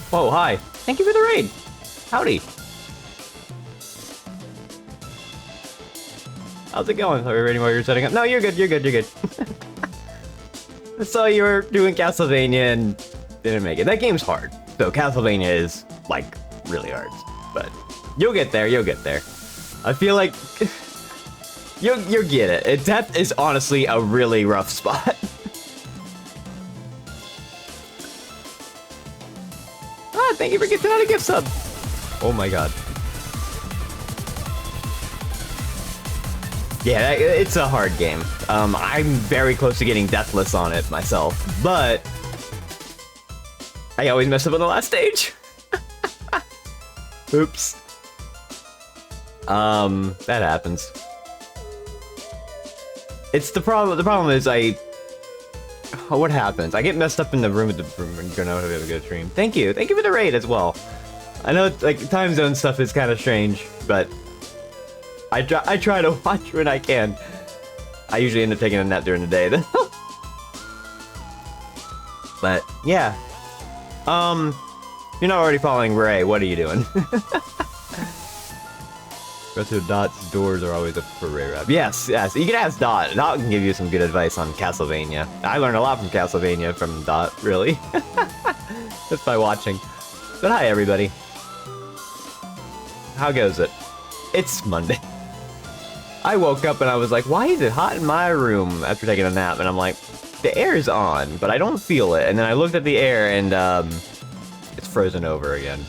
Whoa, hi. Thank you for the raid. Howdy. How's it going? Are you ready while you're setting up? No, you're good, you're good, you're good. I saw you were doing Castlevania and didn't make it. That game's hard. So Castlevania is, like, really hard. But you'll get there, you'll get there. I feel like you'll get it. Death is honestly a really rough spot. Ah, thank you for getting out a gift sub. Oh my god. Yeah, it's a hard game. I'm very close to getting Deathless on it myself, but I always mess up on the last stage. Oops. That happens. It's the problem. The problem is what happens? I get messed up in the room with the room and you know how to have a good stream. Thank you for the raid as well. I know like time zone stuff is kind of strange, but I try to watch when I can. I usually end up taking a nap during the day though. But yeah. You're not already following Ray, what are you doing? Go to Dot's doors are always up for Ray Rap. Yes, yes, you can ask Dot. Dot can give you some good advice on Castlevania. I learned a lot from Castlevania from Dot, really. Just by watching. But hi everybody. How goes it? It's Monday. I woke up and I was like, why is it hot in my room after taking a nap? And I'm like, the air is on, but I don't feel it. And then I looked at the air and it's frozen over again.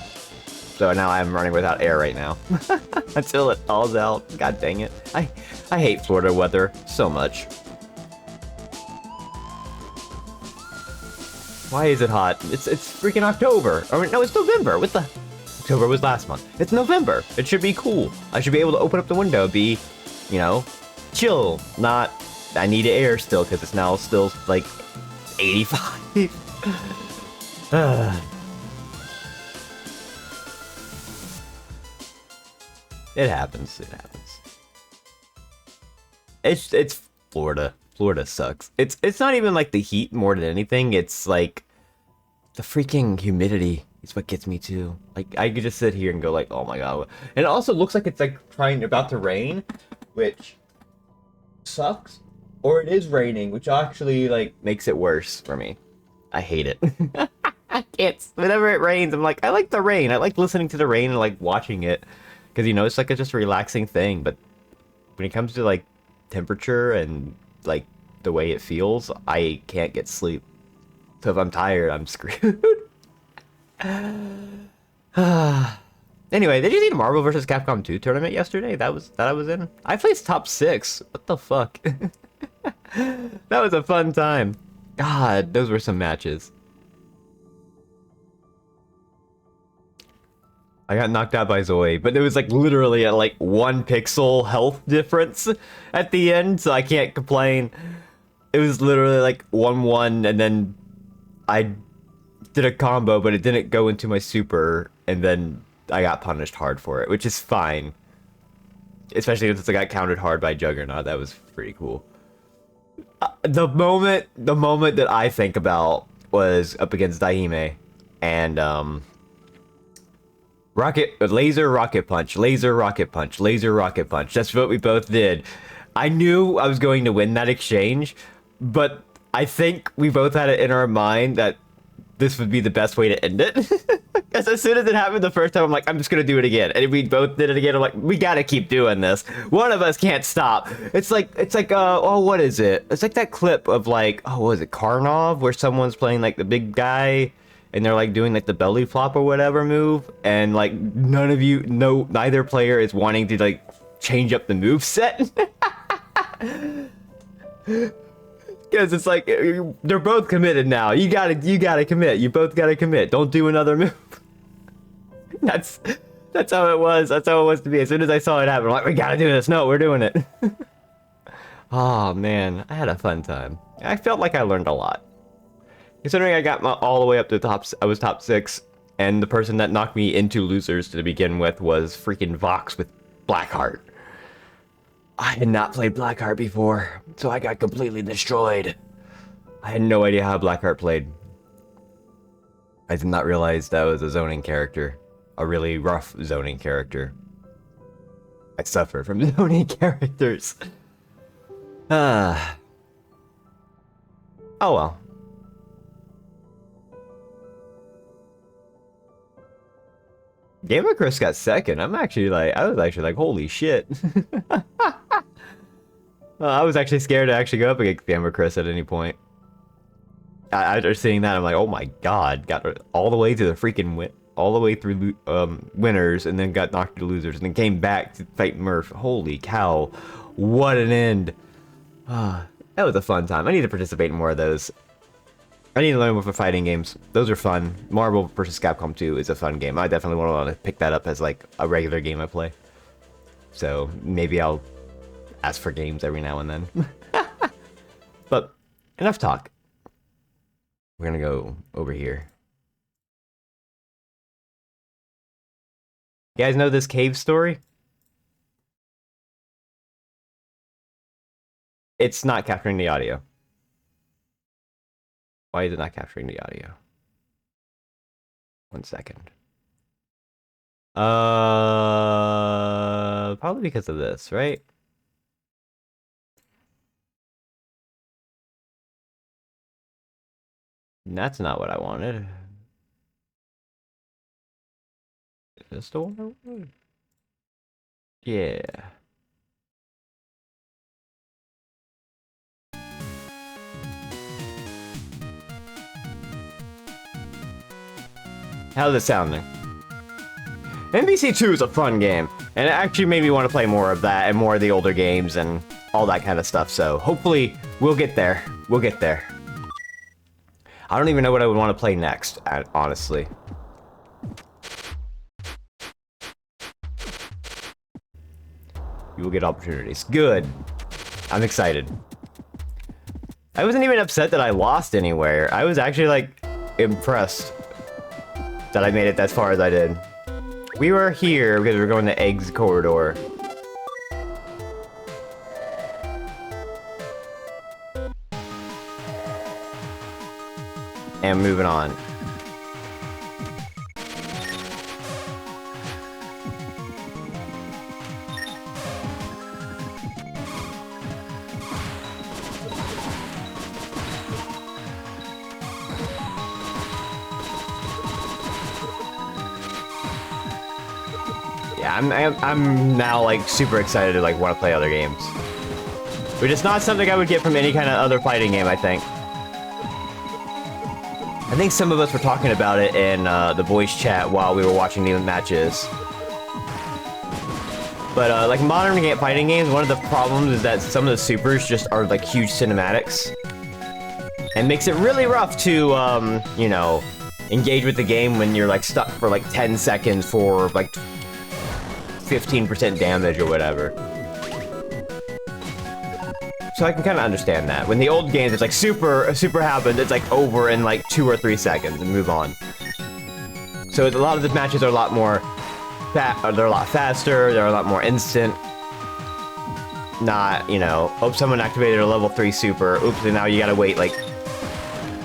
So now I'm running without air right now. Until it thaws out. God dang it. I hate Florida weather so much. Why is it hot? It's freaking October. Or no, it's November. What the? October was last month. It's November. It should be cool. I should be able to open up the window, be, you know, chill. Not, I need air still because it's now still like 85. It happens. It happens. It's Florida. Florida sucks. It's not even like the heat more than anything. It's like the freaking humidity is what gets me too. Like I could just sit here and go like, oh my god. And it also looks like it's like about to rain, which sucks. Or it is raining, which actually like makes it worse for me. I hate it. I can't. Whenever it rains, I'm like, I like the rain. I like listening to the rain and like watching it. Because, you know, it's like just a relaxing thing, but when it comes to, like, temperature and, like, the way it feels, I can't get sleep. So if I'm tired, I'm screwed. Anyway, did you see the Marvel vs. Capcom 2 tournament yesterday? That I was in? I placed top 6. What the fuck? That was a fun time. God, those were some matches. I got knocked out by Zoe, but it was like literally at like 1 pixel health difference at the end, so I can't complain. It was literally like 1-1, and then I did a combo, but it didn't go into my super, and then I got punished hard for it, which is fine. Especially since I got countered hard by Juggernaut, that was pretty cool. The moment that I think about was up against Daihime, and laser rocket punch. That's what we both did. I knew I was going to win that exchange, but I think we both had it in our mind that this would be the best way to end it. Because as soon as it happened the first time, I'm like, I'm just gonna do it again. And we both did it again. I'm like, we gotta keep doing this. One of us can't stop. It's like, oh, what is it? It's like that clip of like, oh, what is it, Karnov, where someone's playing like the big guy, and they're like doing like the belly flop or whatever move, and like neither player is wanting to like change up the move set. Because it's like they're both committed now. You gotta commit. You both gotta commit. Don't do another move. That's how it was. That's how it was to be. As soon as I saw it happen, I'm like, we gotta do this. No, we're doing it. Oh man, I had a fun time. I felt like I learned a lot. Considering I got all the way up to the top, I was top 6, and the person that knocked me into losers to begin with was freaking Vox with Blackheart. I had not played Blackheart before, so I got completely destroyed. I had no idea how Blackheart played. I did not realize that was a zoning character. A really rough zoning character. I suffer from zoning characters. Oh well. Gamma Chris got second. I was actually like, holy shit. I was actually scared to actually go up against Gamma Chris at any point. After seeing that, I'm like, oh my god, got all the way to the freaking all the way through winners, and then got knocked to losers, and then came back to fight Murph. Holy cow, what an end! That was a fun time. I need to participate in more of those. I need to learn more for fighting games. Those are fun. Marvel vs. Capcom 2 is a fun game. I definitely want to pick that up as like a regular game I play. So maybe I'll ask for games every now and then. But enough talk. We're gonna go over here. You guys know this cave story? It's not capturing the audio. Why is it not capturing the audio? 1 second. Probably because of this, right? That's not what I wanted. Is this the one I wanted? Yeah. How's it sounding? MVC2 is a fun game, and it actually made me want to play more of that and more of the older games and all that kind of stuff, so hopefully we'll get there. We'll get there. I don't even know what I would want to play next, honestly. You will get opportunities. Good. I'm excited. I wasn't even upset that I lost anywhere. I was actually, like, impressed that I made it as far as I did. We were here because we were going to Eggs Corridor. And moving on. Yeah, I'm now like super excited to like want to play other games. Which is not something I would get from any kind of other fighting game, I think. I think some of us were talking about it in the voice chat while we were watching the matches. But like modern fighting games, one of the problems is that some of the supers just are like huge cinematics. And makes it really rough to, you know, engage with the game when you're like stuck for like 10 seconds for like 15% damage or whatever. So I can kind of understand that. When the old games, it's like super happens, it's like over in like 2 or 3 seconds and move on. So a lot of the matches are a lot more they're a lot faster, they're a lot more instant. Not, you know, oh, someone activated a level 3 super, oops, and now you gotta wait like,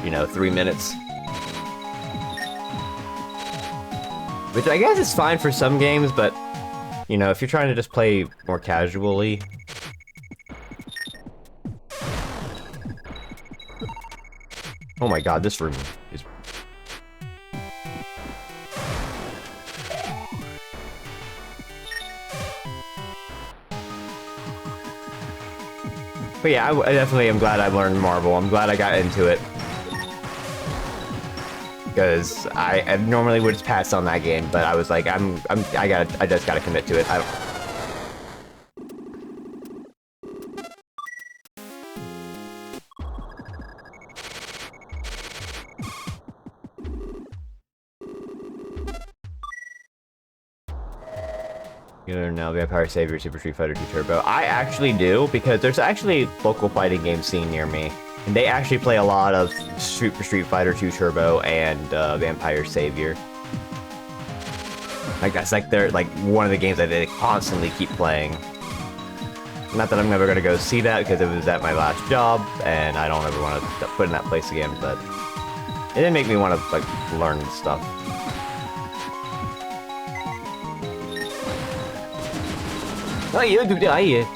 you know, 3 minutes. Which I guess is fine for some games, but, you know, if you're trying to just play more casually. Oh my god, this room is... But yeah, I definitely am glad I learned Marvel. I'm glad I got into it. Because I normally would just pass on that game, but I was like, I just gotta commit to it. I don't... You know, now Vampire Savior, Super Street Fighter 2 Turbo. I actually do, because there's actually local fighting game scene near me. And they actually play a lot of Super Street Fighter 2 Turbo and Vampire Savior. Like, that's like they're like one of the games that they constantly keep playing. Not that I'm never gonna go see that, because it was at my last job, and I don't ever want to put in that place again, but... It didn't make me want to, like, learn stuff. Oh, you do die.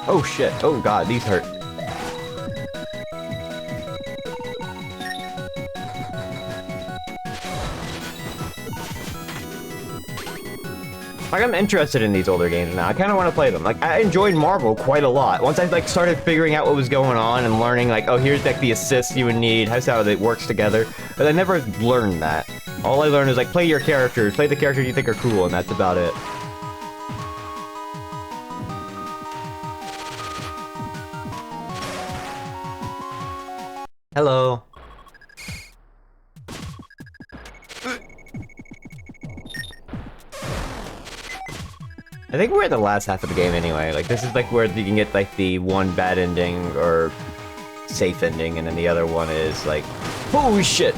Oh shit. Oh god, these hurt. Like, I'm interested in these older games now. I kind of want to play them. Like, I enjoyed Marvel quite a lot. Once I, like, started figuring out what was going on and learning, like, oh, here's, like, the assists you would need, here's how it works together. But I never learned that. All I learned is, like, play your characters, play the characters you think are cool, and that's about it. Hello. I think we're at the last half of the game anyway. Like, this is like where you can get like the one bad ending or safe ending, and then the other one is like, holy shit!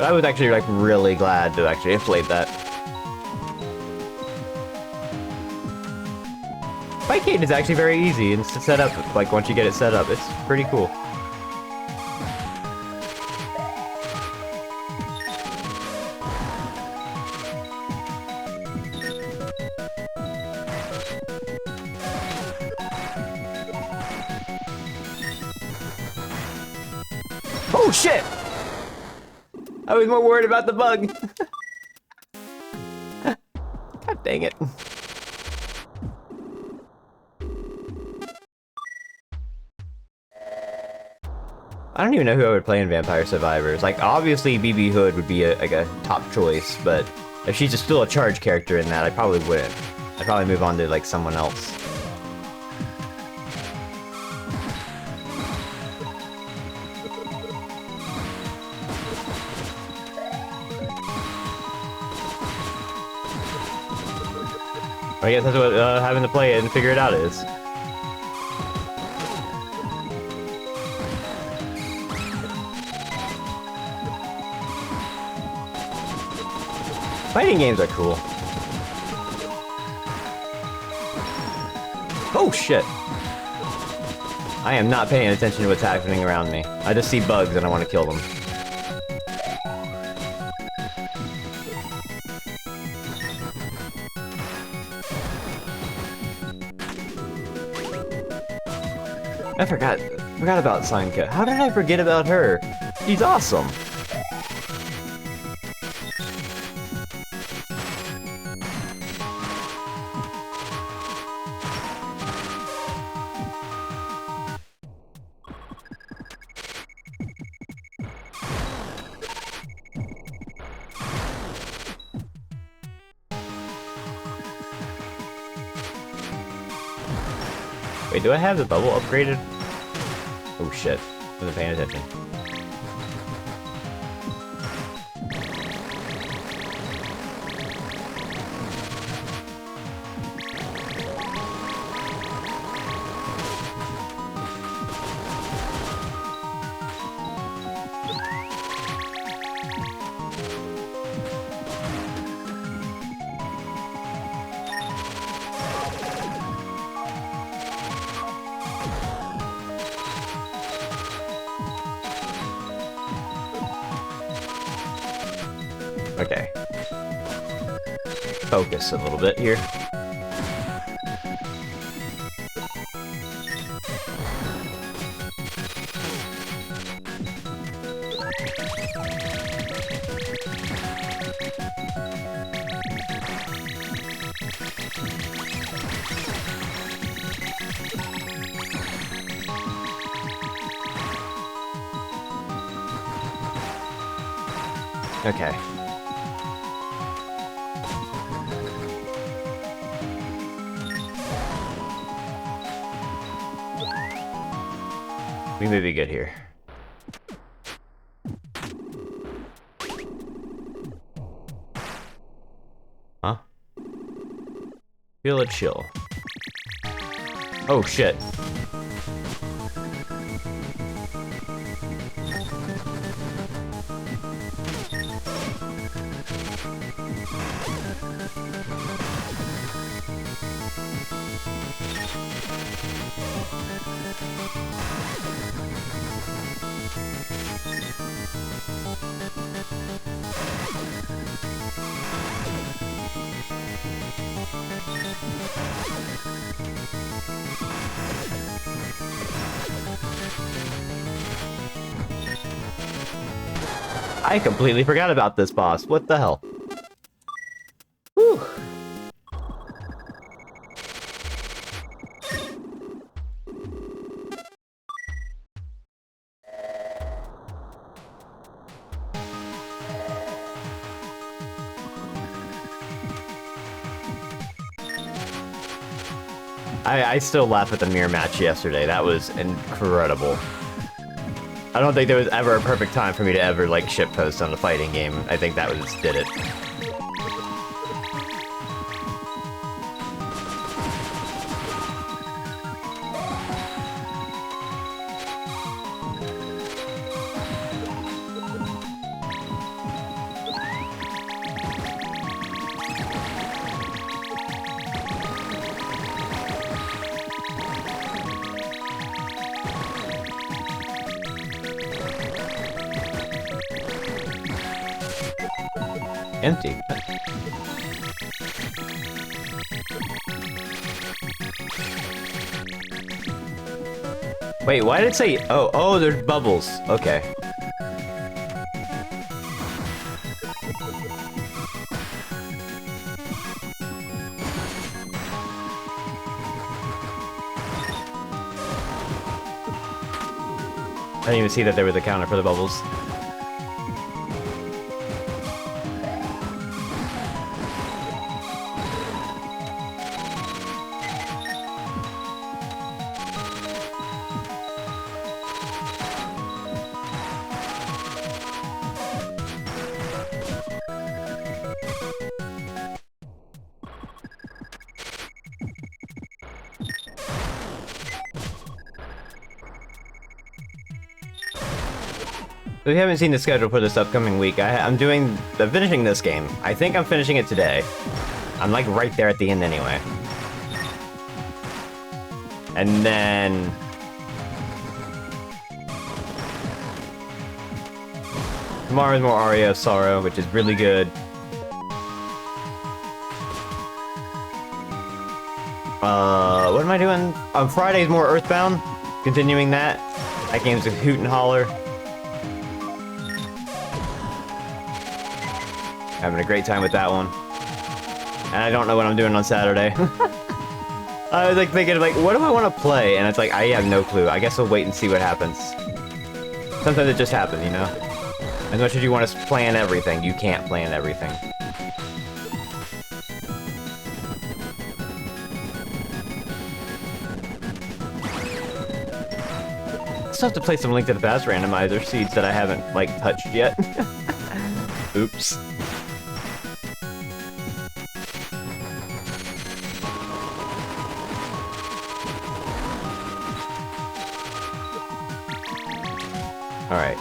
I was actually like really glad to actually have played that. Fightcade is actually very easy and to set up, like, once you get it set up, it's pretty cool. Oh shit! I was more worried about the bug. God dang it. I don't even know who I would play in Vampire Survivors. Like, obviously BB Hood would be like a top choice, but if she's just still a charge character in that, I probably wouldn't. I'd probably move on to, like, someone else. I guess that's what having to play it and figure it out is. Fighting games are cool. Oh shit! I am not paying attention to what's happening around me. I just see bugs and I want to kill them. I forgot about Sanka. How did I forget about her? She's awesome. Wait, do I have the bubble upgraded? Oh shit, wasn't paying attention. Okay. Focus a little bit here. Okay. We may be good here. Feel a chill. Oh shit. I completely forgot about this boss. What the hell? Whew. I still laugh at the mirror match yesterday. That was incredible. I don't think there was ever a perfect time for me to ever, like, shitpost on a fighting game. I think that was did it. Empty. Wait, why did it say... Oh, there's bubbles. Okay. I didn't even see that there was a counter for the bubbles. We haven't seen the schedule for this upcoming week. I'm finishing this game. I think I'm finishing it today. I'm like right there at the end anyway. And then... tomorrow's more Aria of Sorrow, which is really good. What am I doing? On Friday's more Earthbound. Continuing that. That game's a hoot and holler. Having a great time with that one. And I don't know what I'm doing on Saturday. I was like thinking like, what do I want to play? And it's like, I have no clue. I guess I'll wait and see what happens. Sometimes it just happens, you know? As much as you want to plan everything, you can't plan everything. I still have to play some Link to the Past randomizer seeds that I haven't, like, touched yet. Oops. Alright.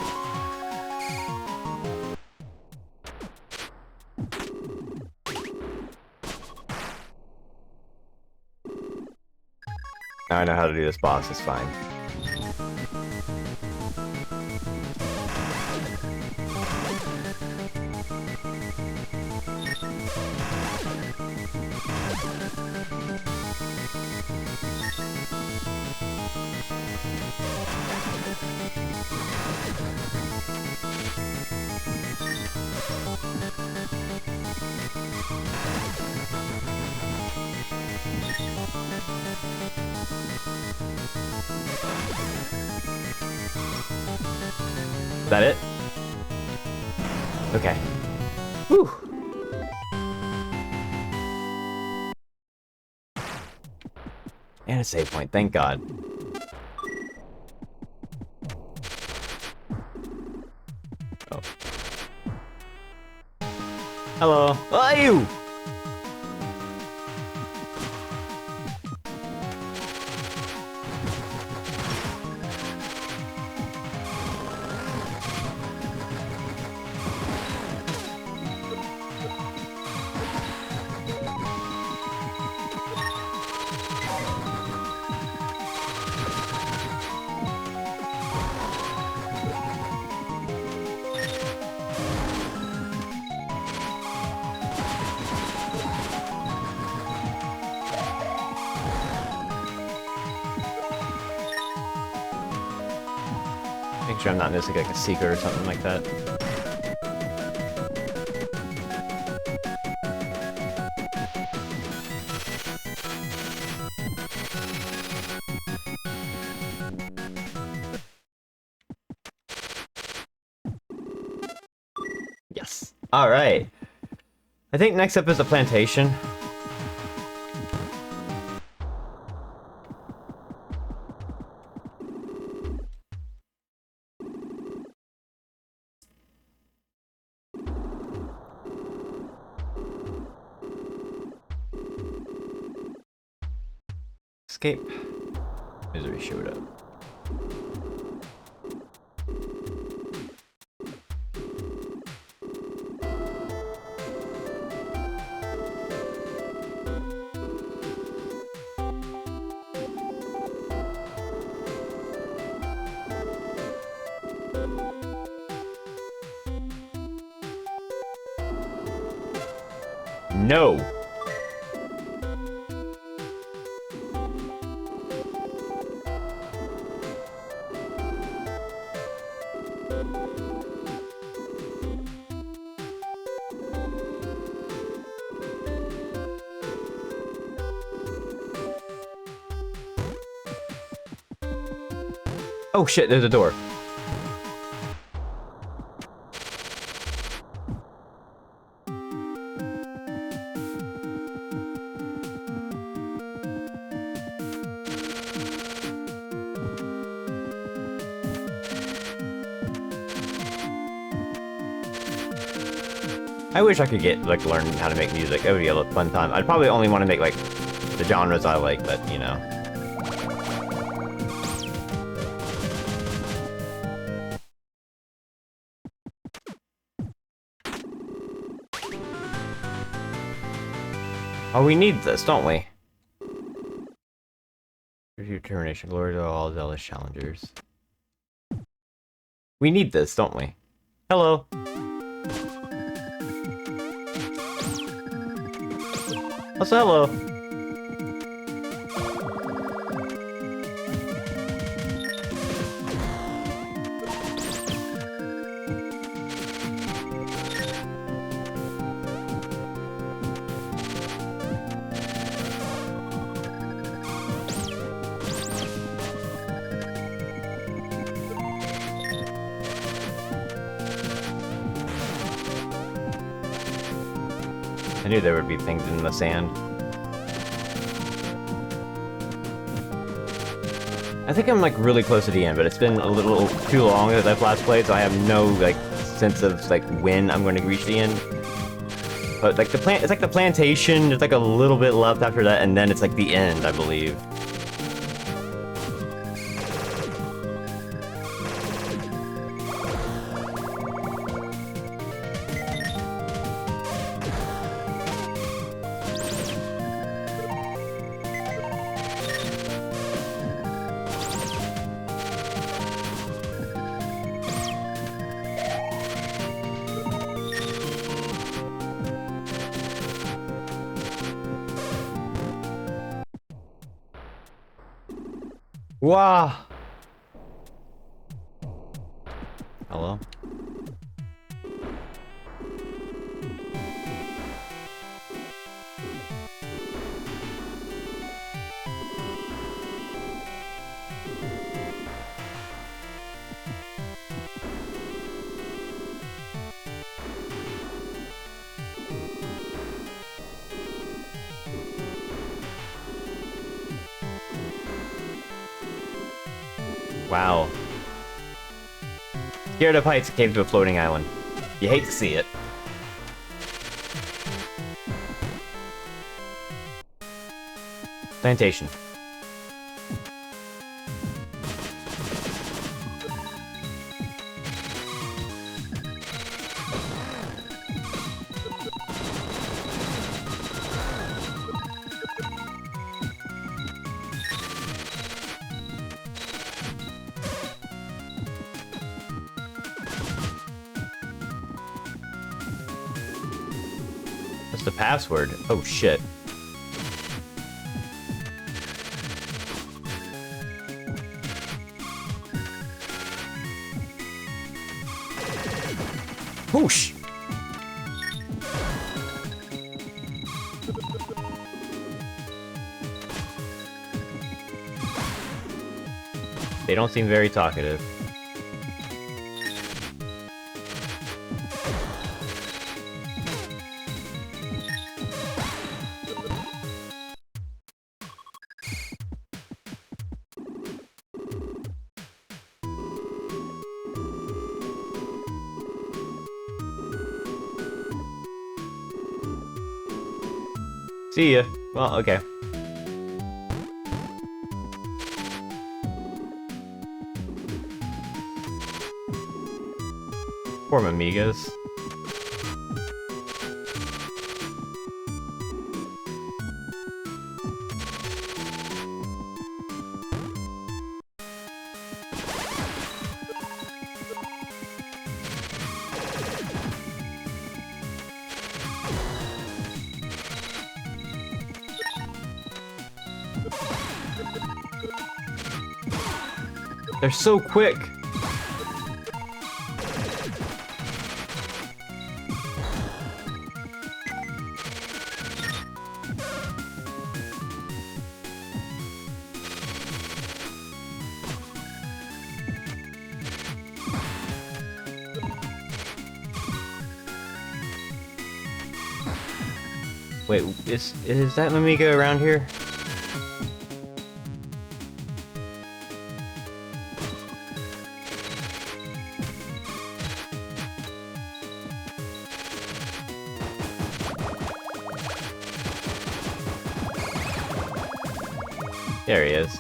Now I know how to do this boss, it's fine. Is that it? Okay. Whew. And a save point, thank God. Oh. Hello. Oh, you! Make sure I'm not missing like a secret or something like that. Yes. All right. I think next up is the plantation. Escape. Misery showed up. No. Oh shit, there's a door. I wish I could get, like, learn how to make music. That would be a fun time. I'd probably only want to make, like, the genres I like, but, you know. Oh, we need this, don't we? Determination, glory to all zealous challengers. We need this, don't we? Hello. Also, hello. I knew there would be things in the sand. I think I'm like really close to the end, but it's been a little too long that I've last played, so I have no like sense of like when I'm going to reach the end. But like it's like the plantation. There's like a little bit left after that, and then it's like the end, I believe. Wow. Hello? Wow. Scared of heights, came to a floating island. You hate to see it. Plantation. What's the password? Oh shit. Whoosh! They don't seem very talkative. See ya. Well, okay. Poor Amigas. They're so quick. Wait, is that Mimiga around here? There he is.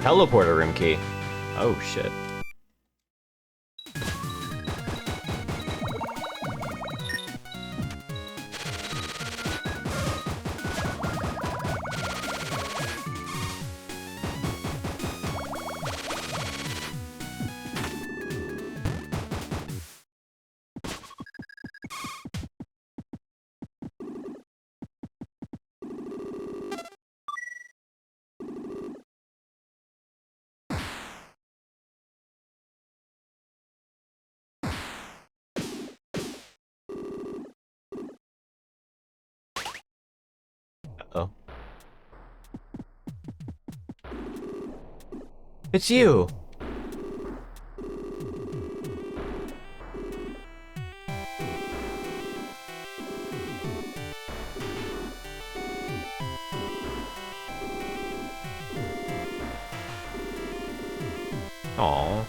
Teleporter room key. Oh shit. Oh. It's you! Aww.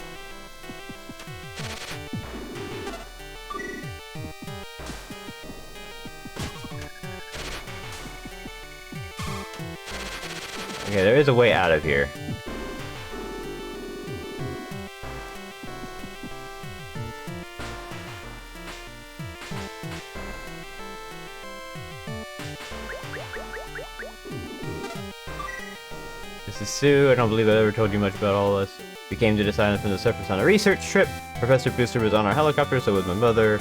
Okay, there is a way out of here. This is Sue. I don't believe I ever told you much about all this. We came to this island from the surface on a research trip. Professor Booster was on our helicopter, so was my mother,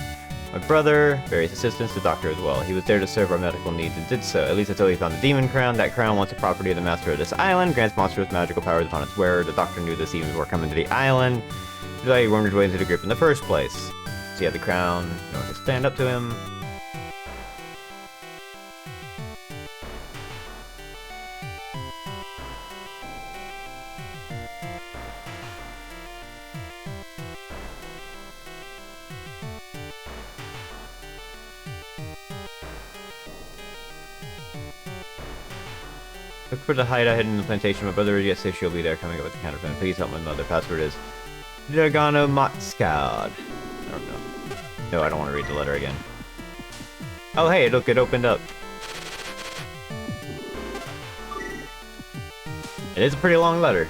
my brother, various assistants, the doctor as well. He was there to serve our medical needs and did so, at least until he found the Demon Crown. That crown, once a property of the master of this island, grants monstrous magical powers upon its wearer. The doctor knew this even before coming to the island, which is why he wormed his way into the group in the first place. So he had the crown, no one could stand up to him. Look for the hideout hidden in the plantation. My brother, yes, say she'll be there coming up with the counterplan. Please help my mother. Password is Dragano Matskad. I don't know. No, I don't want to read the letter again. Oh, hey, look, it opened up. It is a pretty long letter.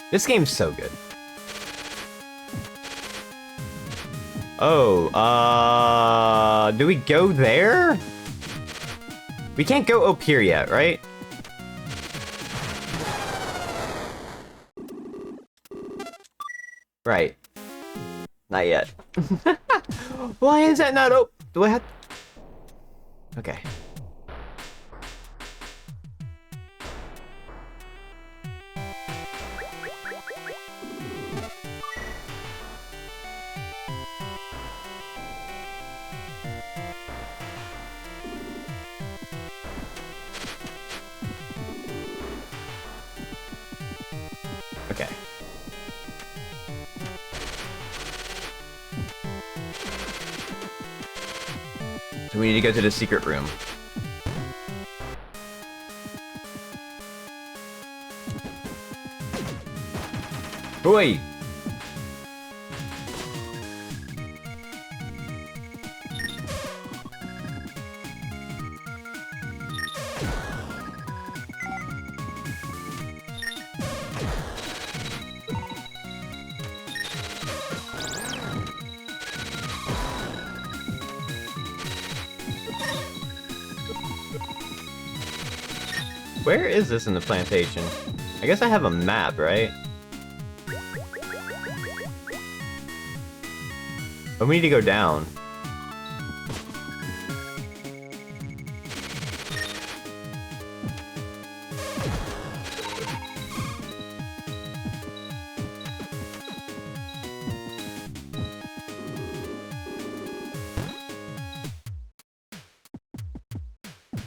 This game's so good. Oh, do we go there? We can't go up here yet, right? Right. Not yet. Why is that not open? Do I have... Okay. Okay. So we need to go to the secret room. Boy! Where is this in the plantation? I guess I have a map, right? But we need to go down.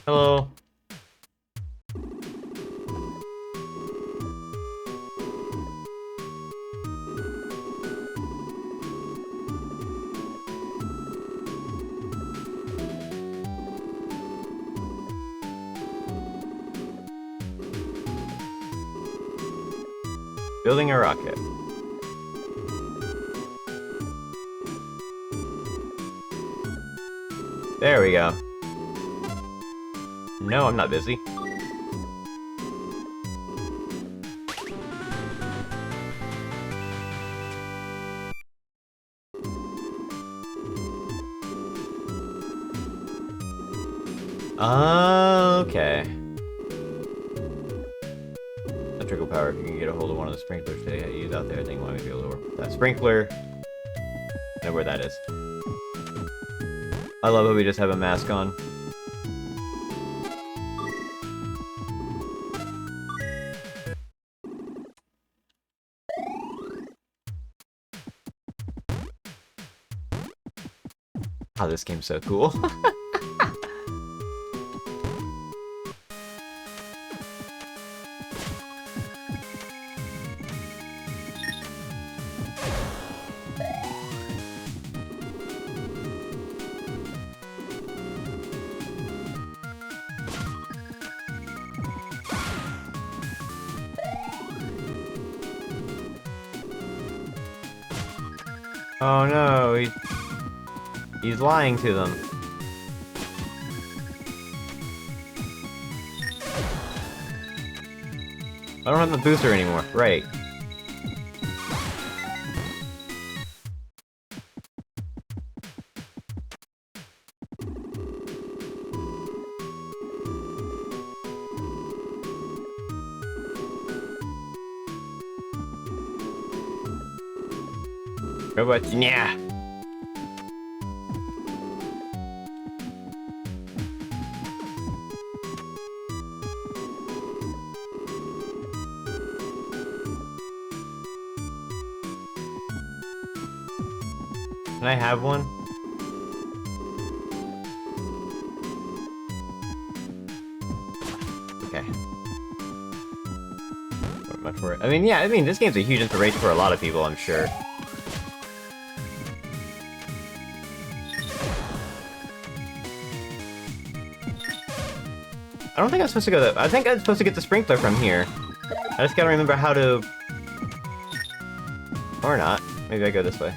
Hello. Building a rocket. There we go. No, I'm not busy. Okay. Electrical power. If you can get a hold of one of the sprinklers to use out there, I think I might be able to work with that sprinkler. I know where that is. I love how we just have a mask on. Oh, this game's so cool. Oh no, he's lying to them. I don't have the booster anymore. Right. Robots, yeah. Can I have one? Okay. Not much for it. I mean, yeah, this game's a huge inspiration for a lot of people, I'm sure. I don't think I'm supposed to go that. I think I'm supposed to get the sprinkler from here. I just gotta remember how to... Or not. Maybe I go this way.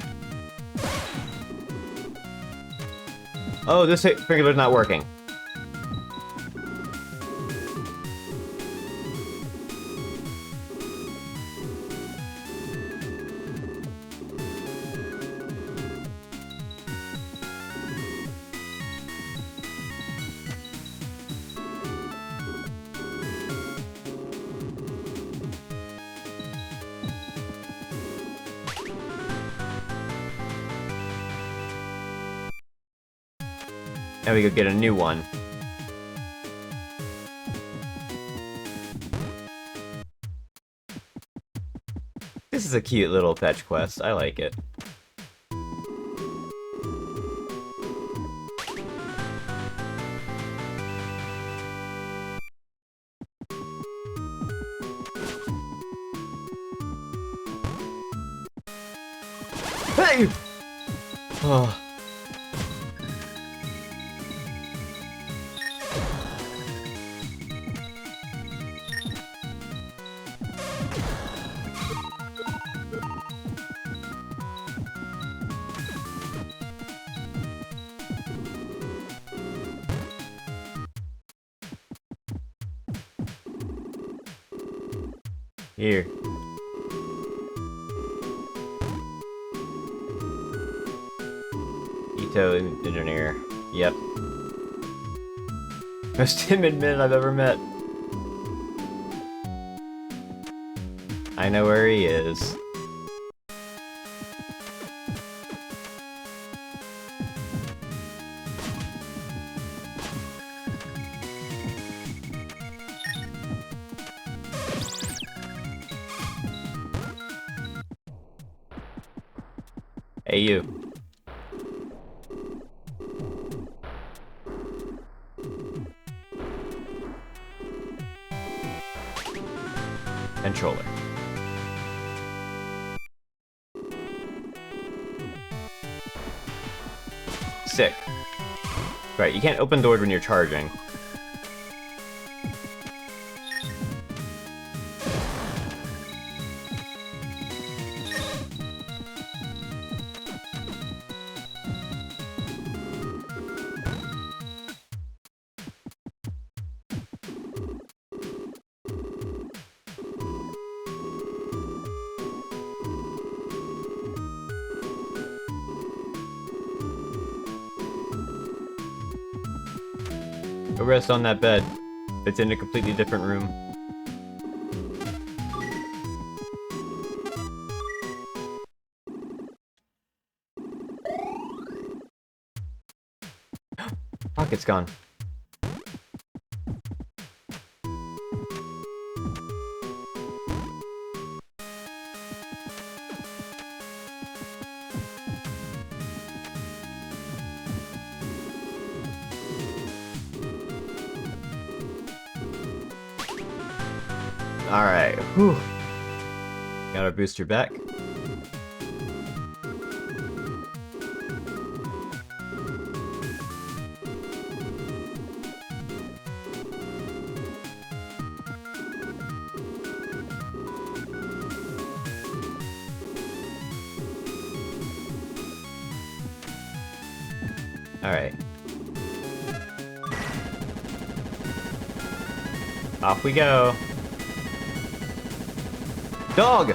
Oh, this sprinkler's not working. And we could get a new one. This is a cute little fetch quest. I like it. Hey! Oh. Here. Ito engineer. Yep. Most timid man I've ever met. I know where he is. Hey, you. Controller. Sick. Right, you can't open doors when you're charging. Go rest on that bed. It's in a completely different room. Pocket's gone. Alright, whew. Got our booster back. Alright. Off we go. Dog!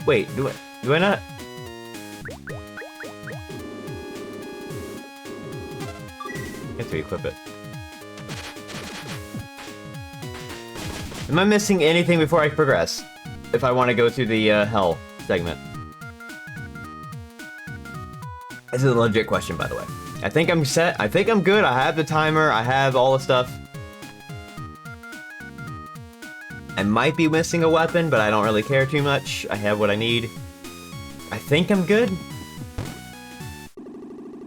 Wait, do I not? I have to equip it. Am I missing anything before I progress? If I want to go through the hell segment. This is a legit question, by the way. I think I'm set. I think I'm good. I have the timer. I have all the stuff. I might be missing a weapon, but I don't really care too much. I have what I need. I think I'm good.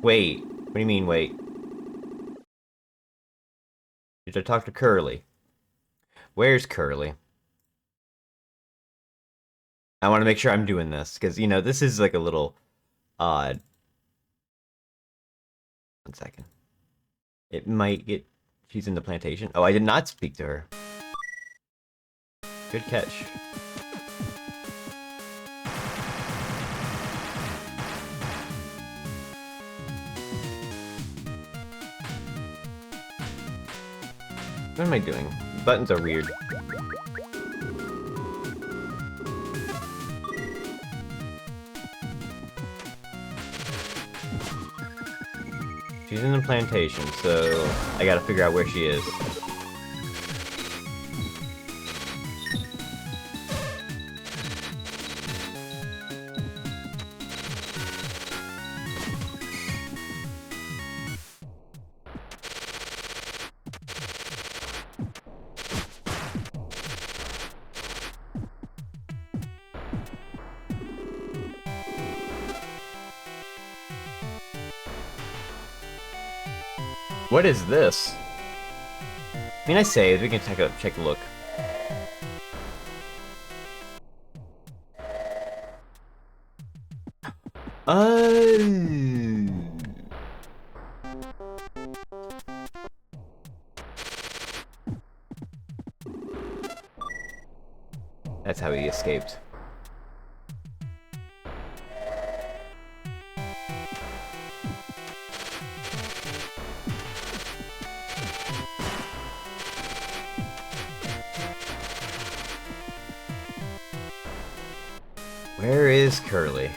Wait. What do you mean, wait? Did I talk to Curly? Where's Curly? I want to make sure I'm doing this, because, you know, this is like a little odd. 1 second. It might get... She's in the plantation. Oh, I did not speak to her. Good catch. What am I doing? Buttons are weird. She's in the plantation, so I gotta figure out where she is. What is this? I mean, I say we can check a look. That's how he escaped. Where is Curly?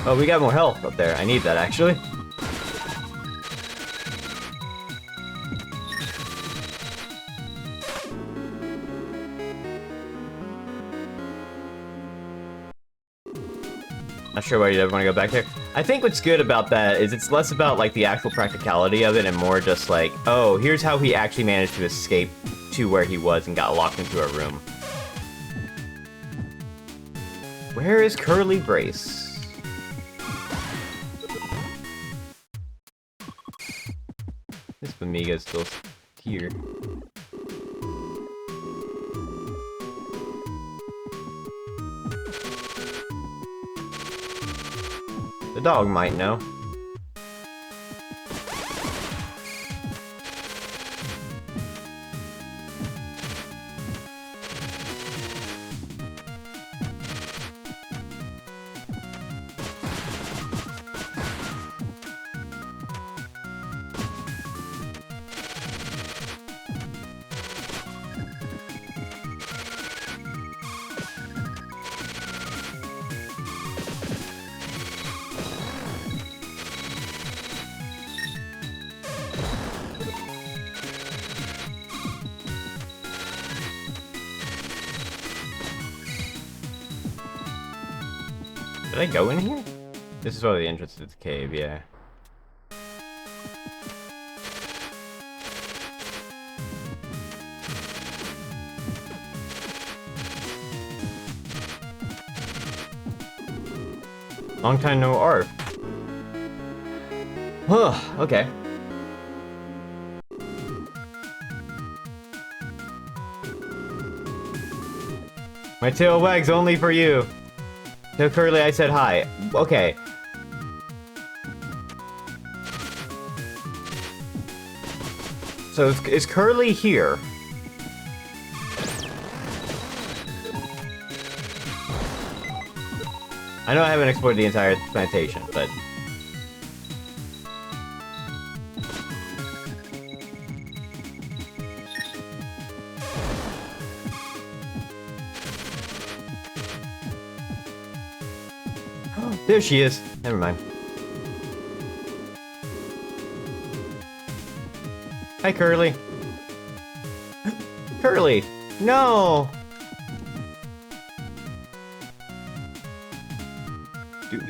Oh, we got more health up there. I need that, actually. Not sure why you'd ever want to go back there. I think what's good about that is it's less about, like, the actual practicality of it and more just like, oh, here's how he actually managed to escape to where he was and got locked into a room. Where is Curly Brace? This Bamiga's still here. The dog might know. Did I go in here? This is one of the entrances to the cave, yeah. Long time no art. Huh, okay. My tail wags only for you. To Curly, I said hi. Okay. So is Curly here? I know I haven't explored the entire plantation, but... There she is. Never mind. Hi, Curly. Curly! No!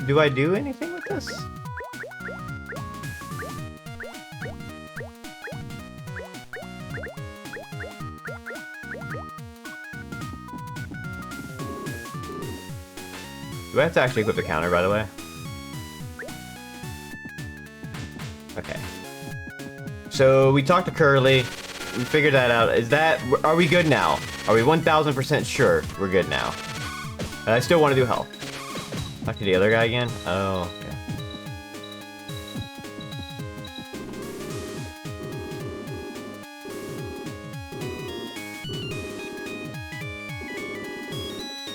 Do I do anything with this? Do I have to actually equip the counter, by the way? Okay. So, we talked to Curly. We figured that out. Are we good now? Are we 1000% sure we're good now? But I still want to do health. Talk to the other guy again? Oh, okay.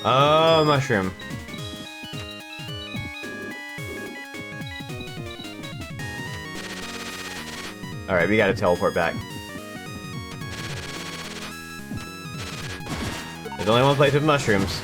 Oh, mushroom. Alright, we gotta teleport back. There's only one place with mushrooms.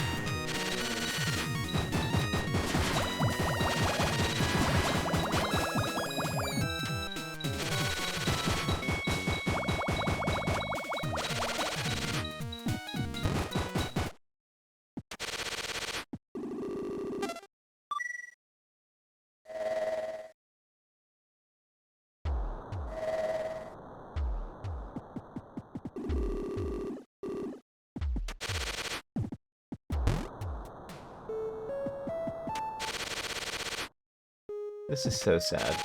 This is so sad.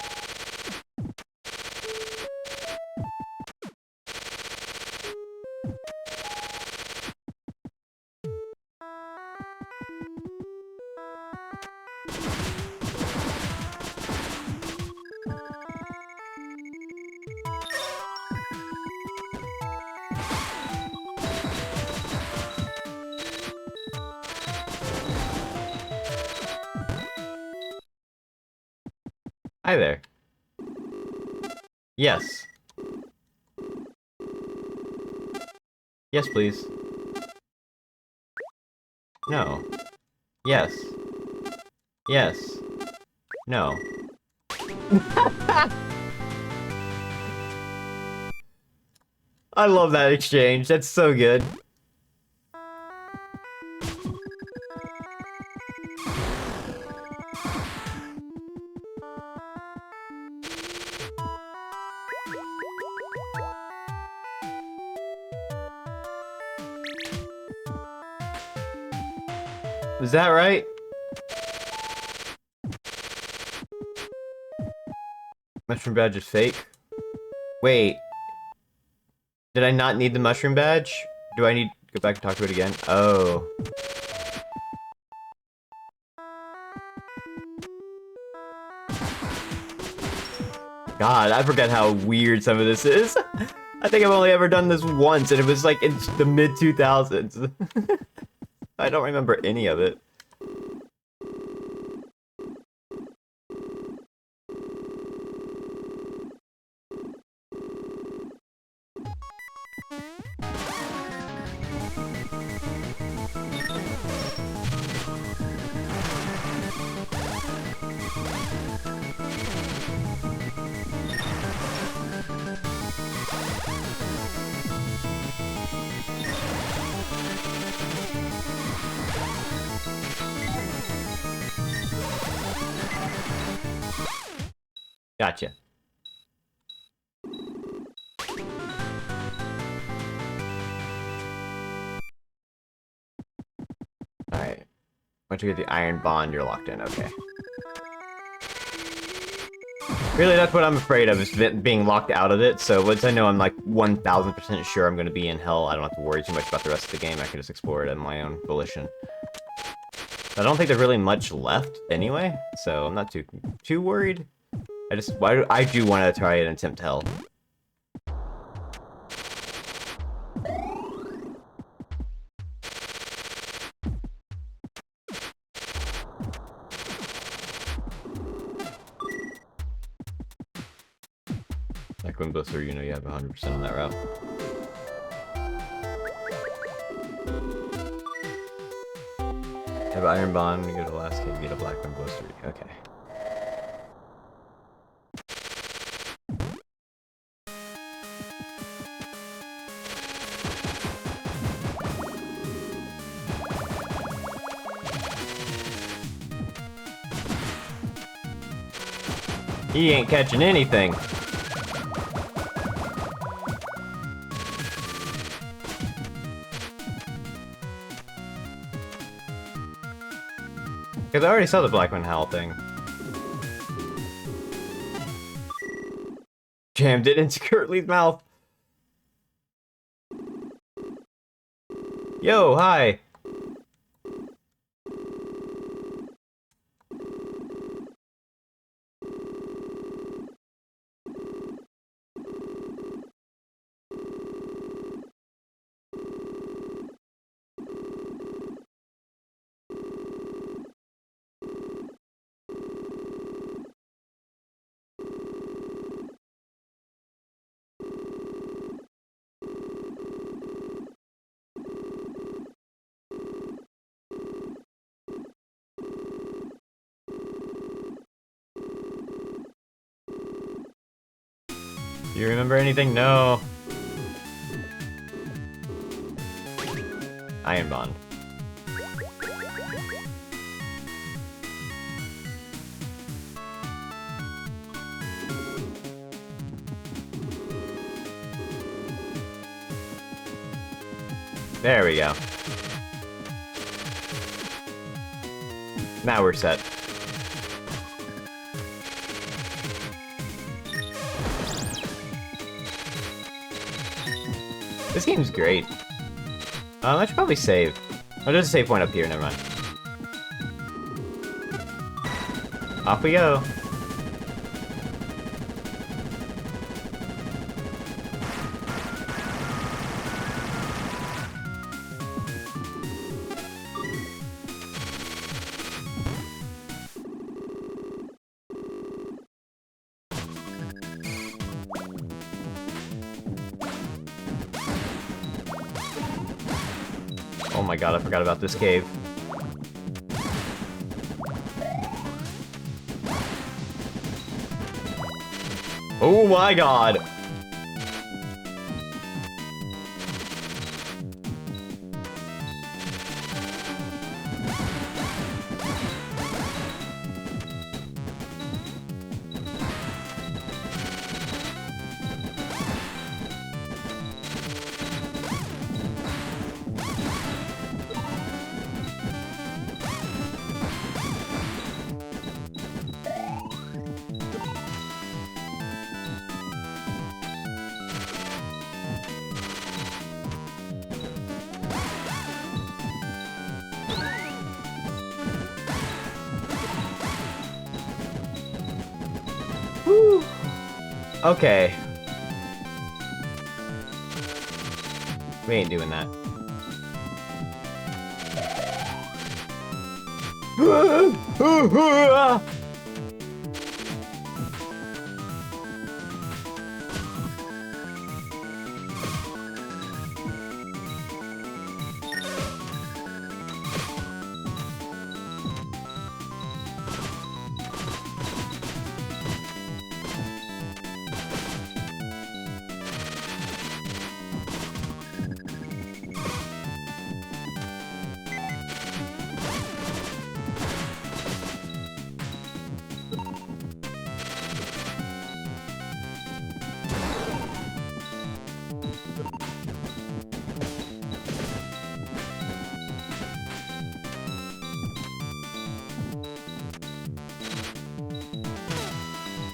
Hi there. Yes. Yes, please. No. Yes. Yes. No. I love that exchange. That's so good. Is that right? Mushroom badge is fake? Wait. Did I not need the mushroom badge? Do I need to go back and talk to it again? Oh. God, I forget how weird some of this is. I think I've only ever done this once, and it was like in the mid-2000s. I don't remember any of it. Gotcha. Alright. Once you get the iron bond, you're locked in. Okay. Really, that's what I'm afraid of, is being locked out of it. So once I know I'm like 1000% sure I'm going to be in hell, I don't have to worry too much about the rest of the game. I can just explore it at my own volition. I don't think there's really much left anyway, so I'm not too worried. I do want to try and attempt hell. Like when Blister, you know you have 100% on that route. Have Iron Bond, you go to the last cave, get a Black Wind Blister. Okay. He ain't catching anything. Because I already saw the Blackman Howl thing. Jammed it into Kurtly's mouth. Yo, hi. Do you remember anything? No. Iron Bond. There we go. Now we're set. This game's great. I should probably save. Oh, there's a save point up here, never mind. Off we go. Oh my god, I forgot about this cave. Oh my god! Woo. Okay. We ain't doing that.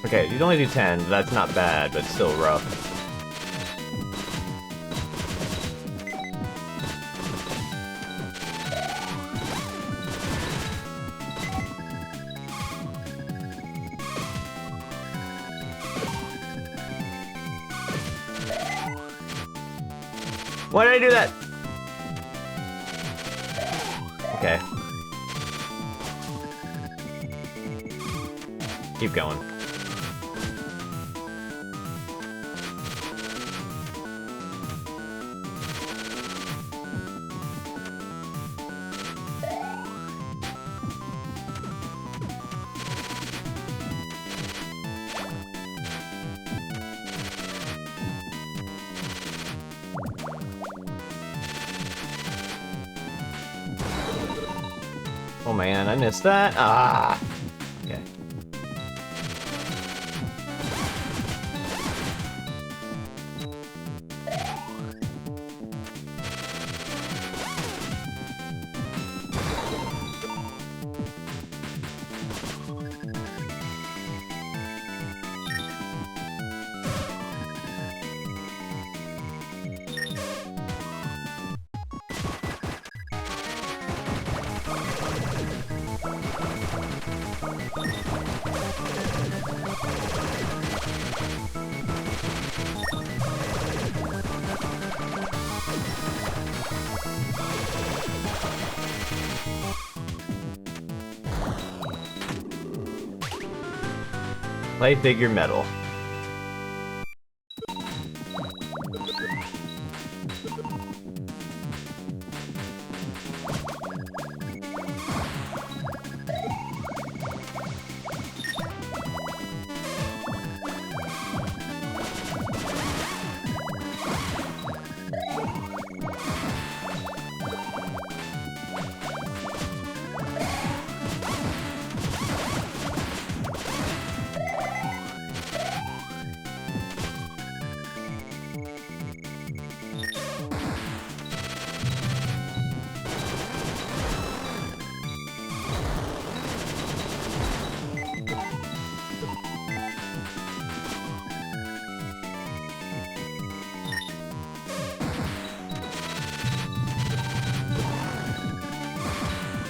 Okay, you only do 10, that's not bad, but still rough. Why did I do that? Okay. Keep going. Oh man, I missed that. Ah. Okay. Play figure metal.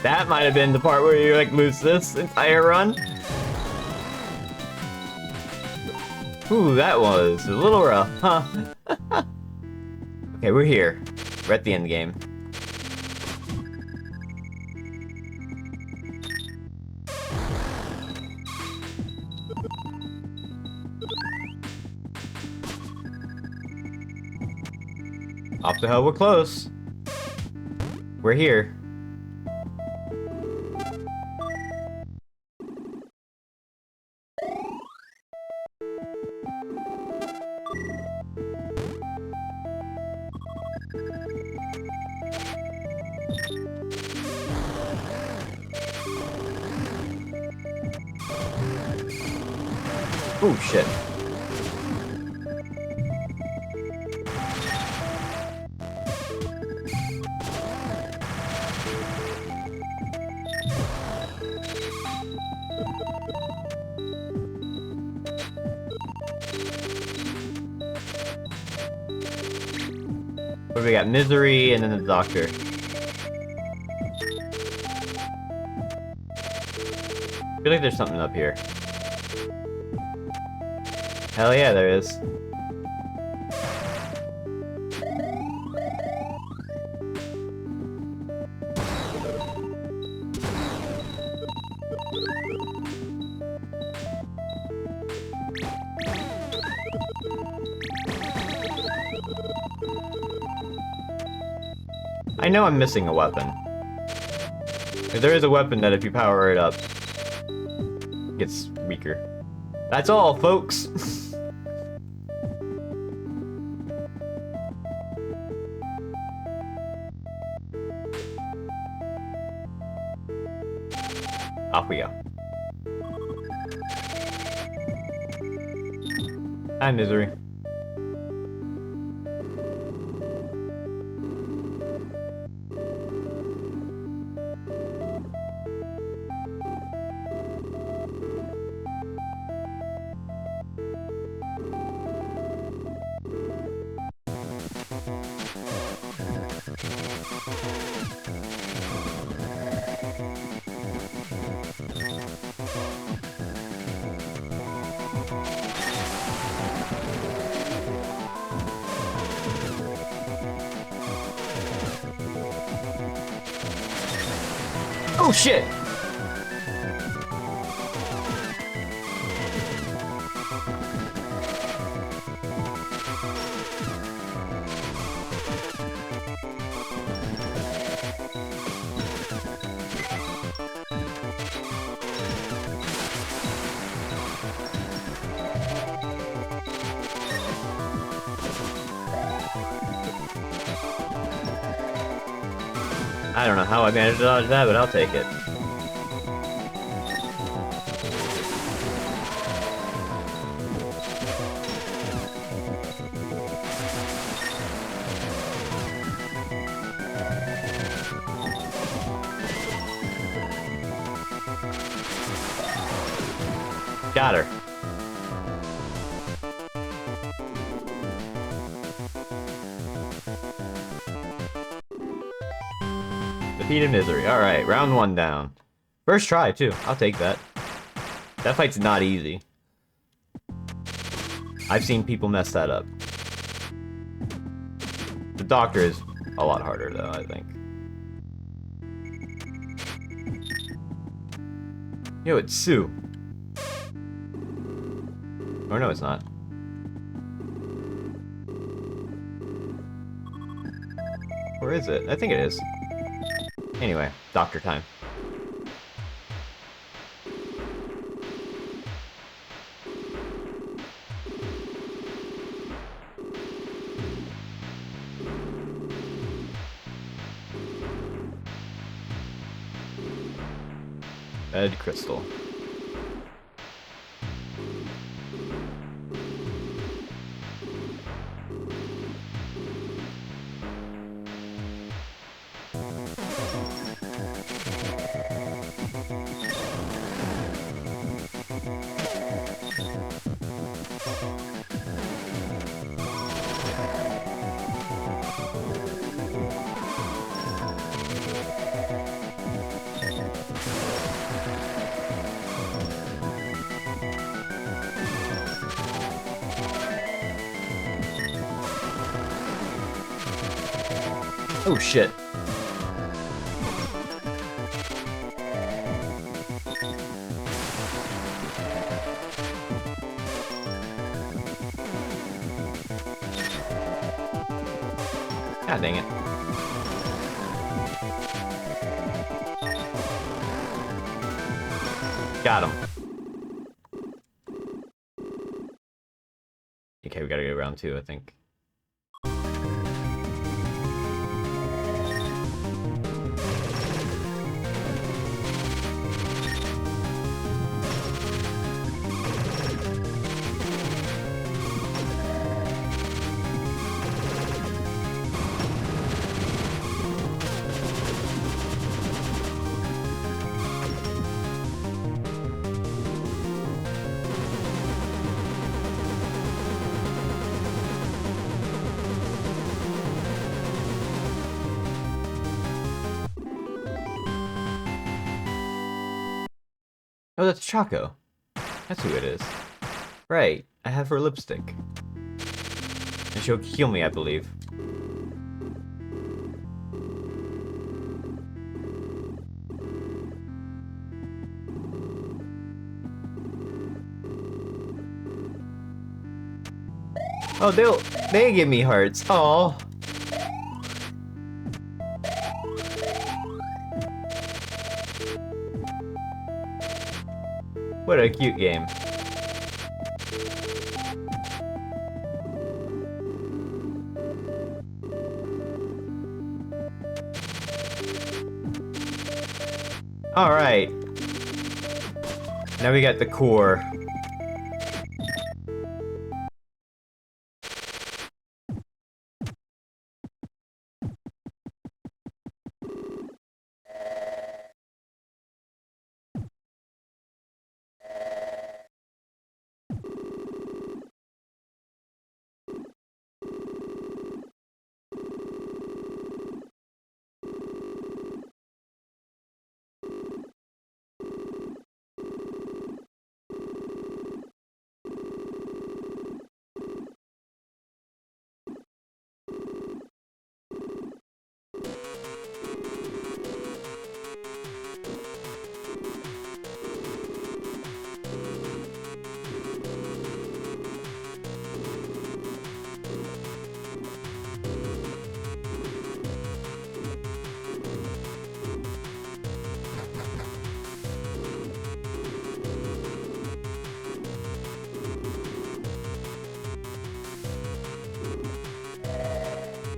That might have been the part where you like lose this entire run. Ooh, that was a little rough, huh? Okay, we're here. We're at the end game. Off the hell, we're close. We're here. Oh shit. What do we got? Misery and then the doctor. I feel like there's something up here. Hell yeah, there is. I know I'm missing a weapon. There is a weapon that if you power it up, gets weaker. That's all, folks! Off we go. Hi, Misery. Oh shit! I don't know how I managed to dodge that, but I'll take it. Got her. Defeated Misery. Alright, round 1 down. First try, too. I'll take that. That fight's not easy. I've seen people mess that up. The doctor is a lot harder, though, I think. Yo, it's Sue. Or no, it's not. Or is it? I think it is. Anyway, doctor time. Ed Crystal. Oh shit. God dang it. Got him. Okay, we gotta go round 2, I think. Oh, that's Choco. That's who it is. Right, I have her lipstick. And she'll heal me, I believe. Oh, they give me hearts. Oh. What a cute game. Alright. Now we got the core.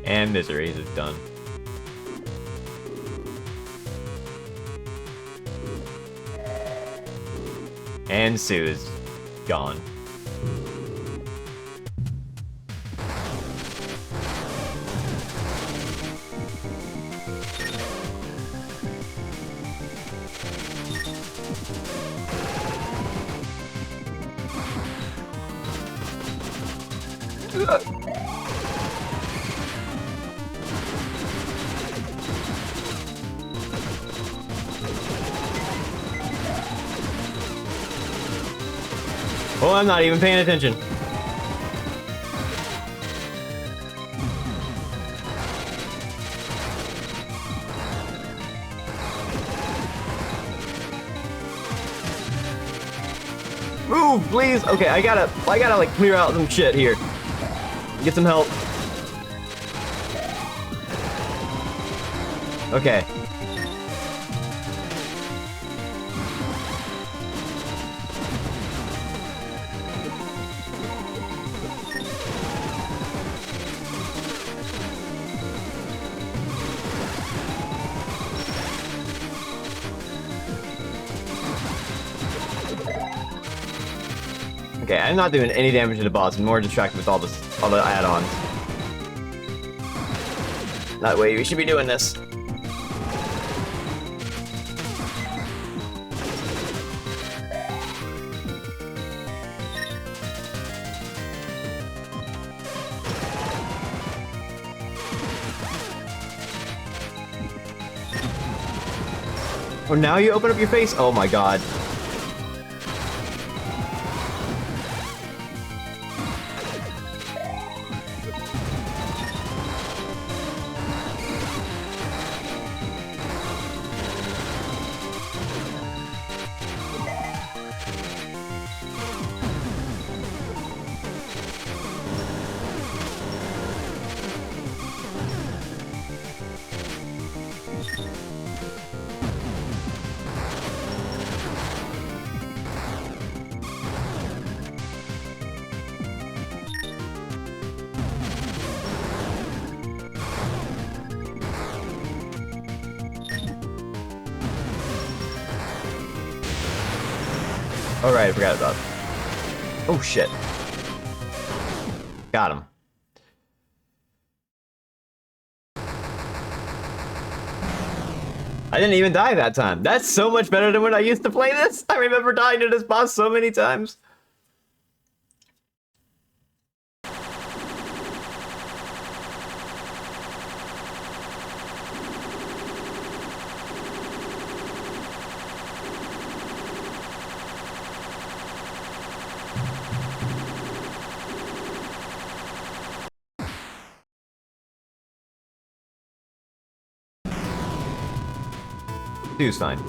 And Miseries is done. And Sue is gone. Oh, I'm not even paying attention. Move, please. Okay, I gotta like clear out some shit here. Get some help. Okay. Okay, I'm not doing any damage to the boss. I'm more distracted with all the add-ons. That way, we should be doing this. Oh, now you open up your face? Oh my god. Oh right, I forgot about. Oh shit. Got him. I didn't even die that time. That's so much better than when I used to play this. I remember dying to this boss so many times. Two's fine.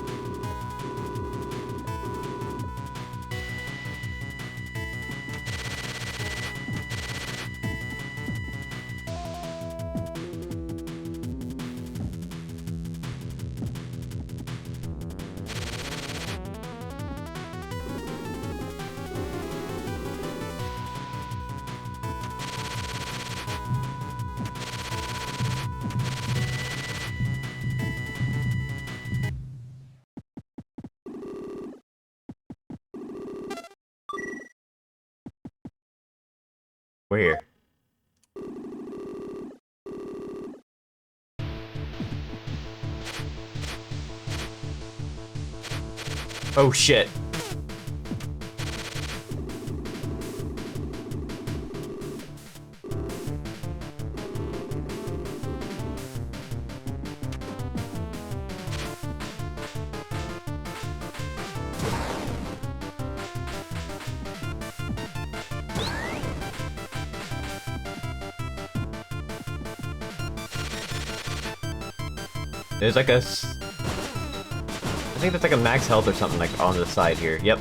We're here. Oh shit. There's like I think that's like a max health or something like on the side here. Yep.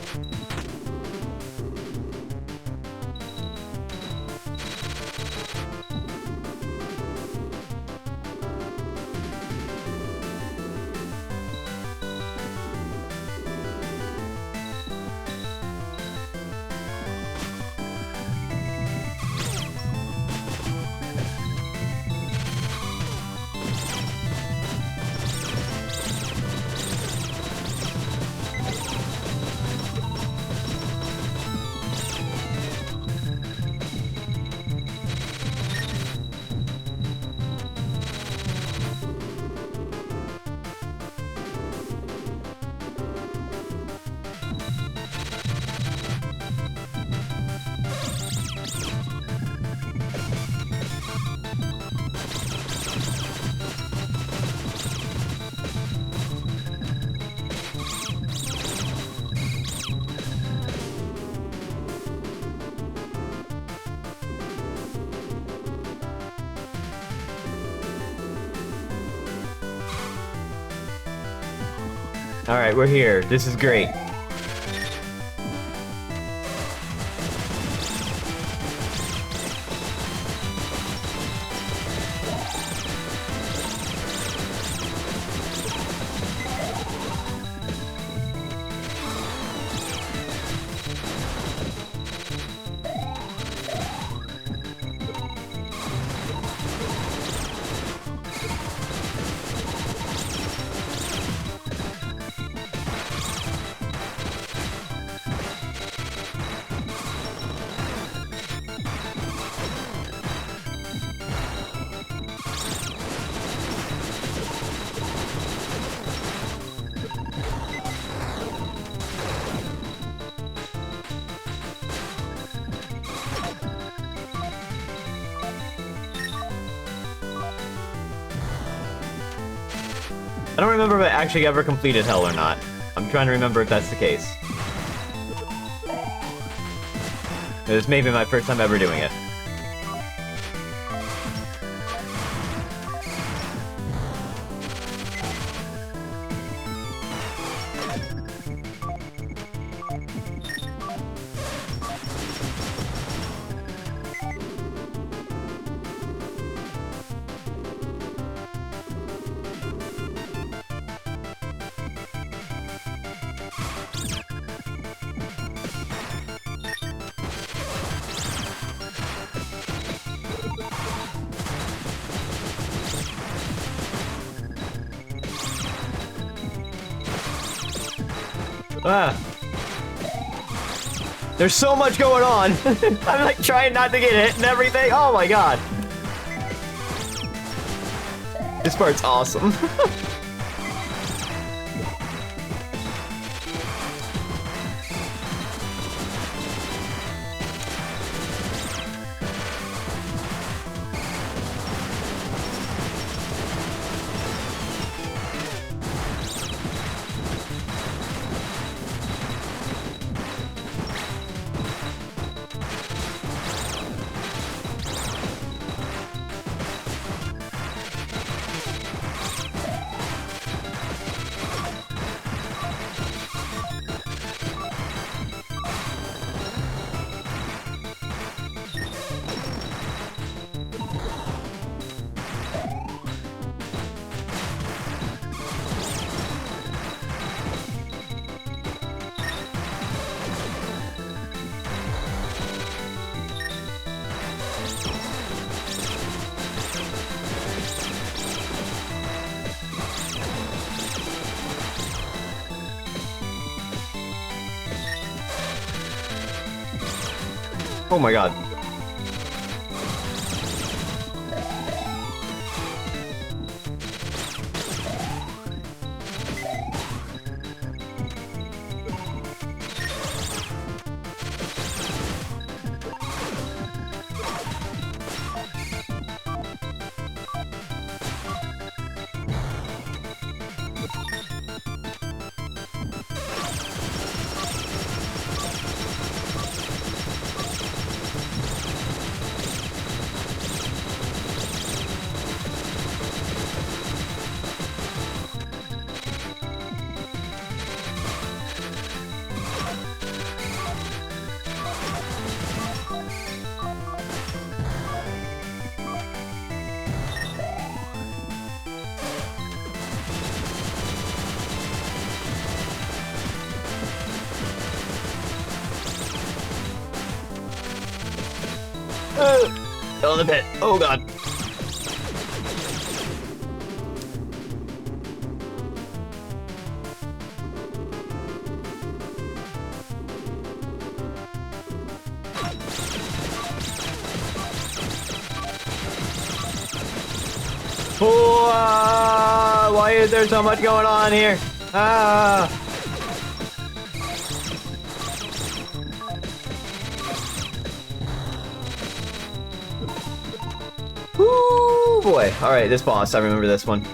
Alright, we're here. This is great. I don't remember if I actually ever completed Hell or not. I'm trying to remember if that's the case. This may be my first time ever doing it. Ah! There's so much going on. I'm like trying not to get hit and everything. Oh my god. This part's awesome. Oh my god. Fell in the pit. Oh god. Oh, why is there so much going on here? Ah. Woo, boy. All right, this boss. I remember this one.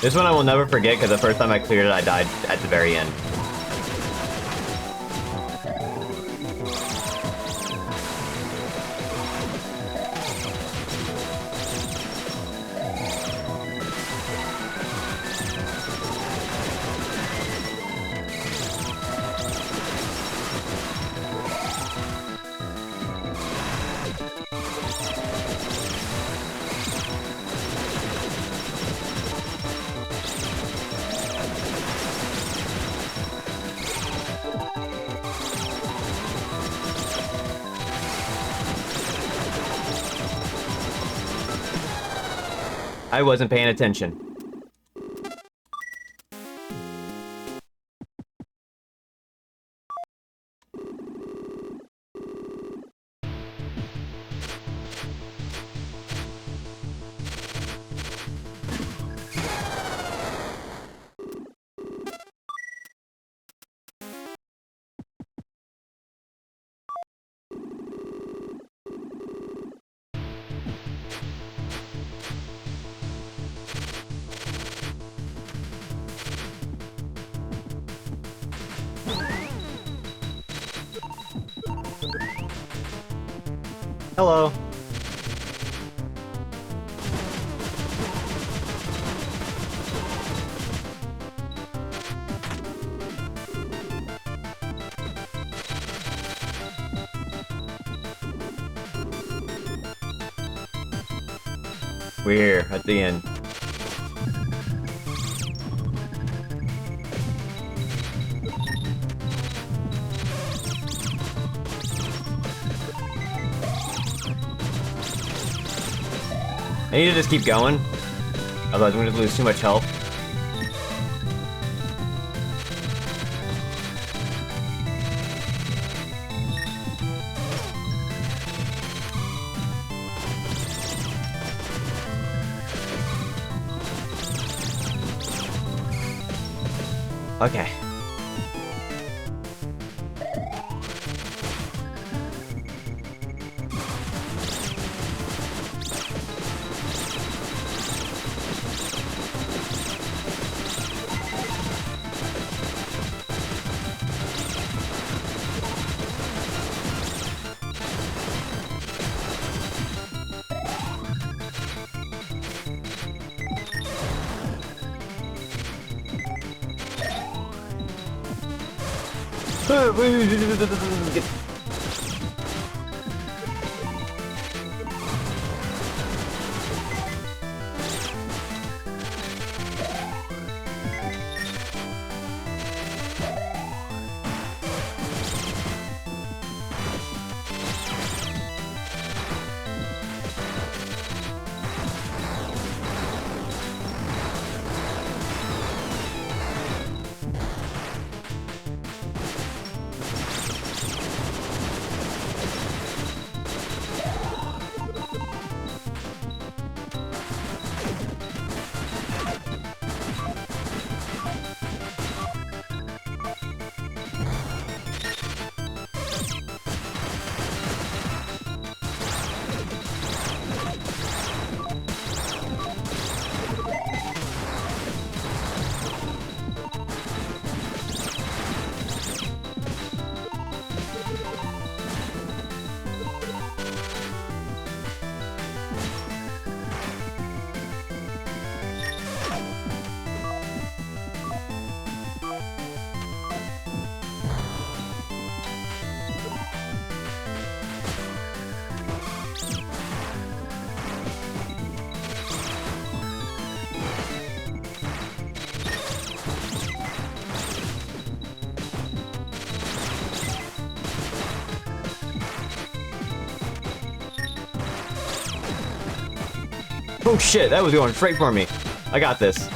This one I will never forget because the first time I cleared it, I died at the very end. I wasn't paying attention. Hello. We're here at the end. I need to just keep going. Otherwise, I'm going to lose too much health. Okay. Get. Oh shit, that was going straight for me. I got this.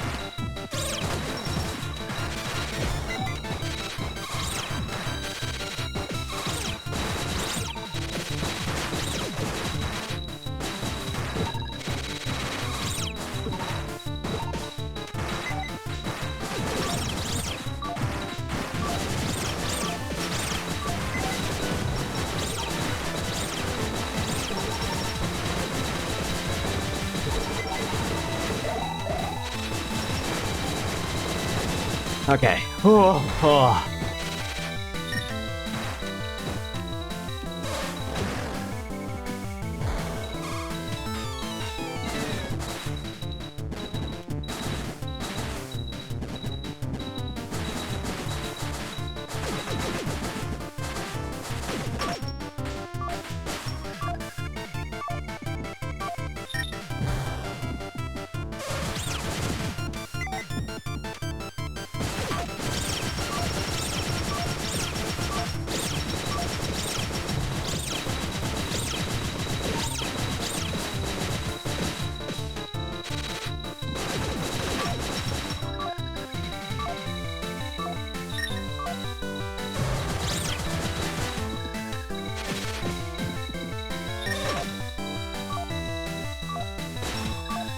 Okay. Oh, oh.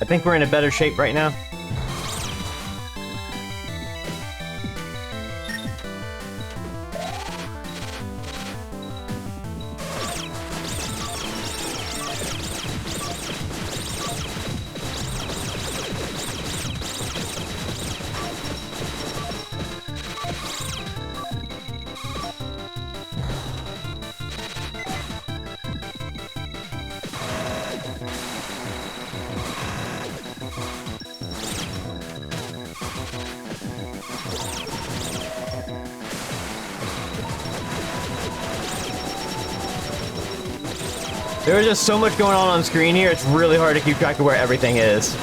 I think we're in a better shape right now. There's just so much going on screen here, it's really hard to keep track of where everything is.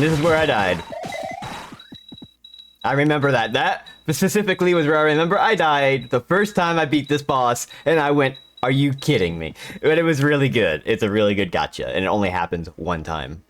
And this is where I died. I remember that. That specifically was where I remember I died the first time I beat this boss, and I went, are you kidding me? But it was really good. It's a really good gacha, and it only happens one time.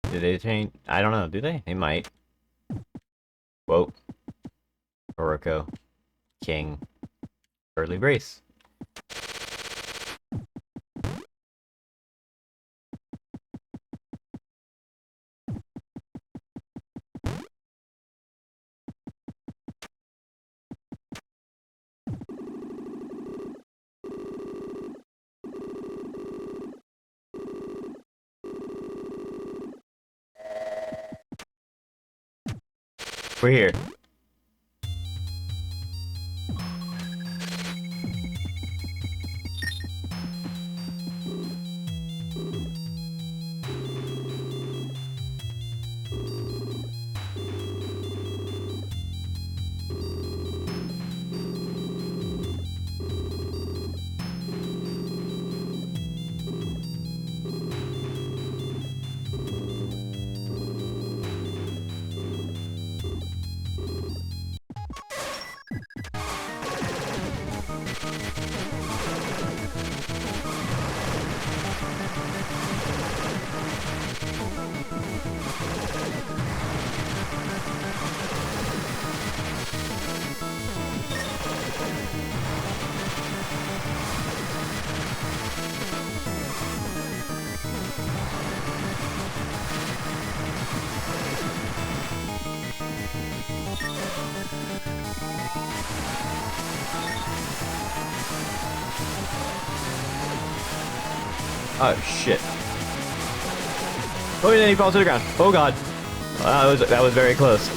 Did they change? I don't know. Do they? They might. Whoa. Oroco. King. Early Brace. We're here. Oh shit. Oh, and then he falls to the ground. Oh god. That was very close.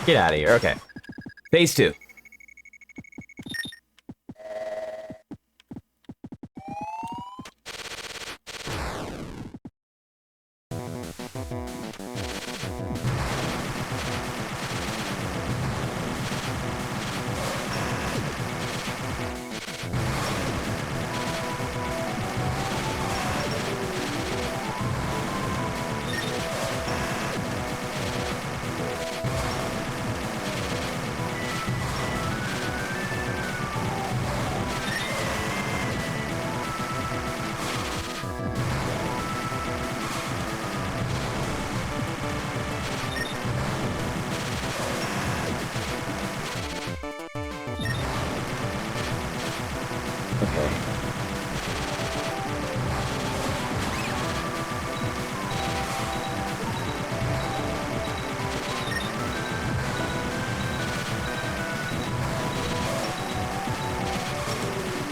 Get out of here. Okay. Phase 2.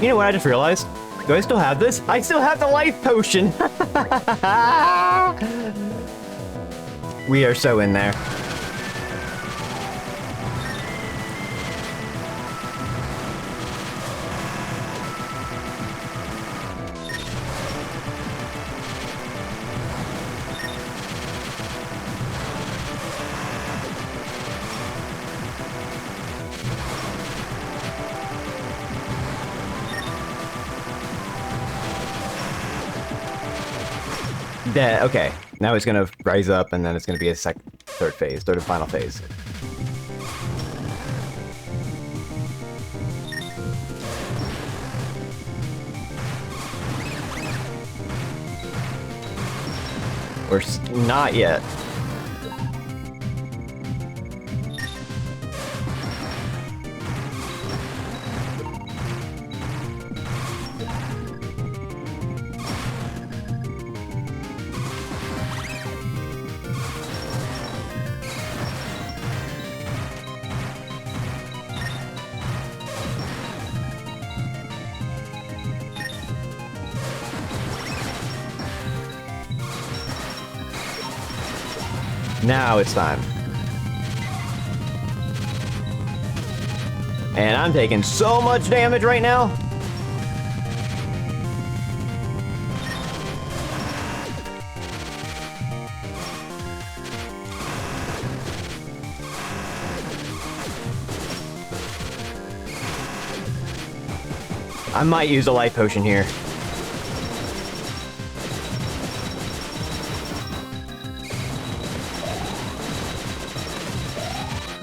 You know what I just realized? Do I still have this? I still have the life potion! We are so in there. Okay, now it's gonna rise up, and then it's gonna be a third and final phase. Not yet. Now it's time. And I'm taking so much damage right now. I might use a life potion here.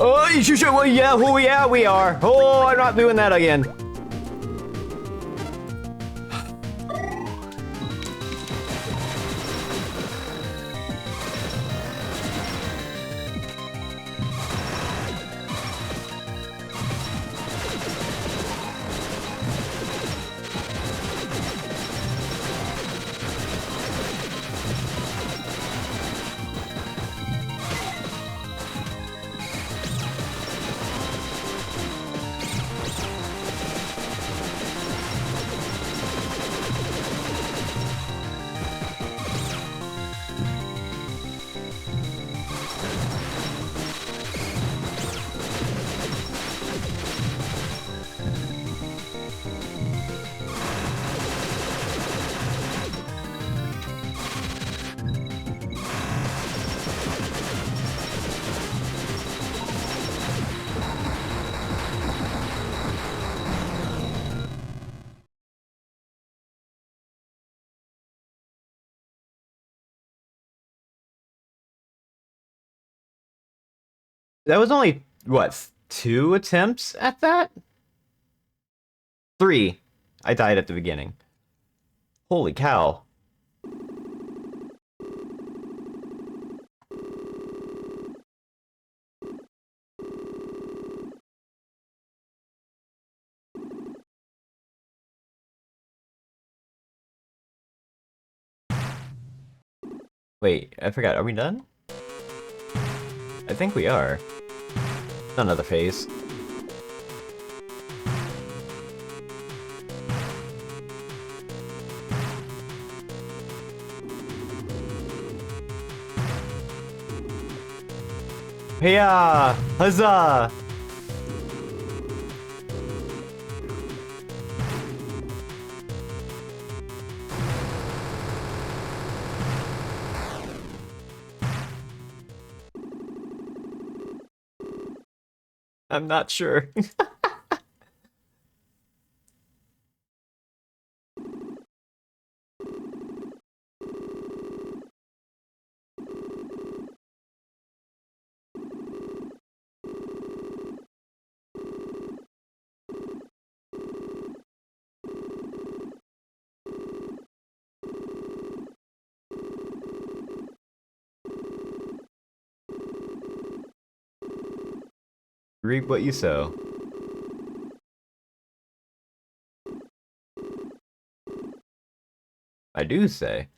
Oh, you should, well, yeah, oh, yeah, we are. Oh, I'm not doing that again. That was only, what, 2 attempts at that? 3. I died at the beginning. Holy cow. Wait, I forgot, are we done? I think we are. Another phase. Hiya! Huzzah! I'm not sure. Reap what you sow. I do say.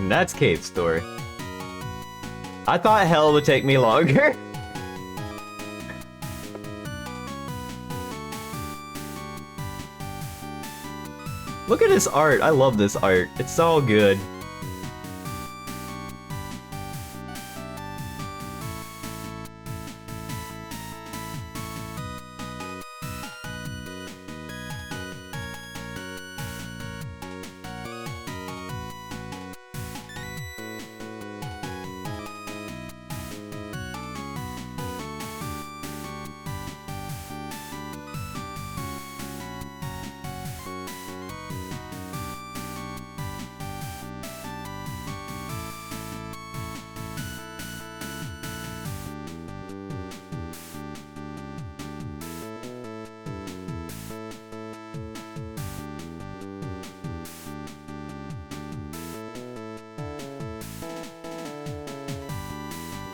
And that's Kate's story. I thought hell would take me longer. Look at this art. I love this art. It's so good.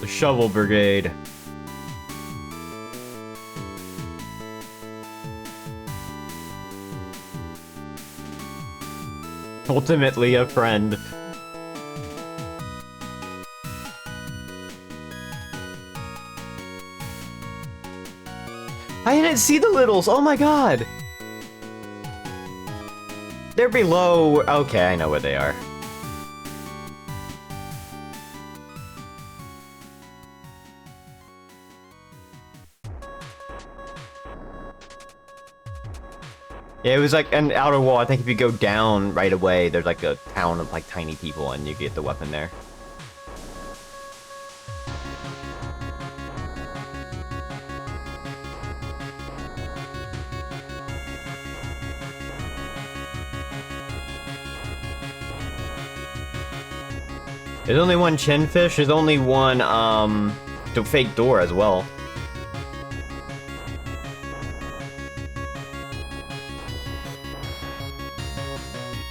The Shovel Brigade. Ultimately a friend. I didn't see the littles, oh my god! They're below... Okay, I know where they are. Yeah, it was like an outer wall. I think if you go down right away, there's like a town of like tiny people and you get the weapon there. There's only one chinfish, there's only one, the fake door as well.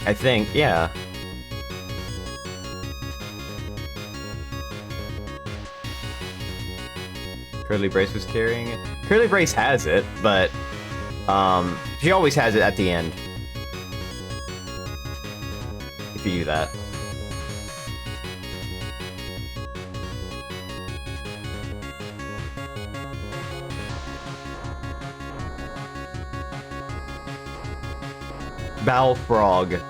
I think, yeah. Curly Brace was carrying it. Curly Brace has it, but, she always has it at the end. If you do that. Balfrog.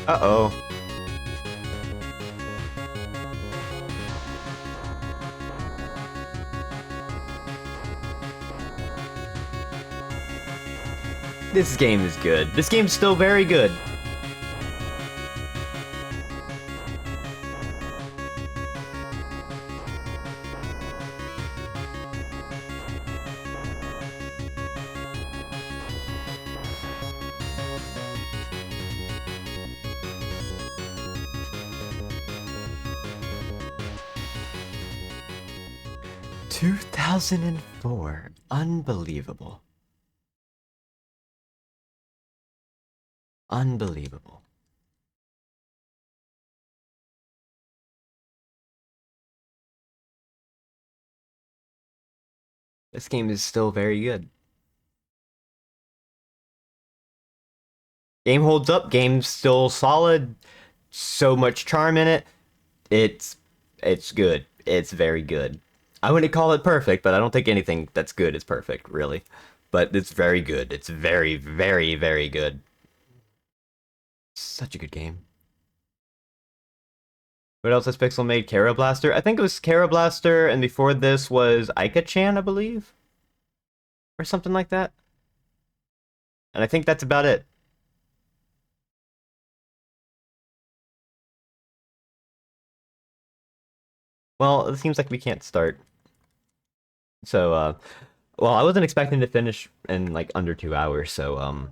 Uh-oh. This game is good. This game's still very good. ...2004. Unbelievable. Unbelievable. This game is still very good. Game holds up, game's still solid. So much charm in it. It's good. It's very good. I wouldn't call it perfect, but I don't think anything that's good is perfect, really. But it's very good. It's very, very, very good. Such a good game. What else has Pixel made? Kara Blaster? I think it was Kara Blaster, and before this was Aika-chan, I believe? Or something like that. And I think that's about it. Well, it seems like we can't start. So, well, I wasn't expecting to finish in, like, under 2 hours, so,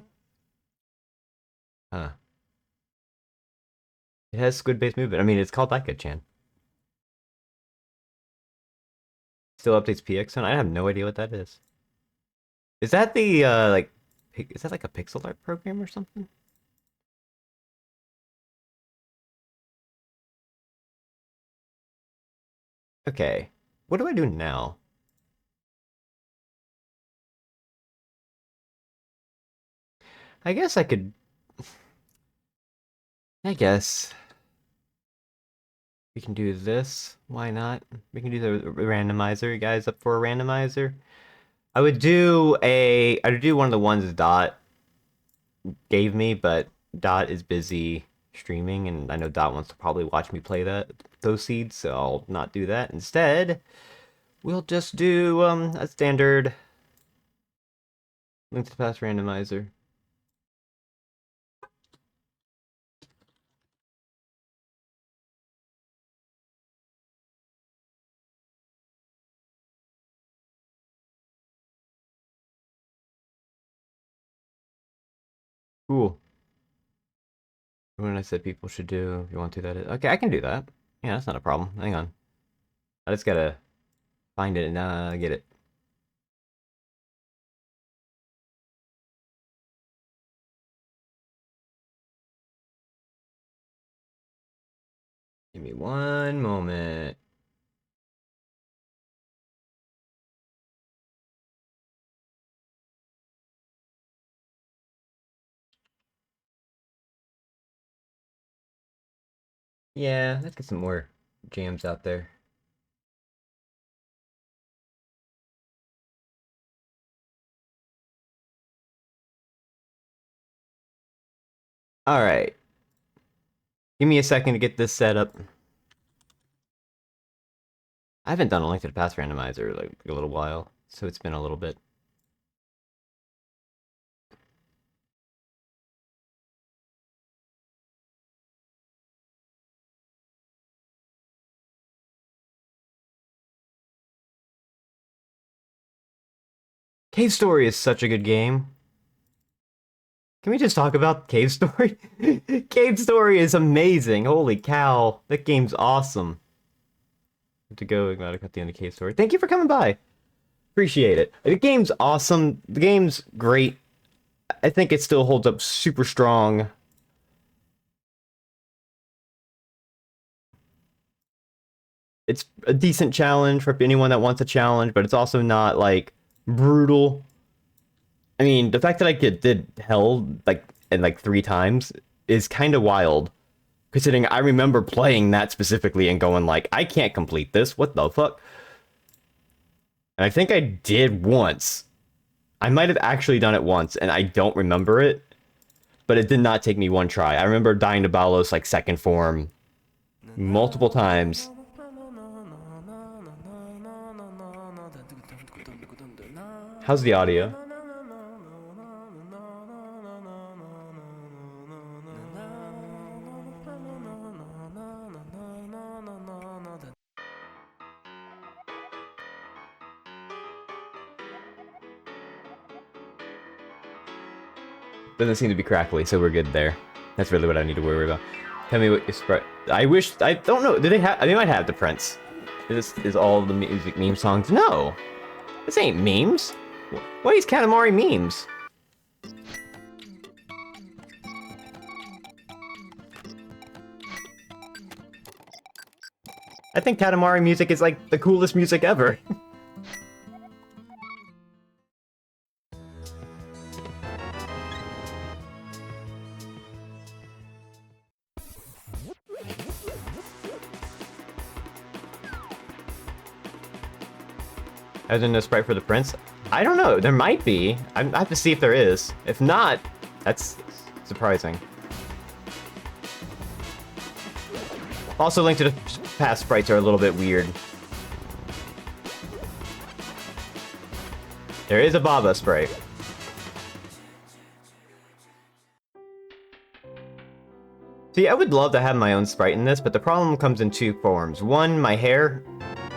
It has squid-based movement. I mean, it's called Aika-chan. Still updates PX Zone? I have no idea what that is. Is that the, like, is that like a pixel art program or something? Okay. What do I do now? I guess I could... I guess... We can do this. Why not? We can do the randomizer. You guys up for a randomizer? I would do one of the ones Dot gave me, but Dot is busy streaming, and I know Dot wants to probably watch me play those seeds, so I'll not do that. Instead, we'll just do a standard Link to the Past randomizer. Cool. When I said people should do, if you want to do that. Okay, I can do that. Yeah, that's not a problem. Hang on. I just gotta find it and get it. Give me one moment. Yeah, let's get some more jams out there. All right. Give me a second to get this set up. I haven't done a Link to the Past randomizer like a little while, so it's been a little bit. Cave Story is such a good game. Can we just talk about Cave Story? Cave Story is amazing. Holy cow. That game's awesome. To go, gotta cut the end of Cave Story. Thank you for coming by. Appreciate it. The game's awesome. The game's great. I think it still holds up super strong. It's a decent challenge for anyone that wants a challenge, but it's also not like brutal. I mean, the fact that I did hell like in like 3 times is kind of wild, considering I remember playing that specifically and going like, I can't complete this. What the fuck? And I think I did once. I might have actually done it once, and I don't remember it, but it did not take me 1 try. I remember dying to Balos like 2nd form multiple times. How's the audio? Doesn't seem to be crackly, so we're good there. That's really what I need to worry about. Tell me what you spread. I wish, I don't know, do they have, they might have the Prince. This is all the music meme songs. No! This ain't memes. What is Katamari memes? I think Katamari music is like the coolest music ever. As in a sprite for the Prince? I don't know, there might be. I have to see if there is. If not, that's surprising. Also, Link to the Past sprites are a little bit weird. There is a Baba sprite. See, I would love to have my own sprite in this, but the problem comes in 2 forms. One, my hair,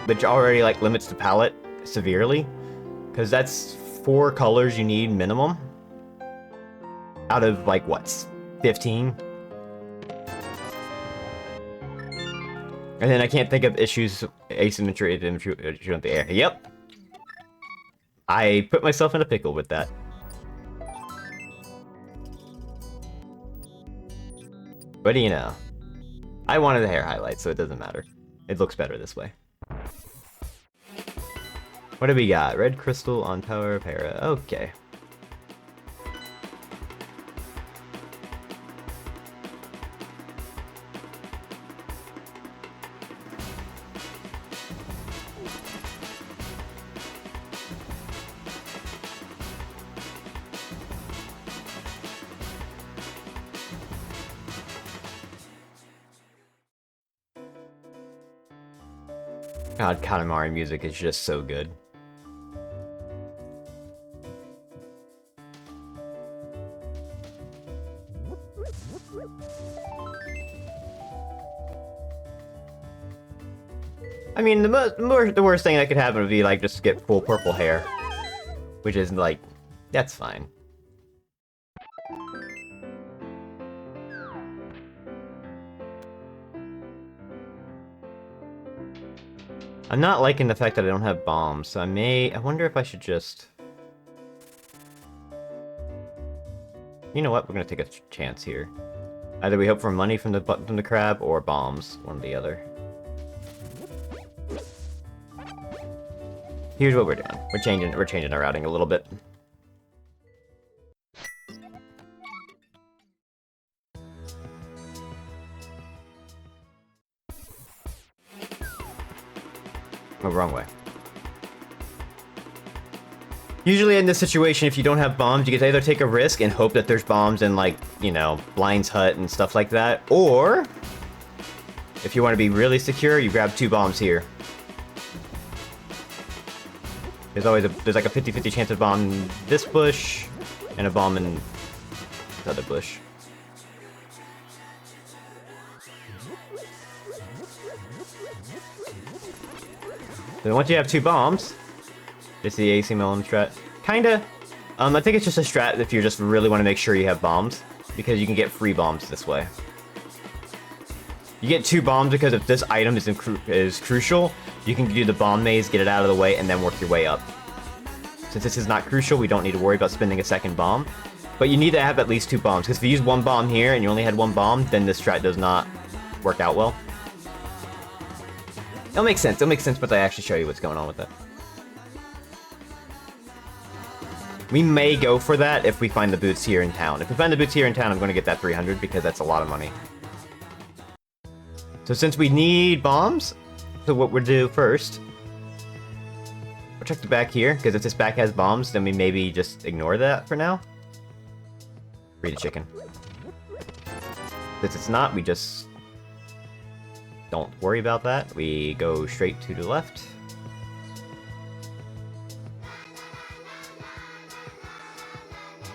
which already like limits the palette severely, because that's 4 colors you need minimum out of like what, 15? And then I can't think of issues, asymmetry, issue on the air. Yep, I put myself in a pickle with that. What do you know? I wanted the hair highlight, so it doesn't matter. It looks better this way. What do we got? Red crystal on Tower of Hera. Okay. God, Katamari music is just so good. I mean, the worst thing that could happen would be like just get full purple hair, which is like, that's fine. I'm not liking the fact that I don't have bombs, so I wonder if I should just... You know what? We're gonna take a chance here. Either we hope for money from the crab or bombs, one or the other. Here's what we're doing. We're changing our routing a little bit. Oh, wrong way. Usually in this situation, if you don't have bombs, you can either take a risk and hope that there's bombs in, like, you know, Blind's hut and stuff like that, or if you want to be really secure, you grab 2 bombs here. There's always there's like a 50-50 chance of bomb in this bush and a bomb in the other bush. So once you have 2 bombs, it's the AC Melon strat. Kinda. I think it's just a strat if you just really want to make sure you have bombs, because you can get free bombs this way. You get 2 bombs because if this item is crucial, you can do the bomb maze, get it out of the way, and then work your way up. Since this is not crucial, we don't need to worry about spending a second bomb. But you need to have at least 2 bombs, because if you use 1 bomb here and you only had 1 bomb, then this strat does not work out well. It'll make sense. It'll make sense once I actually show you what's going on with it. We may go for that if we find the boots here in town. If we find the boots here in town, I'm going to get that 300 because that's a lot of money. So since we need bombs, so what we'll do first, we'll check the back here, because if this back has bombs, then we maybe just ignore that for now. Read a chicken. Since it's not, we just don't worry about that. We go straight to the left.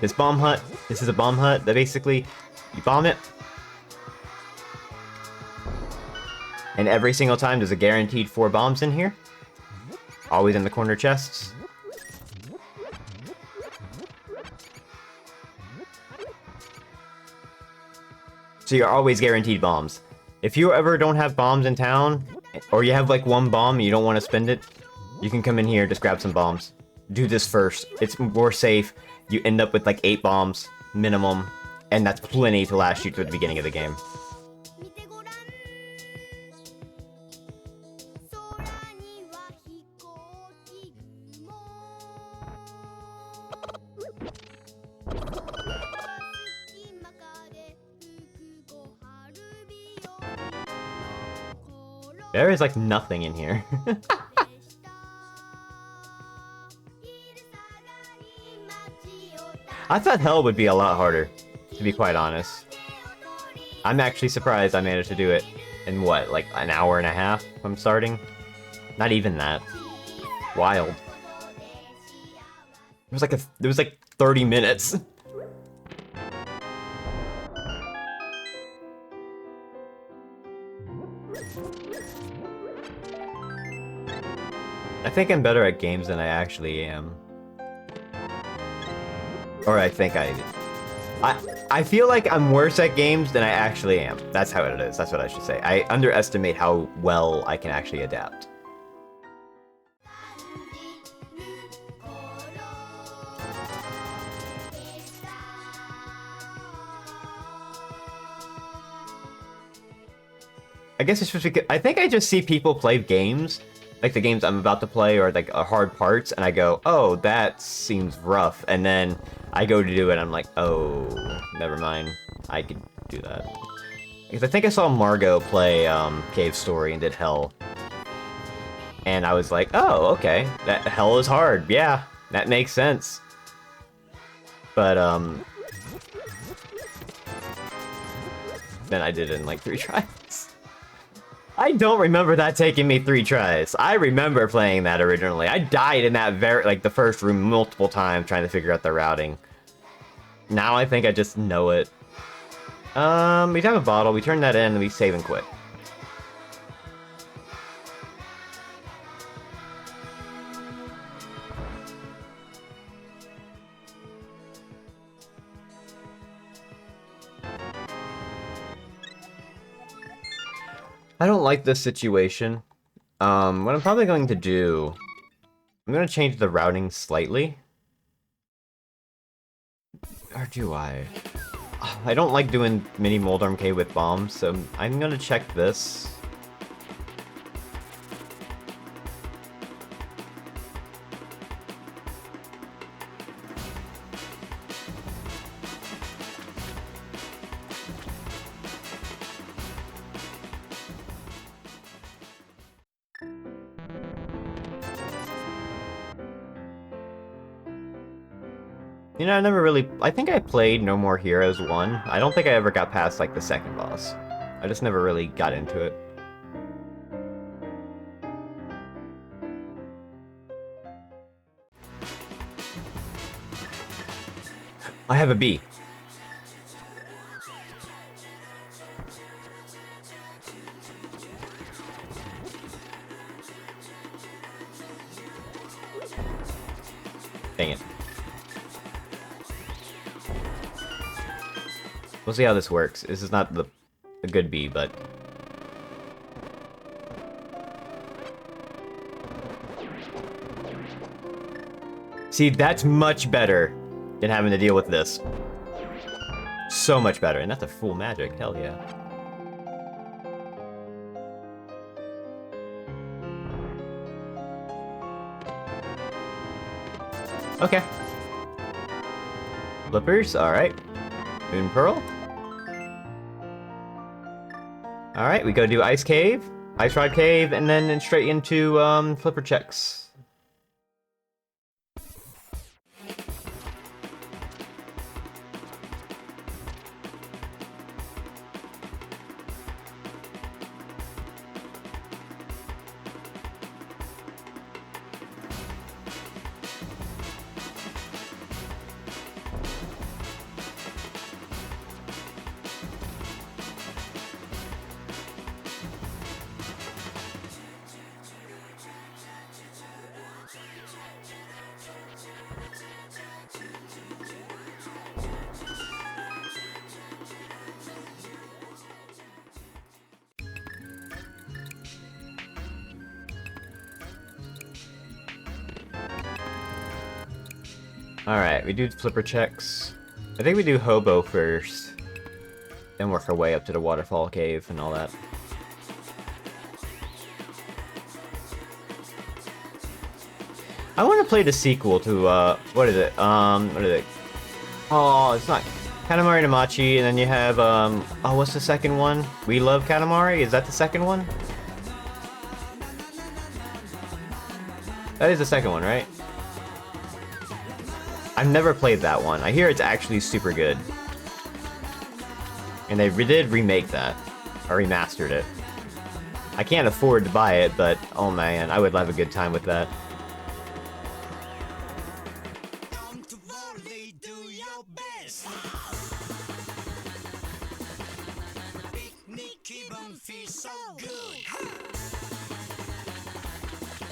This bomb hut, this is a bomb hut that basically, you bomb it, and every single time there's a guaranteed 4 bombs in here. Always in the corner chests. So you're always guaranteed bombs. If you ever don't have bombs in town, or you have like 1 bomb and you don't want to spend it, you can come in here, just grab some bombs. Do this first. It's more safe. You end up with like 8 bombs, minimum, and that's plenty to last you to the beginning of the game. There is like nothing in here. I thought hell would be a lot harder, to be quite honest. I'm actually surprised I managed to do it in what, like an hour and a half from starting? Not even that. Wild. It was like 30 minutes. I think I'm better at games than I actually am. Or I think I feel like I'm worse at games than I actually am. That's how it is. That's what I should say. I underestimate how well I can actually adapt. I guess it's just because I think I just see people play games, like the games I'm about to play, or like hard parts, and I go, oh, that seems rough, and then I go to do it, and I'm like, oh, never mind, I could do that. Because I think I saw Margot play Cave Story and did Hell, and I was like, oh, okay, that Hell is hard, yeah, that makes sense. But then I did it in like 3 tries. I don't remember that taking me 3 tries. I remember playing that originally. I died in that the first room multiple times trying to figure out the routing. Now I think I just know it. We have a bottle, we turn that in, and we save and quit. I don't like this situation. What I'm probably going to do... I'm going to change the routing slightly. Or do I? I don't like doing mini Moldorm Cave with bombs, so I'm going to check this. You know, I never really... I think I played No More Heroes 1. I don't think I ever got past, like, the second boss. I just never really got into it. I have a B. Dang it. We'll see how this works. This is not a good B, but... See, that's much better than having to deal with this. So much better. And that's a full magic. Hell yeah. Okay. Flippers, alright. Moon Pearl. Alright, we go do Ice Cave, Ice Rod Cave, and then straight into Flipper checks. Alright, we do flipper checks. I think we do Hobo first. Then work our way up to the waterfall cave and all that. I want to play the sequel to, what is it? What is it? Oh, it's not... Katamari Damacy, and then you have, oh, what's the second one? We Love Katamari? Is that the second one? That is the second one, right? I've never played that one. I hear it's actually super good. And they did remake that. Or remastered it. I can't afford to buy it, but oh man, I would have a good time with that.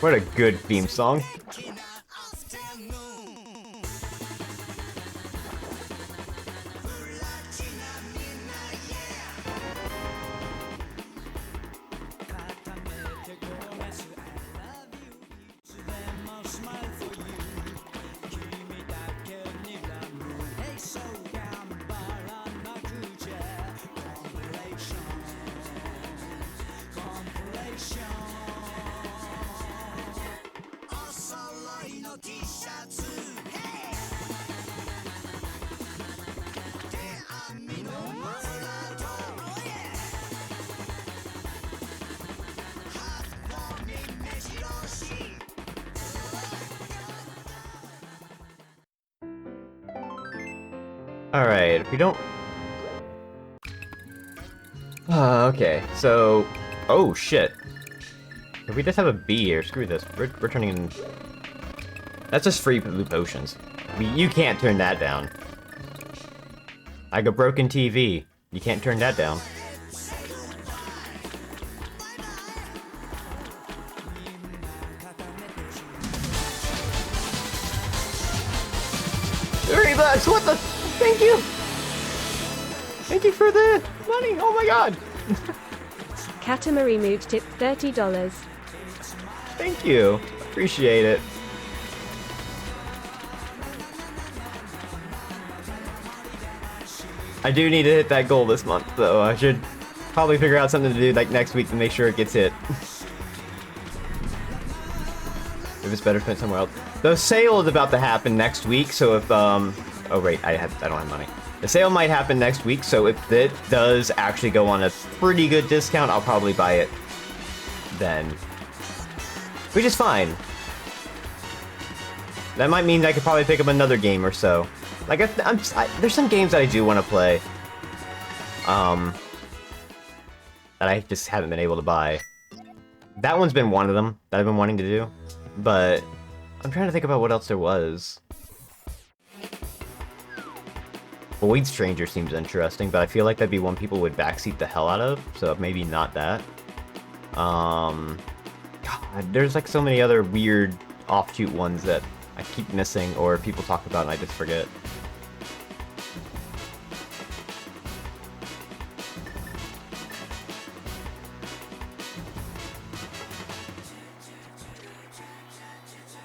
What a good theme song. Alright, if we don't... okay, so... Oh, shit. If we just have a B here, screw this. We're turning in... That's just free blue potions. You can't turn that down. Like a broken TV. You can't turn that down. $30, what the... Thank you! Thank you for the money, oh my god! Katamari Mood tip $30. Thank you. Appreciate it. I do need to hit that goal this month, though. I should probably figure out something to do like next week to make sure it gets hit. If it's better spent somewhere else. The sale is about to happen next week, so if oh wait, I don't have money. The sale might happen next week, so if it does actually go on a pretty good discount, I'll probably buy it then. Which is fine. That might mean I could probably pick up another game or so. Like, there's some games that I do want to play. That I just haven't been able to buy. That one's been one of them that I've been wanting to do. But I'm trying to think about what else there was. Void Stranger seems interesting, but I feel like that'd be one people would backseat the hell out of, so maybe not that. God, there's like so many other weird offshoot ones that I keep missing or people talk about and I just forget.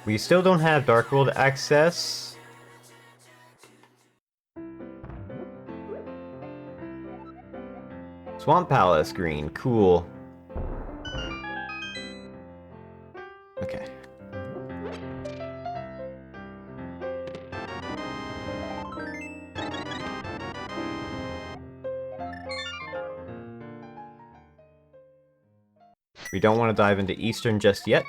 We still don't have Dark World access. Swamp Palace green, cool. Okay. We don't want to dive into Eastern just yet.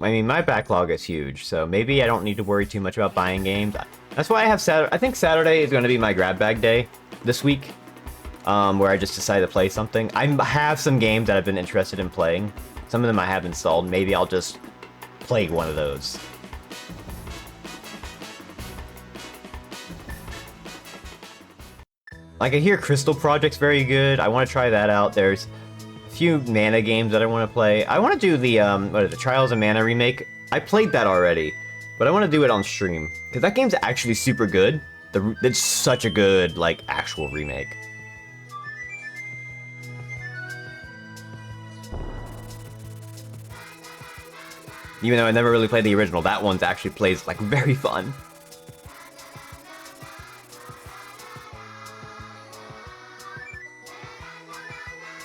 I mean, my backlog is huge, so maybe I don't need to worry too much about buying games. That's why I have Saturday. I think Saturday is going to be my grab bag day this week, where I just decide to play something. I have some games that I've been interested in playing. Some of them I have installed. Maybe I'll just play one of those. Like, I hear Crystal Project's very good. I want to try that out. There's few Mana games that I want to play. I want to do the the Trials of Mana remake. I played that already, but I want to do it on stream because that game's actually super good. It's such a good like actual remake. Even though I never really played the original, that one's actually plays like very fun.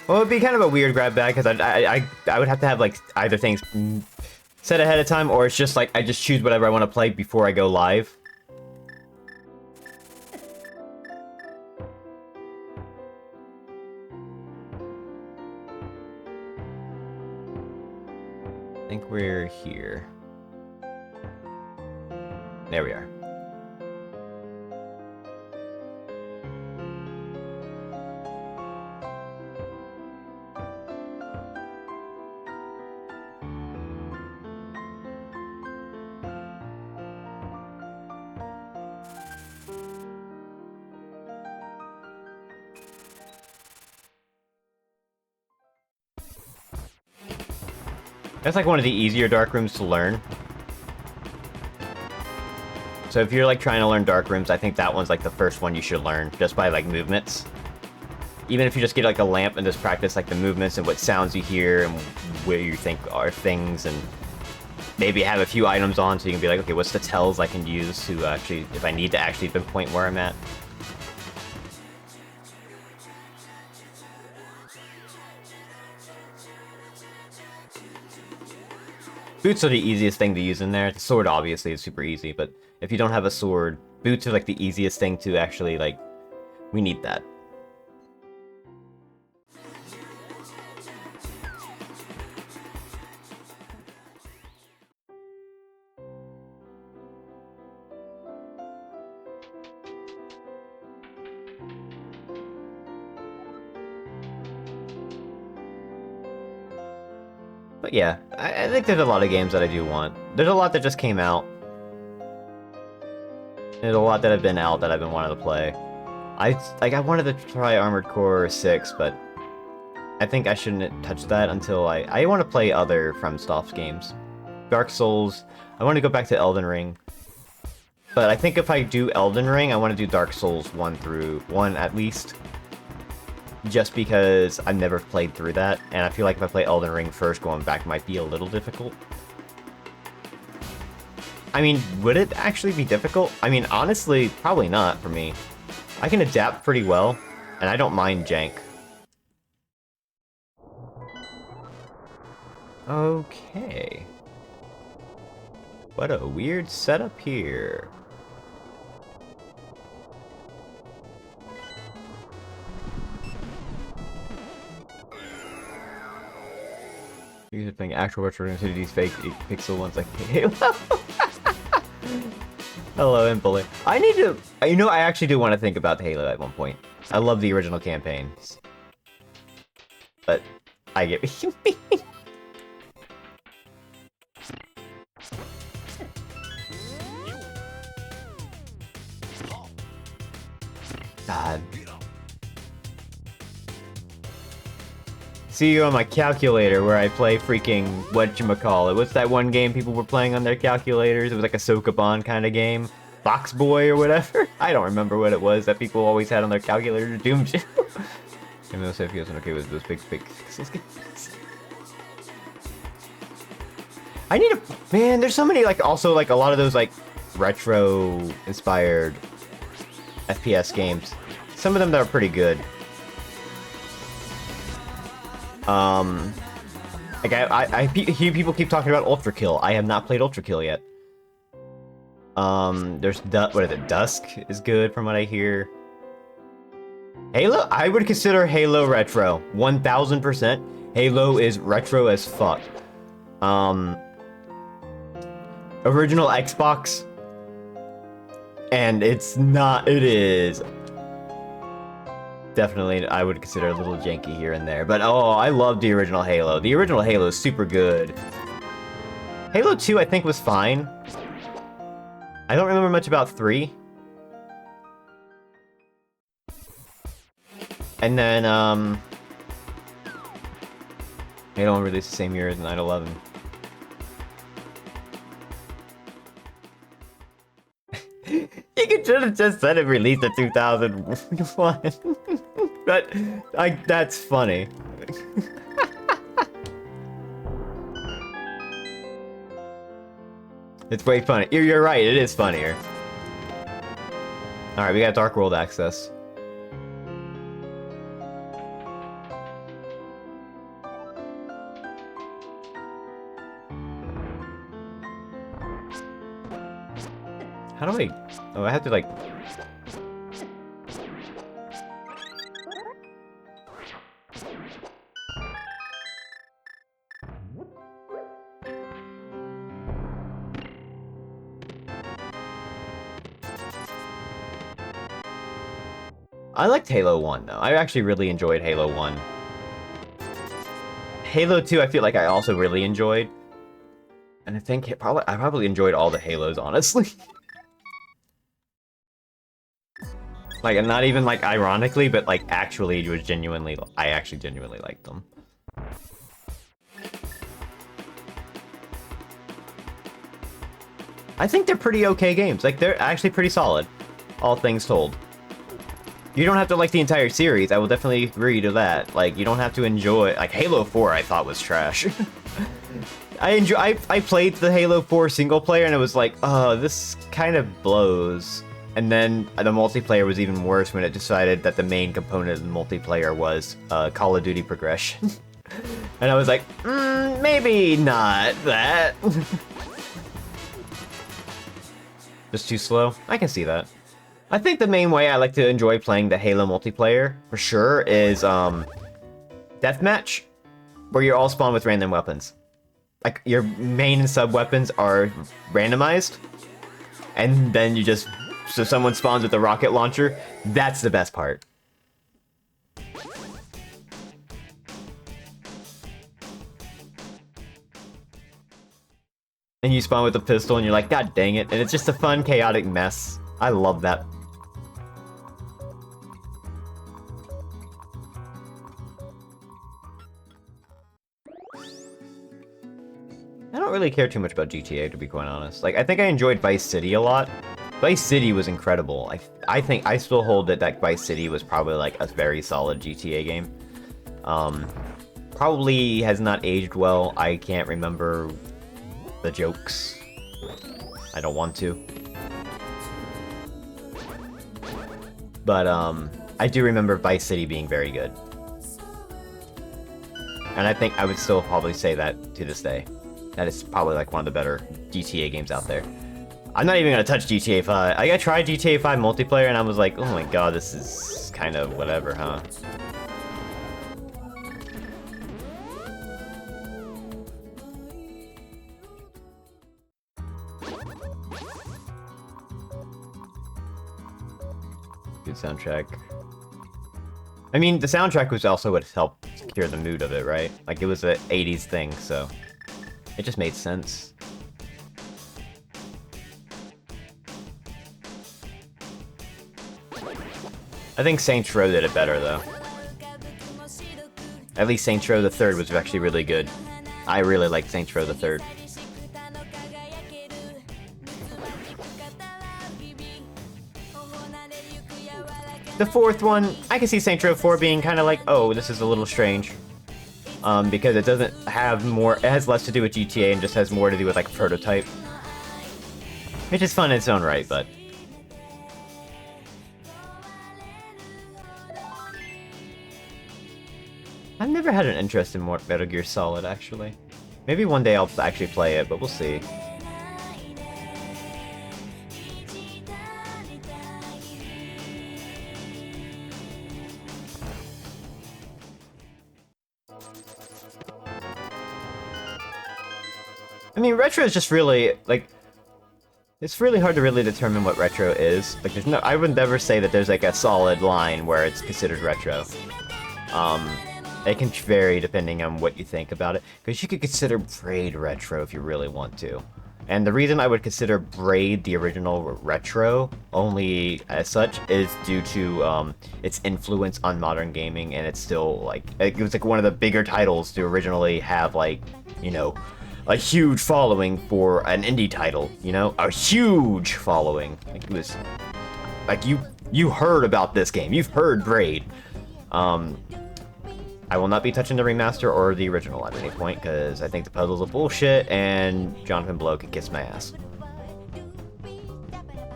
Well, it'd be kind of a weird grab bag because I would have to have like either things set ahead of time, or it's just like I just choose whatever I want to play before I go live. I think we're here. There we are. That's like one of the easier dark rooms to learn. So if you're like trying to learn dark rooms, I think that one's like the first one you should learn just by like movements. Even if you just get like a lamp and just practice like the movements and what sounds you hear and where you think are things, and maybe have a few items on so you can be like, okay, what's the tells I can use to actually, if I need to actually pinpoint where I'm at. Boots are the easiest thing to use in there. The sword obviously is super easy, but if you don't have a sword, boots are like the easiest thing to actually like, we need that. But yeah, I think there's a lot of games that I do want. There's a lot that just came out. There's a lot that have been out that I've been wanting to play. I wanted to try Armored Core 6, but I think I shouldn't touch that until I want to play other FromSoft games. Dark Souls, I want to go back to Elden Ring. But I think if I do Elden Ring, I want to do Dark Souls 1 at least. just because I've never played through that, and I feel like if I play Elden Ring first, going back might be a little difficult. I mean, would it actually be difficult? I mean, honestly, probably not for me. I can adapt pretty well, and I don't mind jank. Okay. What a weird setup here. You're playing actual retro into these fake pixel ones like Halo. Hello, Impoli. I need to... You know, I actually do want to think about Halo at one point. I love the original campaigns. But I get what you mean. God. See you on my calculator where I play freaking whatchamacallit. What's that one game people were playing on their calculators? It was like a Sokoban kind of game. Fox Boy or whatever? I don't remember what it was that people always had on their calculator. Doom 2. Even though Sophie wasn't okay with those big pixels. I need a... Man, there's so many, like, also, like, a lot of those, like, retro-inspired FPS games. Some of them that are pretty good. Like, I hear people keep talking about Ultra Kill. I have not played Ultra Kill yet. There's, what is it, Dusk is good from what I hear. Halo? I would consider Halo retro. 1000%. Halo is retro as fuck. Original Xbox. And it's not, it is... Definitely, I would consider a little janky here and there. But, oh, I love the original Halo. The original Halo is super good. Halo 2, I think, was fine. I don't remember much about 3. And then, Halo released the same year as 9/11. You could have just said it released in 2001. But, that's funny. It's way funny. You're right, it is funnier. Alright, we got Dark World access. How do I... Oh, I have to, like... I liked Halo 1, though. I actually really enjoyed Halo 1. Halo 2, I feel like I also really enjoyed. And I think I probably enjoyed all the Halos, honestly. Like, and not even, like, ironically, but, like, actually, it was genuinely... I actually genuinely liked them. I think they're pretty okay games. Like, they're actually pretty solid. All things told. You don't have to like the entire series. I will definitely agree to that. Like, you don't have to enjoy... Like, Halo 4 I thought was trash. I played the Halo 4 single player and it was like, oh, this kind of blows. And then the multiplayer was even worse when it decided that the main component of the multiplayer was Call of Duty progression. And I was like, maybe not that. Just too slow? I can see that. I think the main way I like to enjoy playing the Halo multiplayer, for sure, is Deathmatch, where you're all spawned with random weapons. Like, your main and sub-weapons are randomized, and then you just... So someone spawns with a rocket launcher. That's the best part. And you spawn with a pistol and you're like, God dang it. And it's just a fun, chaotic mess. I love that. I don't really care too much about GTA, to be quite honest. Like, I think I enjoyed Vice City a lot. Vice City was incredible. I think I still hold that Vice City was probably like a very solid GTA game. Probably has not aged well. I can't remember the jokes. I don't want to. But I do remember Vice City being very good. And I think I would still probably say that to this day. That is probably like one of the better GTA games out there. I'm not even gonna touch GTA 5. I tried GTA 5 multiplayer and I was like, oh my god, this is kind of whatever, huh? Good soundtrack. I mean, the soundtrack was also what helped secure the mood of it, right? Like, it was an 80s thing, so it just made sense. I think Saints Row did it better, though. At least Saints Row the Third was actually really good. I really liked Saints Row the Third. The fourth one, I can see Saints Row 4 being kind of like, oh, this is a little strange. Because it doesn't have more, it has less to do with GTA and just has more to do with like Prototype. Which is fun in its own right, but... I've never had an interest in more Metal Gear Solid, actually. Maybe one day I'll actually play it, but we'll see. I mean, retro is just really, like, it's really hard to really determine what retro is. Like, there's no, I would never say that there's, like, a solid line where it's considered retro. It can vary depending on what you think about it. Because you could consider Braid retro if you really want to. And the reason I would consider Braid the original retro, only as such, is due to its influence on modern gaming, and it's still, like, it was, like, one of the bigger titles to originally have, like, you know, a huge following for an indie title, you know? A huge following. Like, it was... Like, you heard about this game. You've heard Braid. I will not be touching the remaster or the original at any point, because I think the puzzles are bullshit, and Jonathan Blow can kiss my ass.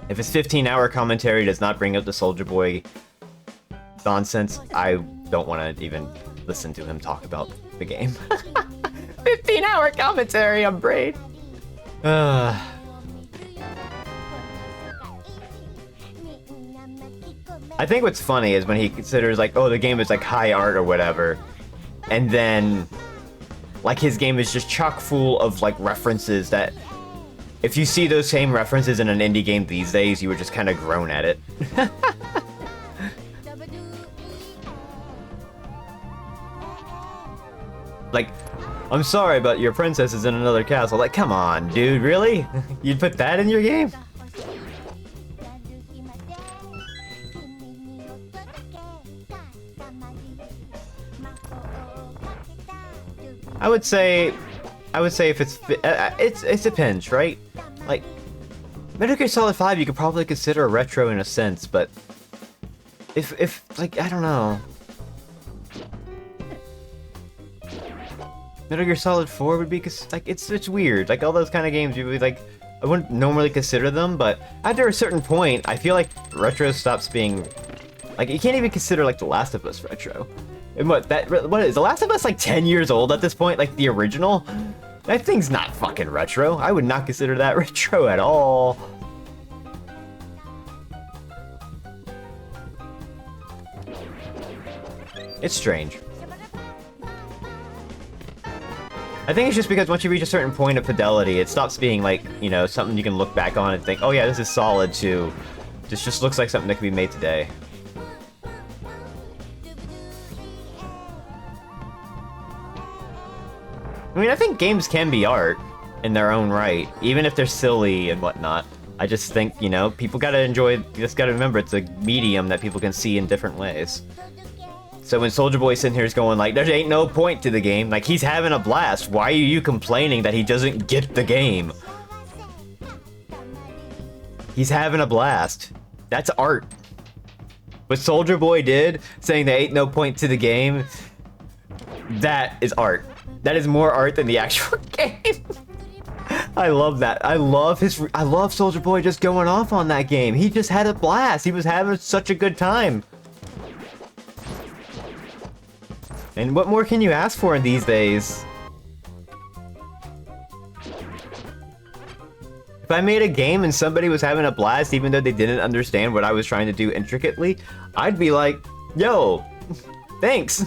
If his 15-hour commentary does not bring up the Soulja Boy nonsense, I don't want to even listen to him talk about the game. 15-hour commentary on Braid! I think what's funny is when he considers, like, oh, the game is, like, high art or whatever, and then, like, his game is just chock full of, like, references that, if you see those same references in an indie game these days, you would just kind of groan at it. Like, I'm sorry, but your princess is in another castle. Like, come on, dude, really? You'd put that in your game? I would say if it depends, right? Like, Metal Gear Solid 5 you could probably consider retro in a sense, but if like, I don't know. Metal Gear Solid 4 would be, like, it's weird. Like, all those kind of games, you would be like, I wouldn't normally consider them, but after a certain point, I feel like retro stops being, like, you can't even consider, like, The Last of Us retro. And what is The Last of Us, like, 10 years old at this point? Like, the original? That thing's not fucking retro. I would not consider that retro at all. It's strange. I think it's just because once you reach a certain point of fidelity, it stops being, like, you know, something you can look back on and think, oh yeah, this is solid, to this just looks like something that can be made today. I mean, I think games can be art in their own right, even if they're silly and whatnot. I just think, you know, people gotta enjoy, you just gotta remember it's a medium that people can see in different ways. So when Soulja Boy's sitting here is going like, there ain't no point to the game, like, he's having a blast, why are you complaining that he doesn't get the game? He's having a blast. That's art. What Soldier Boy did, saying there ain't no point to the game, that is art. That is more art than the actual game. I love that. I love Soldier Boy just going off on that game. He just had a blast. He was having such a good time. And what more can you ask for in these days? If I made a game and somebody was having a blast even though they didn't understand what I was trying to do intricately, I'd be like, yo, thanks.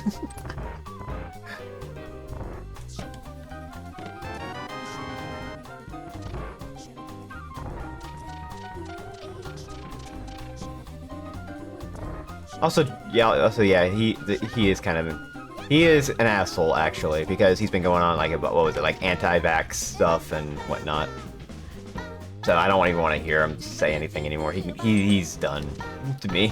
Also, yeah, he is kind of, he is an asshole actually, because he's been going on like about, what was it, like anti-vax stuff and whatnot. So I don't even want to hear him say anything anymore. He's done to me.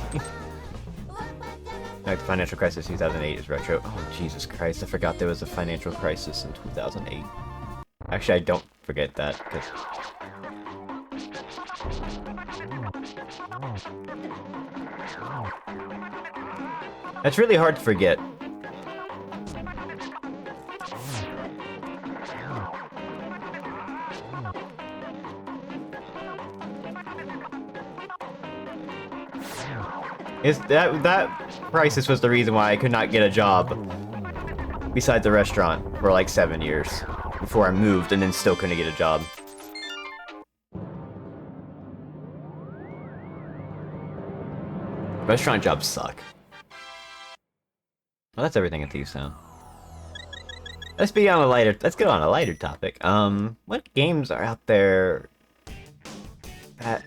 Like the financial crisis 2008 is retro. Oh Jesus Christ! I forgot there was a financial crisis in 2008. Actually, I don't forget that because. That's really hard to forget. That crisis was the reason why I could not get a job besides the restaurant for like 7 years before I moved and then still couldn't get a job. Restaurant jobs suck. Well, that's everything in Thieves Town. Let's get on a lighter topic. What games are out there that...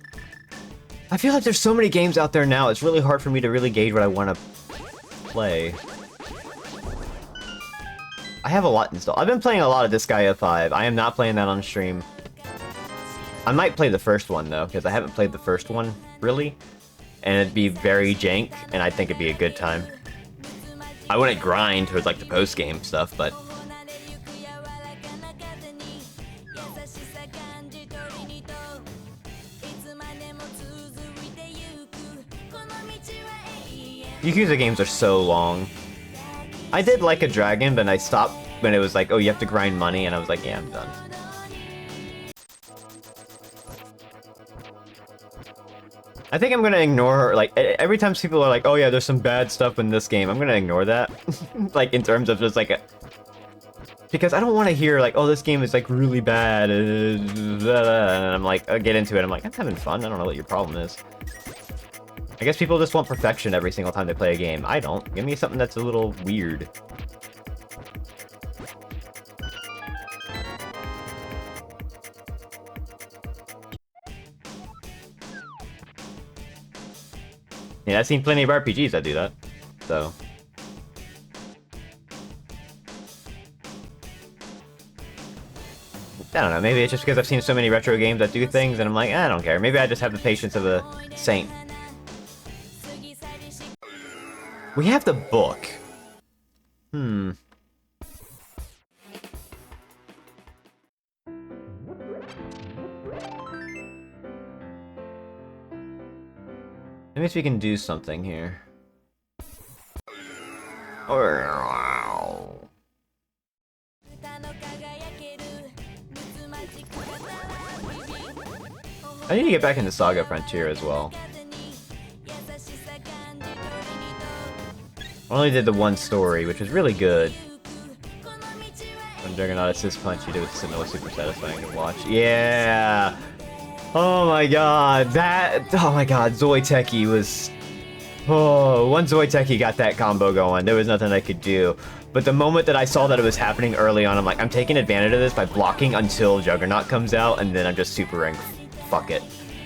I feel like there's so many games out there now, it's really hard for me to really gauge what I want to play. I have a lot installed. I've been playing a lot of Disgaea 5. I am not playing that on stream. I might play the first one, though, because I haven't played the first one, really. And it'd be very jank, and I think it'd be a good time. I wouldn't grind towards, like, the post-game stuff, but... Yakuza games are so long. I did like a Dragon, but I stopped when it was like, oh, you have to grind money, and I was like, yeah, I'm done. I think I'm gonna ignore, like, every time people are like, oh yeah, there's some bad stuff in this game, I'm gonna ignore that. Like, in terms of just like because I don't want to hear like, oh, this game is like really bad, and I'm like, I get into it, I'm like, I'm having fun, I don't know what your problem is. I guess people just want perfection every single time they play a game. I don't. Give me something that's a little weird. Yeah, I've seen plenty of RPGs that do that, so... I don't know, maybe it's just because I've seen so many retro games that do things, and I'm like, I don't care. Maybe I just have the patience of a saint. We have the book. Let me see if we can do something here. I need to get back into Saga Frontier as well. I only did the one story, which was really good. When Juggernaut assist punch, you do with Senua, super satisfying to watch. Yeah! Oh my god, Zoiteki was... Oh, once Zoiteki got that combo going, there was nothing I could do. But the moment that I saw that it was happening early on, I'm like, I'm taking advantage of this by blocking until Juggernaut comes out, and then I'm just super ranked. Fuck it.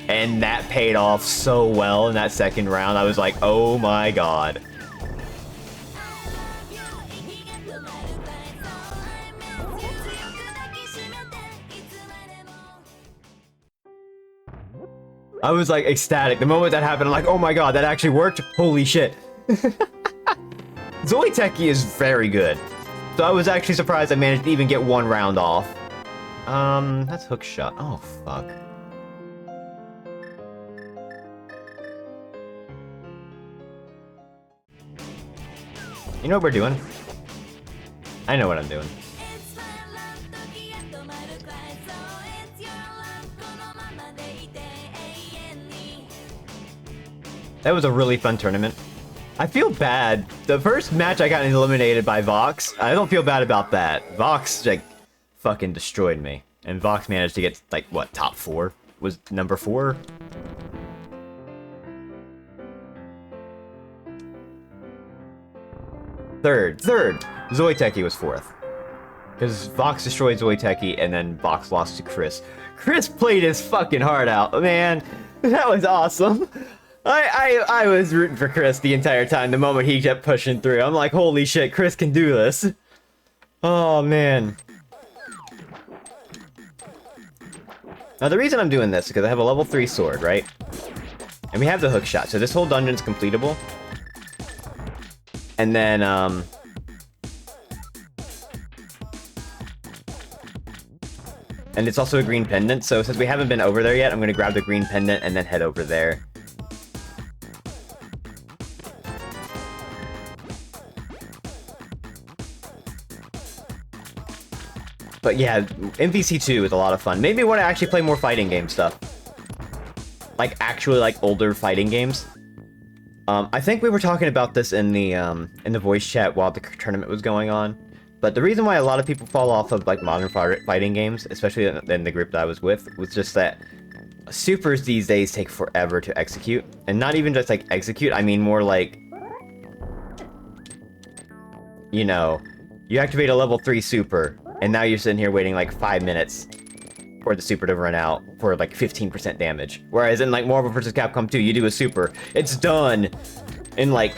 And that paid off so well in that second round, I was like, oh my god. I was like ecstatic. The moment that happened, I'm like, oh my god, that actually worked? Holy shit. Zoiteki is very good. So I was actually surprised I managed to even get one round off. That's hook shot. Oh, fuck. You know what we're doing? I know what I'm doing. That was a really fun tournament. I feel bad. The first match I got eliminated by Vox. I don't feel bad about that. Vox, like, fucking destroyed me. And Vox managed to get, like, what, top 4? Was number 4? Third. Zoiteki was 4th. Because Vox destroyed Zoiteki, and then Vox lost to Chris. Chris played his fucking heart out, man. That was awesome. I was rooting for Chris the entire time, the moment he kept pushing through. I'm like, holy shit, Chris can do this. Oh, man. Now, the reason I'm doing this is because I have a level 3 sword, right? And we have the hook shot, so this whole dungeon's completable. And then, and it's also a green pendant, so since we haven't been over there yet, I'm gonna grab the green pendant and then head over there. But yeah, MVC2 is a lot of fun. Maybe when I actually play more fighting game stuff. Like, actually, like, older fighting games. I think we were talking about this in the voice chat while the tournament was going on. But the reason why a lot of people fall off of, like, modern fighting games, especially in the group that I was with, was just that supers these days take forever to execute. And not even just, like, execute, I mean more like, you know, you activate a level 3 super, and now you're sitting here waiting like 5 minutes for the super to run out for like 15% damage. Whereas in like Marvel vs. Capcom 2, you do a super, it's done in like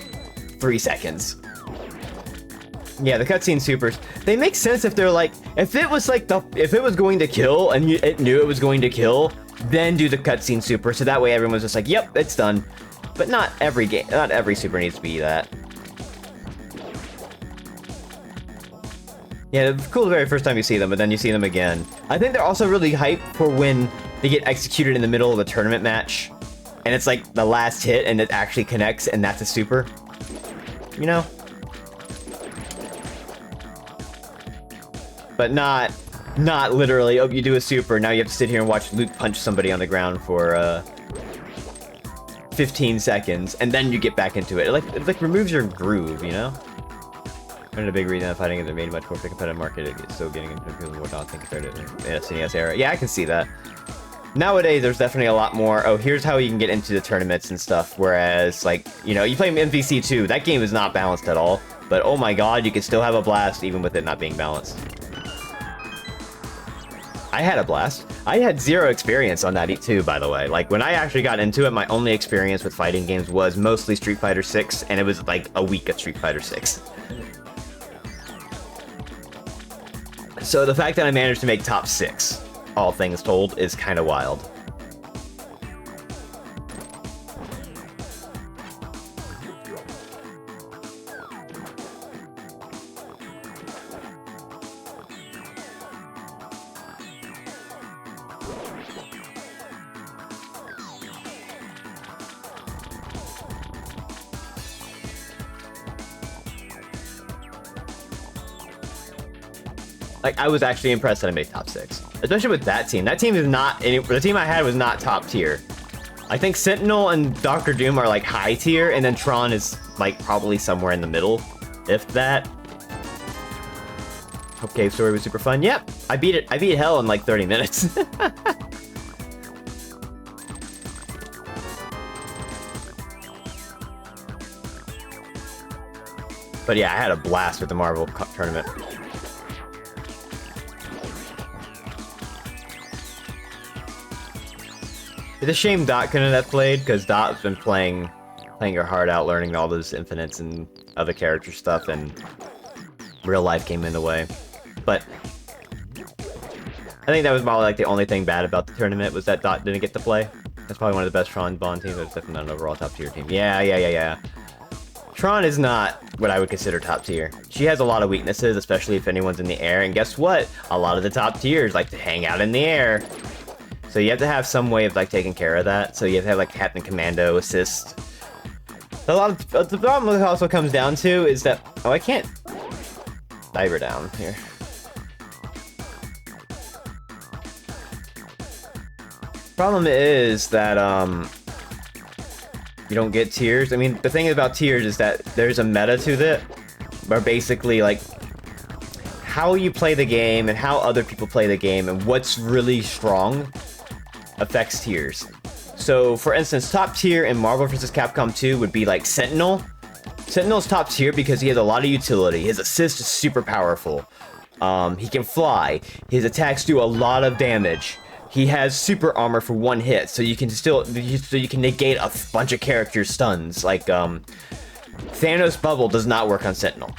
3 seconds. Yeah, the cutscene supers, they make sense if they're like, if it was going to kill and it knew it was going to kill, then do the cutscene super, so that way everyone's just like, yep, it's done. But not every super needs to be that. Yeah, it's cool the very first time you see them, but then you see them again. I think they're also really hyped for when they get executed in the middle of a tournament match, and it's like the last hit, and it actually connects, and that's a super. You know? But not literally, oh, you do a super, now you have to sit here and watch Luke punch somebody on the ground for, 15 seconds, and then you get back into it. It like removes your groove, you know? A big reason of fighting is it made much more for the competitive market. It's still getting into people more daunting compared to the SNES era. Yeah, I can see that. Nowadays, there's definitely a lot more, oh, here's how you can get into the tournaments and stuff. Whereas, like, you know, you play MVC2, that game is not balanced at all. But oh my god, you can still have a blast even with it not being balanced. I had a blast. I had 0 experience on that too, by the way. Like, when I actually got into it, my only experience with fighting games was mostly Street Fighter 6, and it was like a week of Street Fighter 6. So the fact that I managed to make top 6, all things told, is kind of wild. Like, I was actually impressed that I made top 6. Especially with that team. That team is not the team I had was not top tier. I think Sentinel and Dr. Doom are like high tier, and then Tron is like probably somewhere in the middle, if that. Hope Cave Story was super fun. Yep, I beat hell in like 30 minutes. But yeah, I had a blast with the Marvel tournament. It's a shame Dot couldn't have played, because Dot's been playing her heart out, learning all those infinites and other character stuff, and real life came in the way. But I think that was probably like the only thing bad about the tournament, was that Dot didn't get to play. That's probably one of the best Tron Bond teams, but it's definitely not an overall top tier team. Yeah. Tron is not what I would consider top tier. She has a lot of weaknesses, especially if anyone's in the air, and guess what? A lot of the top tiers like to hang out in the air. So you have to have some way of like taking care of that. So you have to have like Captain Commando assist. The problem it also comes down to is that I can't dive her down here. Problem is that you don't get tiers. I mean, the thing about tiers is that there's a meta to it, where basically like how you play the game and how other people play the game and what's really strong affects tiers. So, for instance, top tier in Marvel vs. Capcom 2 would be like Sentinel. Sentinel's top tier because he has a lot of utility. His assist is super powerful. He can fly. His attacks do a lot of damage. He has super armor for one hit, so you can negate a bunch of characters' stuns. Like Thanos Bubble does not work on Sentinel,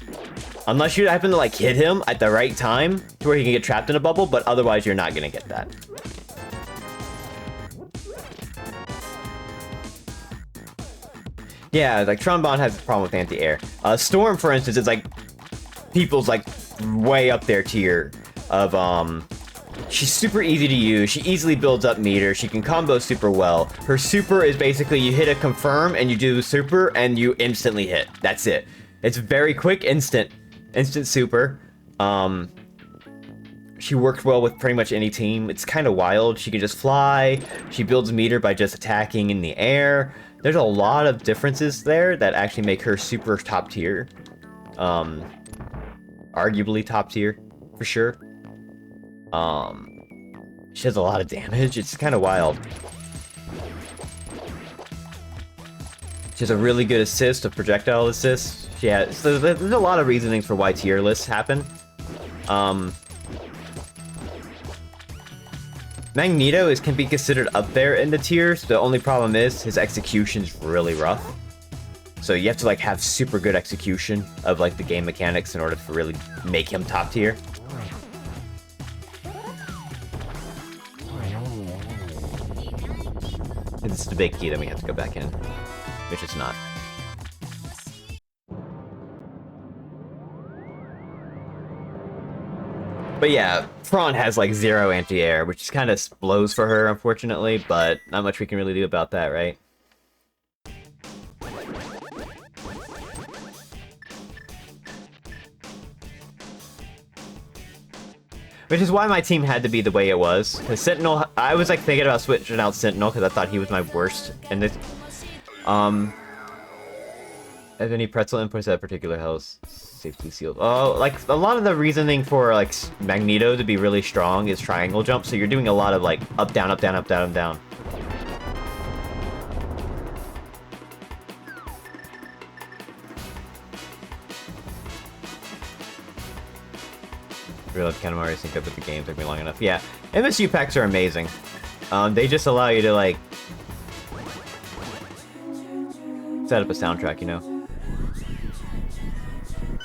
unless you happen to like hit him at the right time to where he can get trapped in a bubble. But otherwise, you're not gonna get that. Yeah, like Trombone has a problem with anti-air. Storm, for instance, is like people's like way up their tier of she's super easy to use. She easily builds up meter. She can combo super well. Her super is basically you hit a confirm and you do super and you instantly hit. That's it. It's very quick, instant super. She works well with pretty much any team. It's kind of wild. She can just fly. She builds meter by just attacking in the air. There's a lot of differences there that actually make her super top tier. Arguably top tier, for sure. She does a lot of damage. It's kind of wild. She has a really good assist, a projectile assist. So there's a lot of reasonings for why tier lists happen. Magneto can be considered up there in the tiers. The only problem is his execution's really rough. So you have to like have super good execution of like the game mechanics in order to really make him top tier. This is the big key that we have to go back in, which it's not. But yeah, Prawn has like 0 anti-air, which is kind of blows for her, unfortunately, but not much we can really do about that, right? Which is why my team had to be the way it was. Because Sentinel, I was like thinking about switching out Sentinel because I thought he was my worst. And this, have any pretzel inputs at particular house? Safety sealed. Oh, like a lot of the reasoning for like Magneto to be really strong is triangle jump. So you're doing a lot of like up, down, up, down, up, down, down. Realized Katamari sync up with the game, took me long enough. Yeah, MSU packs are amazing. They just allow you to like set up a soundtrack, you know.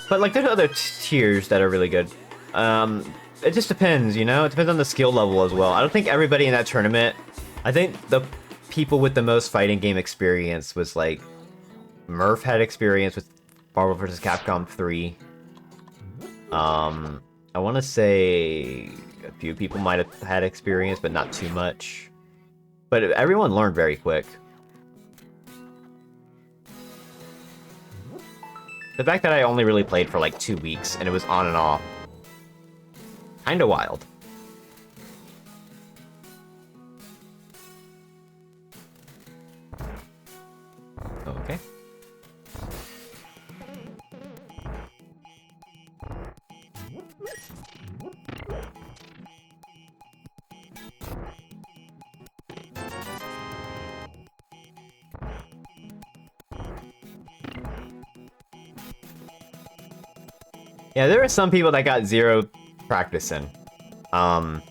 But like there's other tiers that are really good. It just depends, you know. It depends on the skill level as well. I don't think everybody in that tournament. I think the people with the most fighting game experience was like Murph had experience with Marvel vs. Capcom 3. I want to say a few people might have had experience, but not too much. But everyone learned very quick. The fact that I only really played for like 2 weeks and it was on and off. Kinda wild. Okay. Yeah, there were some people that got 0 practice in. And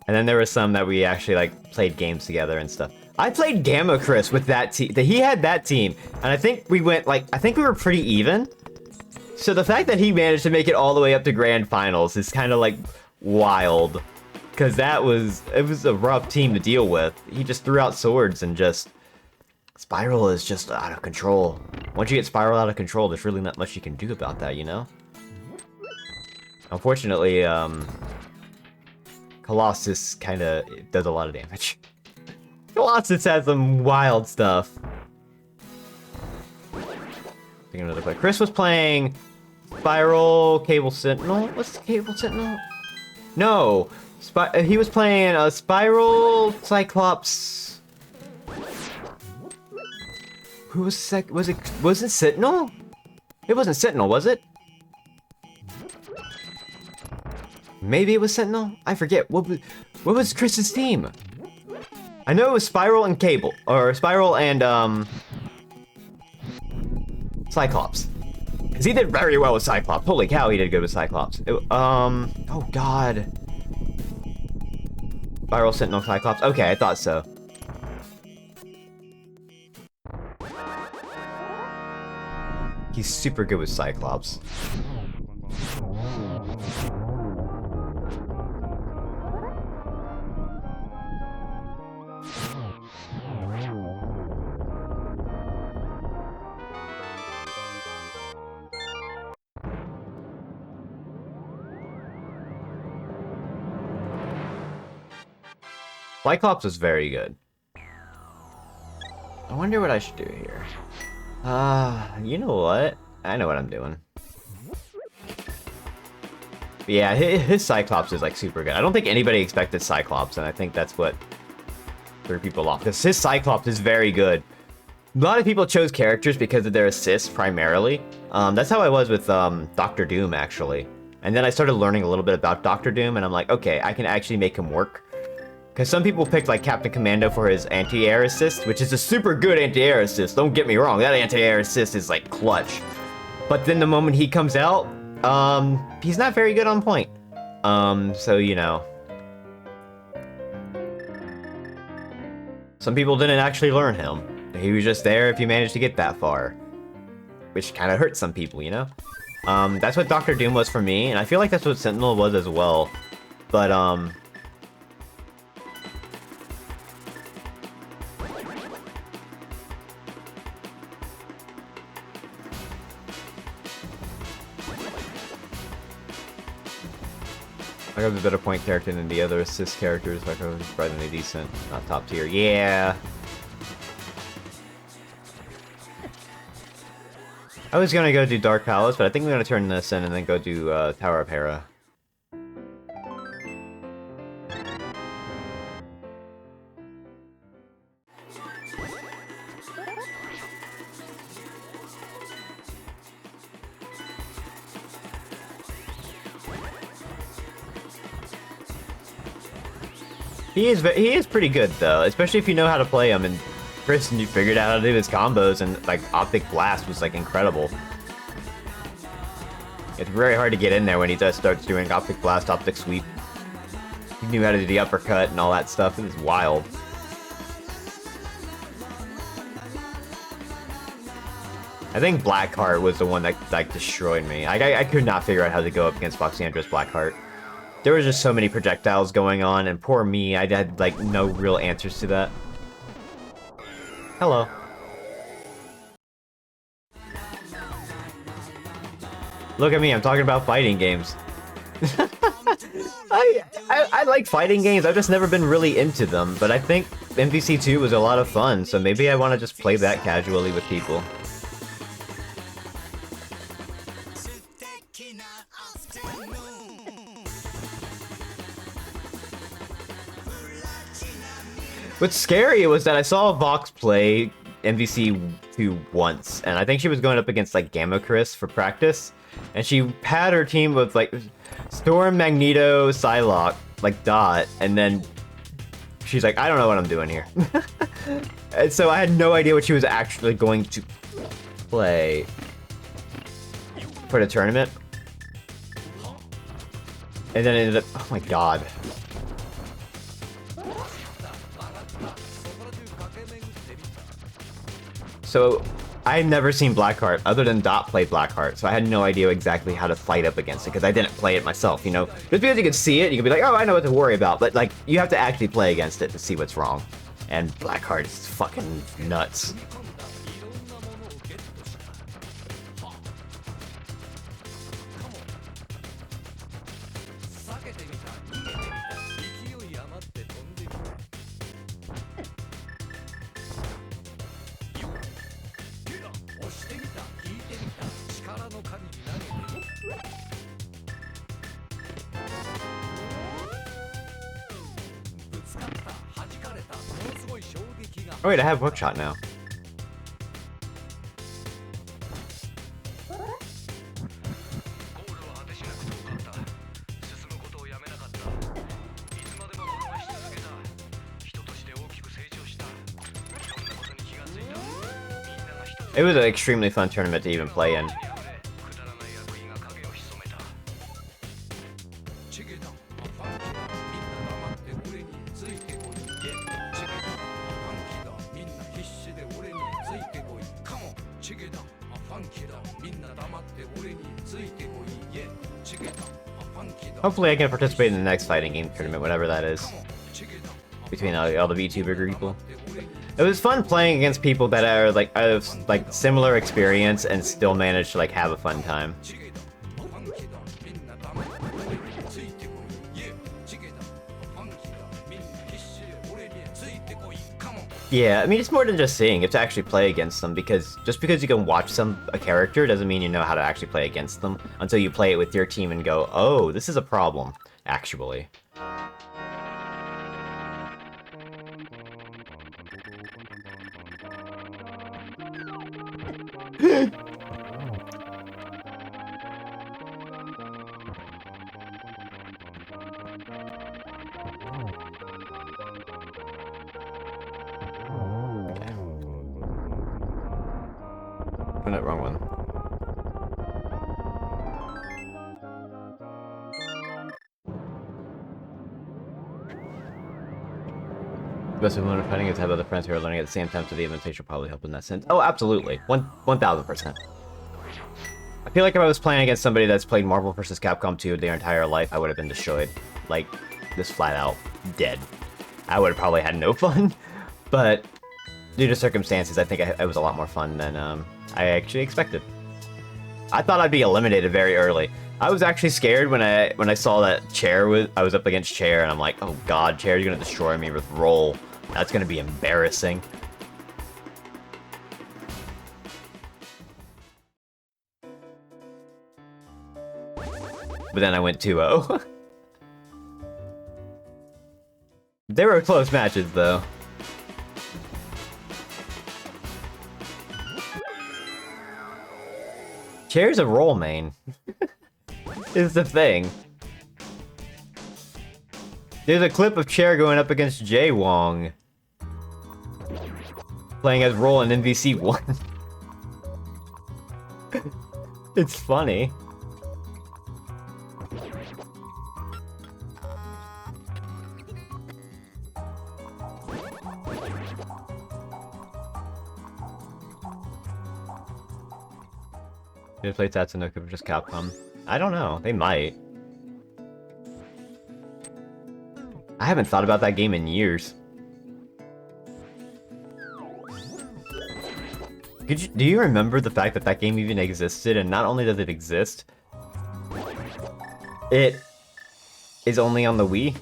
then there were some that we actually like played games together and stuff. I played Gamma Chris with that team. He had that team, and I think we went like I think we were pretty even. So the fact that he managed to make it all the way up to grand finals is kind of like wild, because it was a rough team to deal with. He just threw out swords and just Spiral is just out of control. Once you get Spiral out of control, there's really not much you can do about that, you know? Unfortunately, Colossus kind of does a lot of damage. Colossus has some wild stuff. Think of another play. Chris was playing Spiral, Cable Sentinel. What's Cable Sentinel? No, he was playing a Spiral, Cyclops. Who was was it Sentinel? It wasn't Sentinel, was it? Maybe it was Sentinel? I forget. What was Chris's team? I know it was Spiral and Cable. Or Spiral and, Cyclops. Because he did very well with Cyclops. Holy cow, he did good with Cyclops. Oh god. Spiral, Sentinel, Cyclops. Okay, I thought so. He's super good with Cyclops. Cyclops was very good. I wonder what I should do here. You know what? I know what I'm doing. But yeah, his Cyclops is like super good. I don't think anybody expected Cyclops, and I think that's what threw people off. Because his Cyclops is very good. A lot of people chose characters because of their assists primarily. That's how I was with Doctor Doom actually. And then I started learning a little bit about Doctor Doom, and I'm like, okay, I can actually make him work. Because some people picked like Captain Commando for his anti-air assist, which is a super good anti-air assist. Don't get me wrong, that anti-air assist is like clutch. But then the moment he comes out, he's not very good on point. So you know. Some people didn't actually learn him. He was just there if you managed to get that far. Which kind of hurts some people, you know? That's what Doctor Doom was for me, and I feel like that's what Sentinel was as well. But, I got a better point character than the other assist characters. Like, I was surprisingly decent, not top tier. Yeah. I was gonna go do Dark Palace, but I think I'm gonna turn this in and then go do Tower of Hera. He is pretty good though, especially if you know how to play him. And Chris figured out how to do his combos, and like Optic Blast was like incredible. It's very hard to get in there when he just starts doing Optic Blast, Optic Sweep. He knew how to do the uppercut and all that stuff. It was wild. I think Blackheart was the one that like destroyed me. I could not figure out how to go up against Foxandra's Blackheart. There was just so many projectiles going on, and poor me, I had like no real answers to that. Hello. Look at me, I'm talking about fighting games. I like fighting games, I've just never been really into them, but I think MVC2 was a lot of fun, so maybe I want to just play that casually with people. What's scary was that I saw Vox play MVC2 once, and I think she was going up against like Gamma Chris for practice, and she had her team with like Storm, Magneto, Psylocke, like Dot, and then she's like, I don't know what I'm doing here. And so I had no idea what she was actually going to play for the tournament. And then it ended up, oh my god. So, I had never seen Blackheart other than Dot play Blackheart, so I had no idea exactly how to fight up against it, because I didn't play it myself, you know? Just because you can see it, you can be like, oh, I know what to worry about, but like, you have to actually play against it to see what's wrong. And Blackheart is fucking nuts. Oh wait, I have hookshot now. It was an extremely fun tournament to even play in. Hopefully I can participate in the next fighting game tournament, whatever that is. Between all the VTuber people. It was fun playing against people that are like similar experience and still manage to like have a fun time. Yeah, I mean it's more than just seeing, it's to actually play against them, because just because you can watch a character doesn't mean you know how to actually play against them until you play it with your team and go, oh, this is a problem, actually. That wrong one. The best way to learn fighting is to have other friends who are learning at the same time, so the invitation will probably help in that sense. Oh, absolutely. 1000%. I feel like if I was playing against somebody that's played Marvel vs. Capcom 2 their entire life, I would have been destroyed. Like, just flat out dead. I would have probably had no fun, but due to circumstances, I think it was a lot more fun than I actually expected. I thought I'd be eliminated very early. I was actually scared when I saw that I was up against Chair, and I'm like, oh god, Chair's gonna destroy me with Roll. That's gonna be embarrassing. But then I went 2-0. They were close matches, though. Chair's a Roll main. Is the thing. There's a clip of Chair going up against Jay Wong. Playing as Roll in MVC1. It's funny. Did they play Tatsunoko or just Capcom? I don't know. They might. I haven't thought about that game in years. Do you remember the fact that that game even existed? And not only does it exist, it is only on the Wii.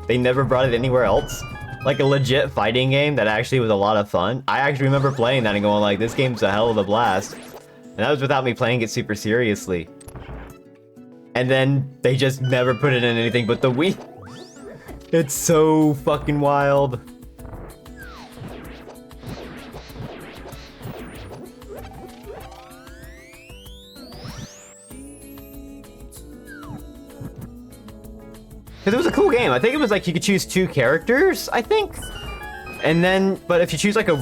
They never brought it anywhere else. Like a legit fighting game that actually was a lot of fun. I actually remember playing that and going like, this game's a hell of a blast. And that was without me playing it super seriously. And then they just never put it in anything but the Wii. It's so fucking wild. Because it was a cool game. I think it was like you could choose 2 characters, I think. And then, but if you choose like there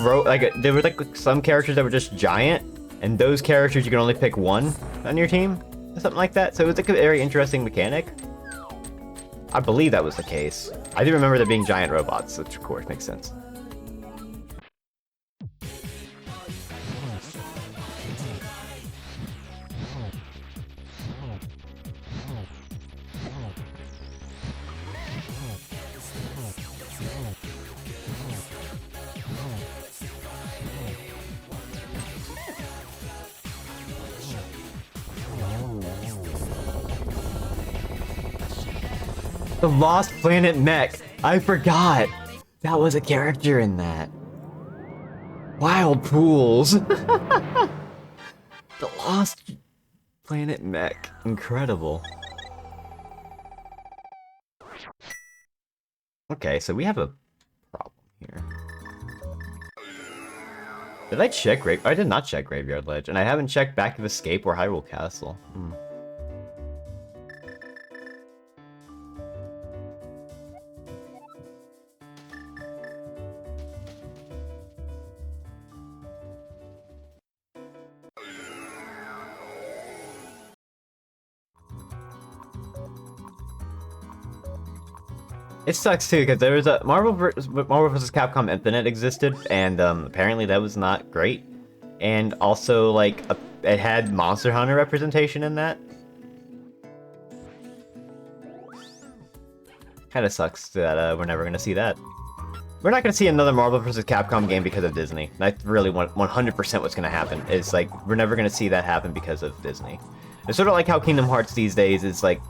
were like some characters that were just giant, and those characters you can only pick 1 on your team, or something like that. So it was like a very interesting mechanic. I believe that was the case. I do remember there being giant robots, which of course makes sense. The Lost Planet Mech. I forgot. That was a character in that. Wild Pools. The Lost Planet Mech. Incredible. Okay, so we have a problem here. Did I check Grave? I did not check Graveyard Ledge, and I haven't checked Back of Escape or Hyrule Castle. Hmm. It sucks too, because there was a Marvel vs. Capcom Infinite existed, and apparently that was not great. And also, like, it had Monster Hunter representation in that. Kinda sucks that we're never gonna see that. We're not gonna see another Marvel vs. Capcom game because of Disney. That's really 100% what's gonna happen. It's like, we're never gonna see that happen because of Disney. It's sort of like how Kingdom Hearts these days is like...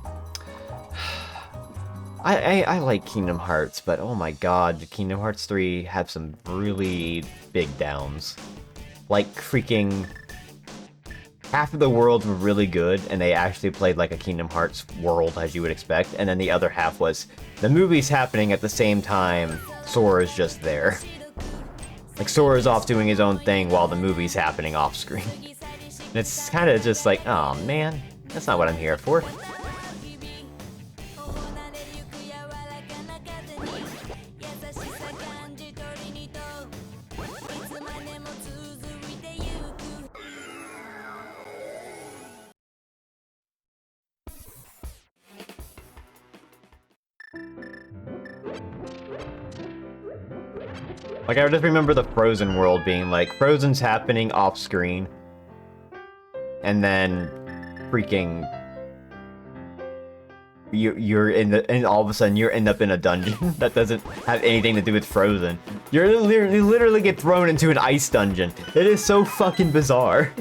I like Kingdom Hearts, but oh my god, Kingdom Hearts 3 had some really big downs. Like, freaking... half of the worlds were really good, and they actually played like a Kingdom Hearts world, as you would expect, and then the other half was, the movie's happening at the same time, Sora's just there. Like, Sora's off doing his own thing while the movie's happening off-screen. And it's kind of just like, oh man, that's not what I'm here for. Like, I just remember the Frozen world being like, Frozen's happening off-screen, and then freaking you're in the, and all of a sudden you end up in a dungeon that doesn't have anything to do with Frozen. You literally get thrown into an ice dungeon. It is so fucking bizarre.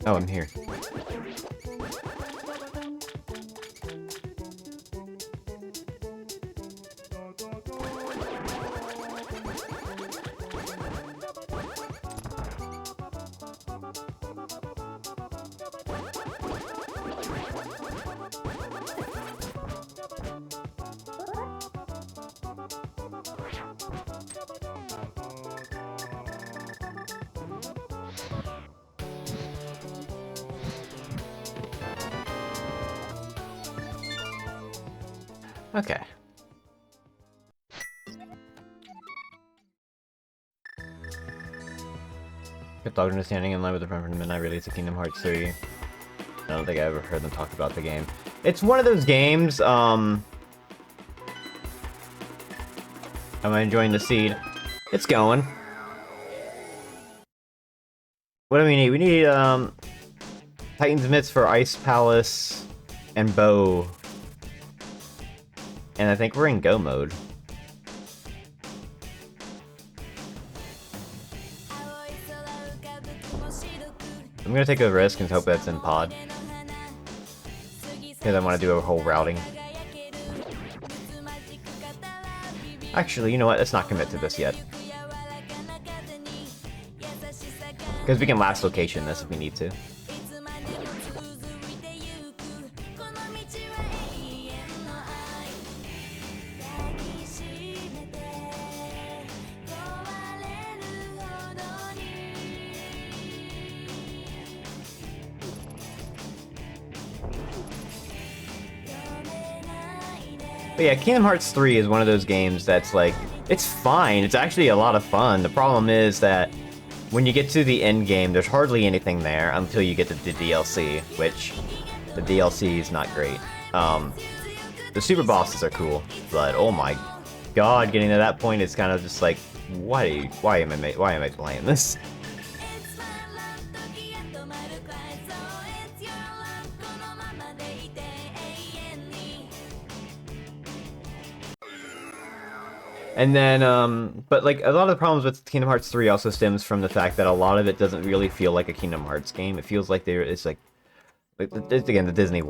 Oh, I'm here. Okay. Kept dog understanding in line with the front from the midnight release of Kingdom Hearts 3. I don't think I ever heard them talk about the game. It's one of those games, am I enjoying the seed? It's going. What do we need? We need, Titan's Mitts for Ice Palace and Bow. And I think we're in go mode. I'm gonna take a risk and hope that's in pod. Because I want to do a whole routing. Actually, you know what? Let's not commit to this yet. Because we can last location this if we need to. But yeah, Kingdom Hearts 3 is one of those games that's like, it's fine, it's actually a lot of fun. The problem is that when you get to the end game, there's hardly anything there until you get to the DLC, which the DLC is not great. The super bosses are cool, but oh my god, getting to that point is kind of just like, why am I playing this? And then, but like a lot of the problems with Kingdom Hearts 3 also stems from the fact that a lot of it doesn't really feel like a Kingdom Hearts game. It feels like it's like again the Disney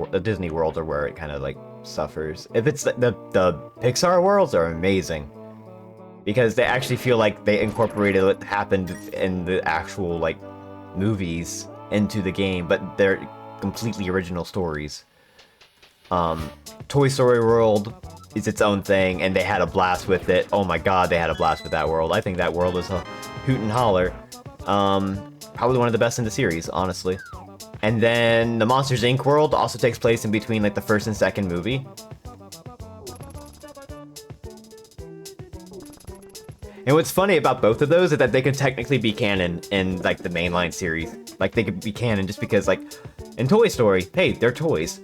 worlds are where it kind of like suffers. If it's the Pixar worlds are amazing because they actually feel like they incorporated what happened in the actual like movies into the game, but they're completely original stories. Toy Story World is its own thing, and they had a blast with it. Oh my god, they had a blast with that world. I think that world is a hoot and holler. Probably one of the best in the series, honestly. And then the Monsters Inc. world also takes place in between like the first and second movie. And what's funny about both of those is that they could technically be canon in like the mainline series. Like they could be canon just because like in Toy Story, hey, they're toys.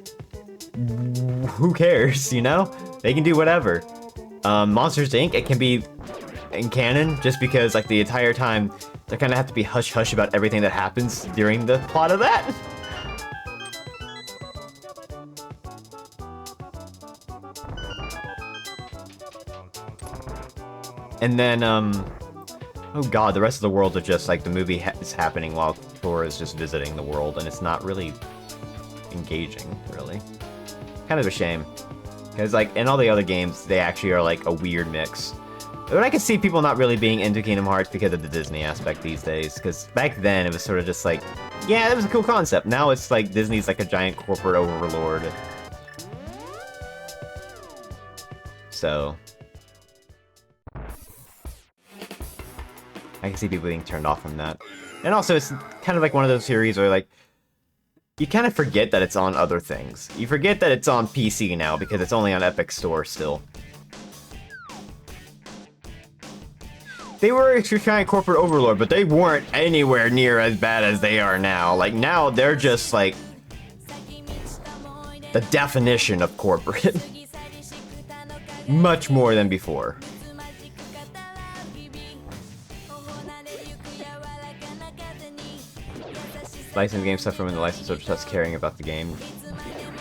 Who cares, you know? They can do whatever. Monsters Inc. it can be in canon just because like the entire time they kind of have to be hush-hush about everything that happens during the plot of that. And then, oh god, the rest of the world are just like the movie is happening while Thor is just visiting the world, and it's not really engaging, really. Kind of a shame. Because, like, in all the other games, they actually are, like, a weird mix. But I can see people not really being into Kingdom Hearts because of the Disney aspect these days. Because back then, it was sort of just like, yeah, that was a cool concept. Now it's like Disney's like a giant corporate overlord. So... I can see people being turned off from that. And also, it's kind of like one of those series where, like, you kind of forget that it's on other things. You forget that it's on PC now because it's only on Epic Store still. They were a giant corporate overlord, but they weren't anywhere near as bad as they are now. Like, now they're just, like, the definition of corporate. Much more than before. Licensed game stuff from when the licensor starts caring about the game.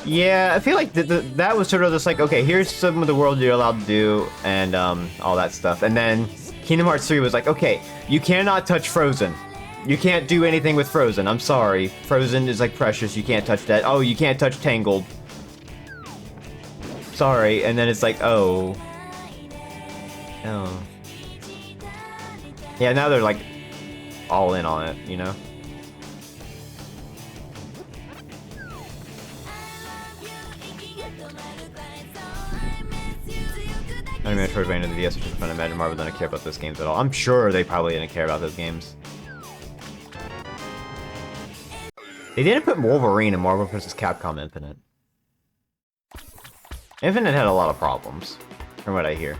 Yeah, I feel like that was sort of just like, okay, here's some of the world you're allowed to do, and all that stuff. And then Kingdom Hearts 3 was like, okay, you cannot touch Frozen. You can't do anything with Frozen. I'm sorry. Frozen is like precious. You can't touch that. Oh, you can't touch Tangled. Sorry. And then it's like, oh. Oh. Yeah, now they're like all in on it, you know? I mean, Metroidvania to the DS, which is fun. Imagine Marvel didn't care about those games at all. I'm sure they probably didn't care about those games. They didn't put Wolverine in Marvel vs. Capcom Infinite. Infinite had a lot of problems, from what I hear.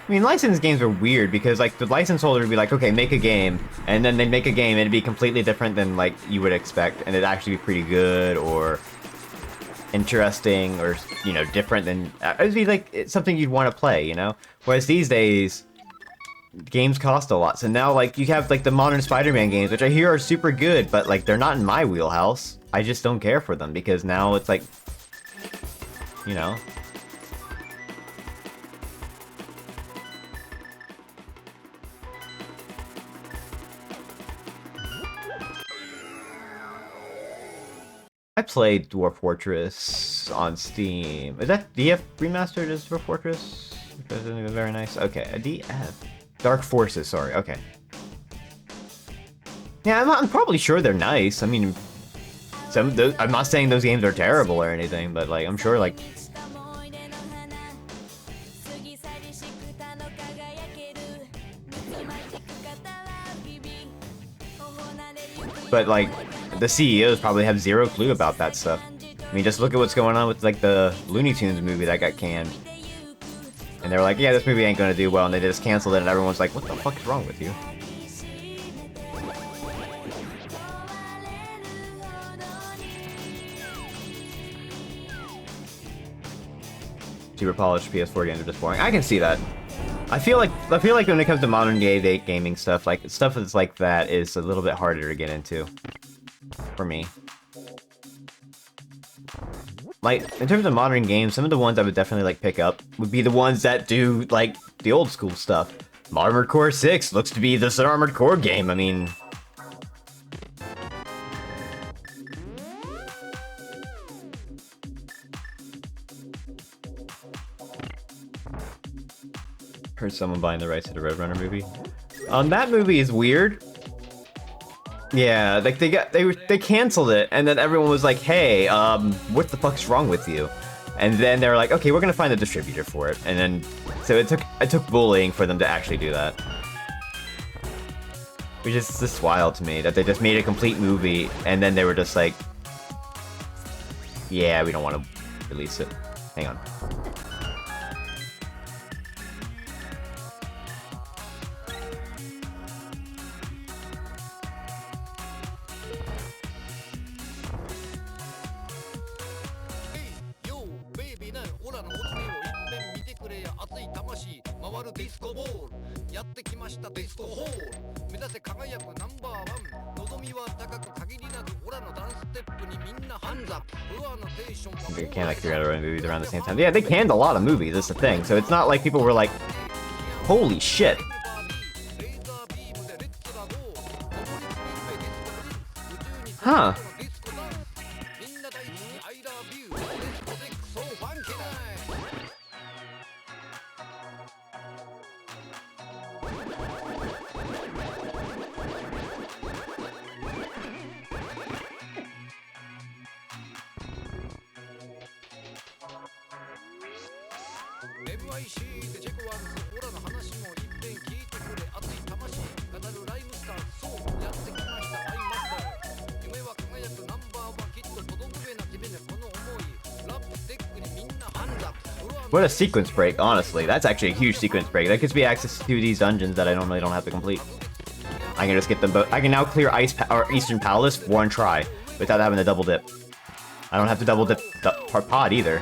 I mean, licensed games are weird because, like, the license holder would be like, okay, make a game, and then they'd make a game and it'd be completely different than, like, you would expect, and it'd actually be pretty good, or interesting, or, you know, different than... It'd be, like, it's something you'd want to play, you know? Whereas these days, games cost a lot, so now, like, you have, like, the modern Spider-Man games, which I hear are super good, but, like, they're not in my wheelhouse. I just don't care for them, because now it's, like, you know... I played Dwarf Fortress on Steam. Is that DF remastered as Dwarf Fortress? That's very nice. Okay, a DF. Dark Forces, sorry, okay. Yeah, I'm probably sure they're nice. I mean, I'm not saying those games are terrible or anything, but like, I'm sure like... But like, the CEOs probably have zero clue about that stuff. I mean, just look at what's going on with like the Looney Tunes movie that got canned. And they were like, yeah, this movie ain't gonna do well, and they just canceled it, and everyone's like, what the fuck is wrong with you? super polished PS4 games are just boring. I can see that. I feel like when it comes to modern day gaming stuff, like stuff that's like that is a little bit harder to get into for me. Like in terms of modern games, some of the ones I would definitely like pick up would be the ones that do like the old school stuff. Armored Core 6 looks to be this Armored Core game. I mean, heard someone buying the rights to the Roadrunner movie. That movie is weird. Yeah, like they canceled it, and then everyone was like, "Hey, what the fuck's wrong with you?" And then they were like, "Okay, we're gonna find a distributor for it." And then, so it took bullying for them to actually do that. Which is just wild to me that they just made a complete movie, and then they were just like, "Yeah, we don't want to release it." Hang on. They can like 3 other movies around the same time. Yeah, they canned a lot of movies, that's the thing. So it's not like people were like, holy shit. Huh. What a sequence break, honestly. That's actually a huge sequence break. That gives me access to these dungeons that I normally don't have to complete. I can just get them both. I can now clear Eastern Palace one try without having to double dip. I don't have to double dip the pod either.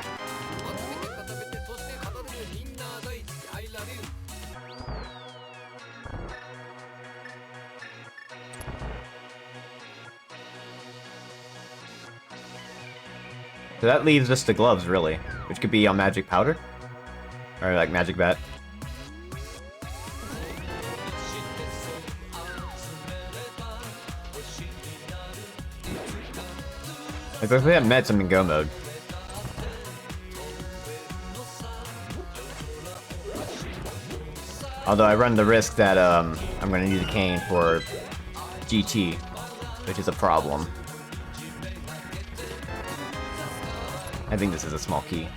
So that leaves us the gloves, really, which could be on Magic Powder, or like Magic Bat. Like if we have Mets, I'm in go mode. Although I run the risk that I'm gonna need a cane for GT, which is a problem. I think this is a small key.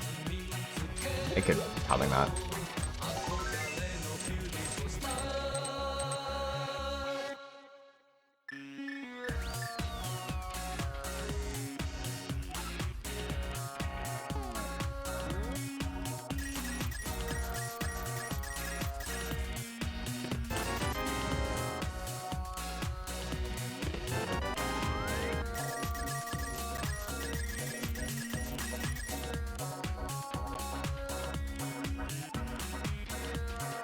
It could, probably not.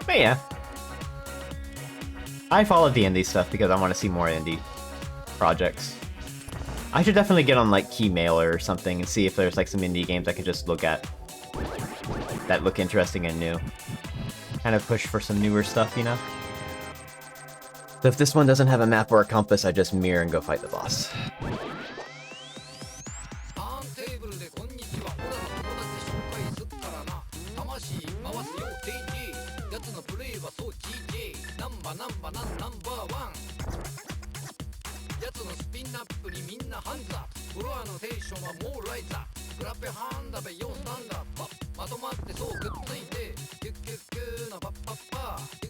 But yeah. I followed the indie stuff because I want to see more indie projects. I should definitely get on like Keymailer or something and see if there's like some indie games I can just look at that look interesting and new. Kind of push for some newer stuff, you know? So if this one doesn't have a map or a compass, I just mirror and go fight the boss.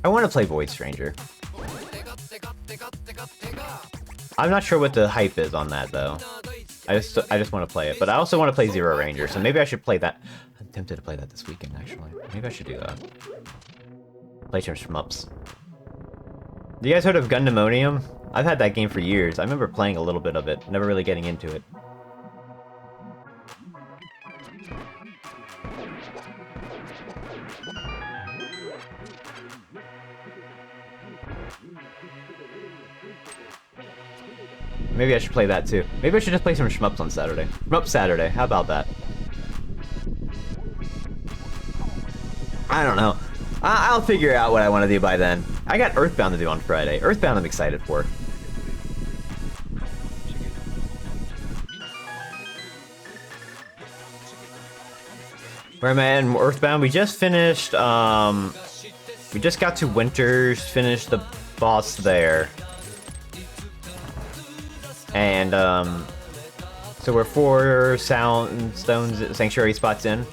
I want to play Void Stranger. I'm not sure what the hype is on that though. I just want to play it, but I also want to play Zero Ranger, so maybe I should play that. I'm tempted to play that this weekend actually. Maybe I should do that. Play some shmups. You guys heard of Gundamonium? I've had that game for years. I remember playing a little bit of it, never really getting into it. Maybe I should play that too. Maybe I should just play some shmups on Saturday. Shmup Saturday, how about that? I don't know. I'll figure out what I want to do by then. I got Earthbound to do on Friday. Earthbound I'm excited for. Where am I in Earthbound? We just finished, we just got to Winters, finished the boss there. And, so we're 4 Soundstones Sanctuary spots in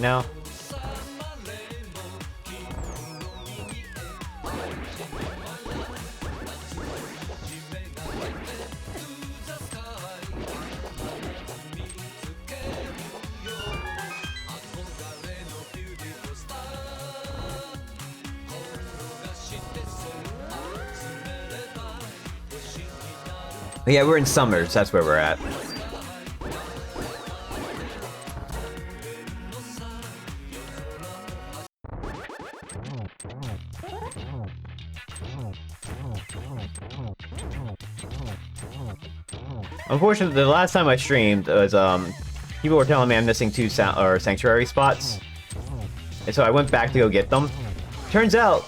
now. Yeah, we're in Summers, that's where we're at. Unfortunately, the last time I streamed was, people were telling me I'm missing 2 Sanctuary spots. And so I went back to go get them. Turns out,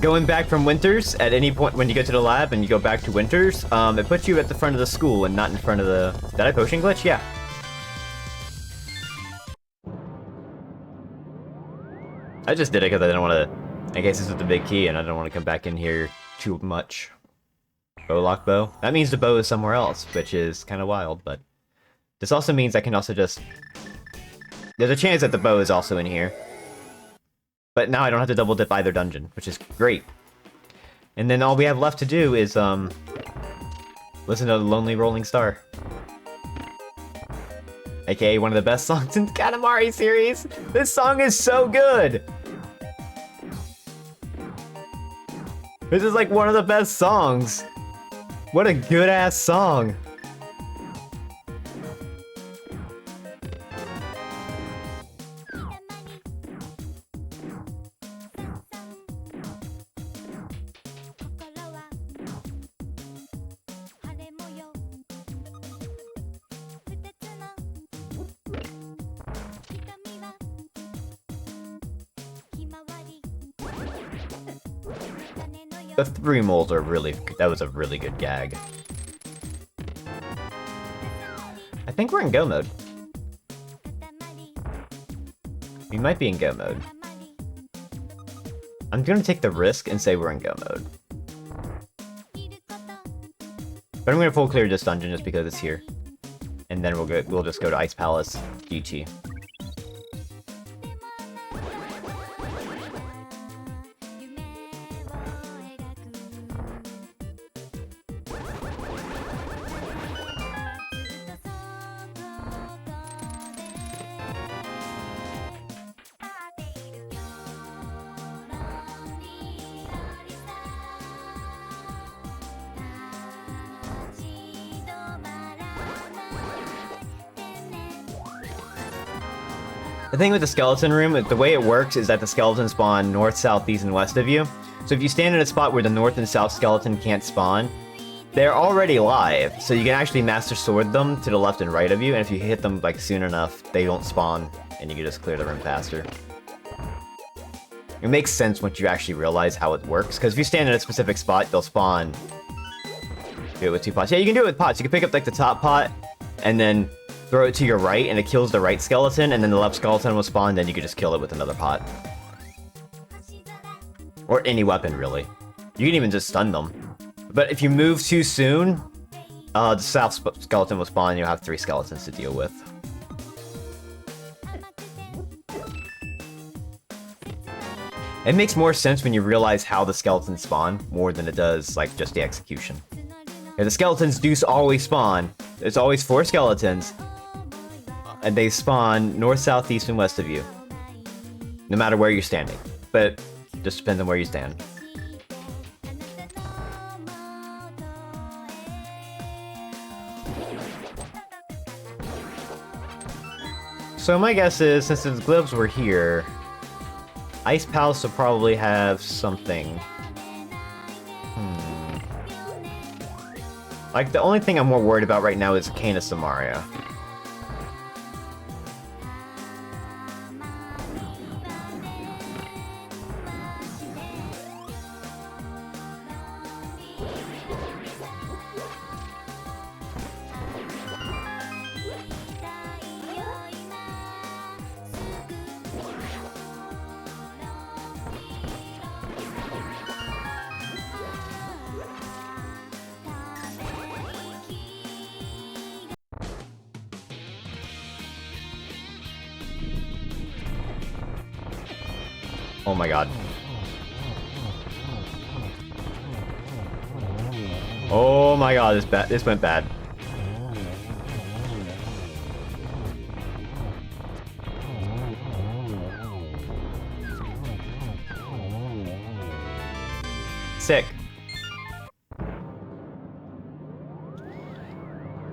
going back from Winters, at any point when you go to the lab and you go back to Winters, it puts you at the front of the school and not in front of the... Did I potion glitch? Yeah. I just did it because I didn't want to... In case this is the big key and I don't want to come back in here too much. Lock bow. That means the bow is somewhere else, which is kind of wild, but... This also means I can also just... There's a chance that the bow is also in here. But now I don't have to double dip either dungeon, which is great. And then all we have left to do is, listen to Lonely Rolling Star. AKA one of the best songs in the Katamari series! This song is so good! This is like one of the best songs! What a good-ass song! The 3 moles are really... That was a really good gag. I think we're in go mode. We might be in go mode. I'm gonna take the risk and say we're in go mode. But I'm gonna full clear this dungeon just because it's here. And then we'll just go to Ice Palace GT. The thing with the skeleton room, the way it works is that the skeletons spawn north, south, east, and west of you. So if you stand in a spot where the north and south skeleton can't spawn, they're already live. So you can actually Master Sword them to the left and right of you, and if you hit them like soon enough, they don't spawn, and you can just clear the room faster. It makes sense once you actually realize how it works, because if you stand in a specific spot, they'll spawn. Do it with 2 pots. Yeah, you can do it with pots. You can pick up like the top pot, and then throw it to your right, and it kills the right skeleton, and then the left skeleton will spawn, then you can just kill it with another pot. Or any weapon, really. You can even just stun them. But if you move too soon, the south skeleton will spawn, and you'll have 3 skeletons to deal with. It makes more sense when you realize how the skeletons spawn, more than it does, like, just the execution. Yeah, the skeletons do always spawn. There's always 4 skeletons. And they spawn north, south, east, and west of you. No matter where you're standing. But it just depends on where you stand. So my guess is, since the glibs were here, Ice Palace will probably have something. Like, the only thing I'm more worried about right now is Kena Samaria. Oh my god. Oh my god, this went bad. Sick.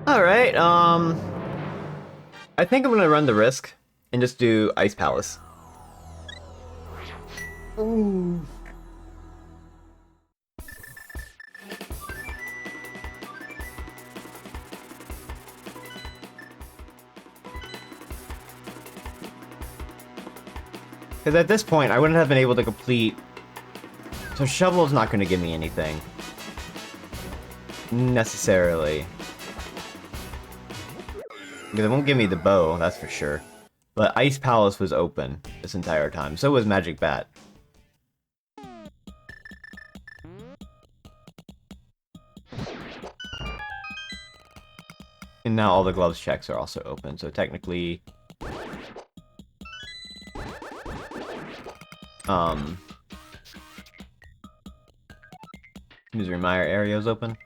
Alright, I think I'm gonna run the risk and just do Ice Palace. Ooh. Because at this point, I wouldn't have been able to complete... So Shovel's not going to give me anything. Necessarily. Because it won't give me the bow, that's for sure. But Ice Palace was open this entire time. So was Magic Bat. And now all the gloves checks are also open, so technically... Misery Mire area is open.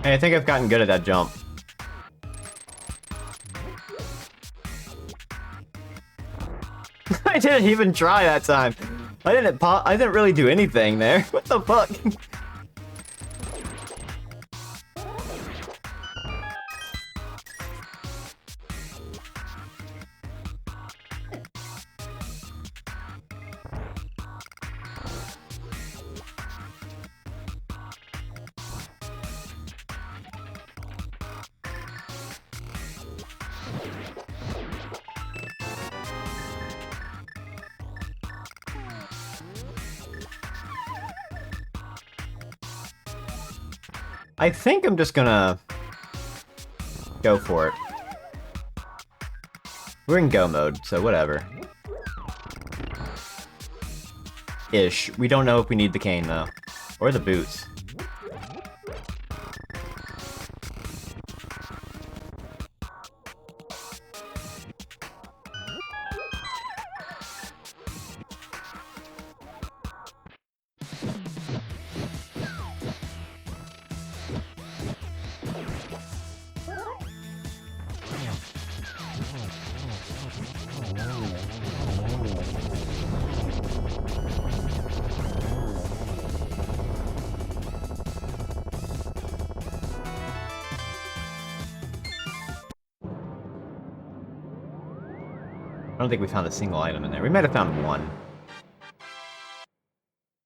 Hey, I think I've gotten good at that jump. I didn't even try that time. I didn't really do anything there. What the fuck? I think I'm just gonna go for it. We're in go mode, so whatever. Ish. We don't know if we need the cane, though. Or the boots. I don't think we found a single item in there. We might have found one.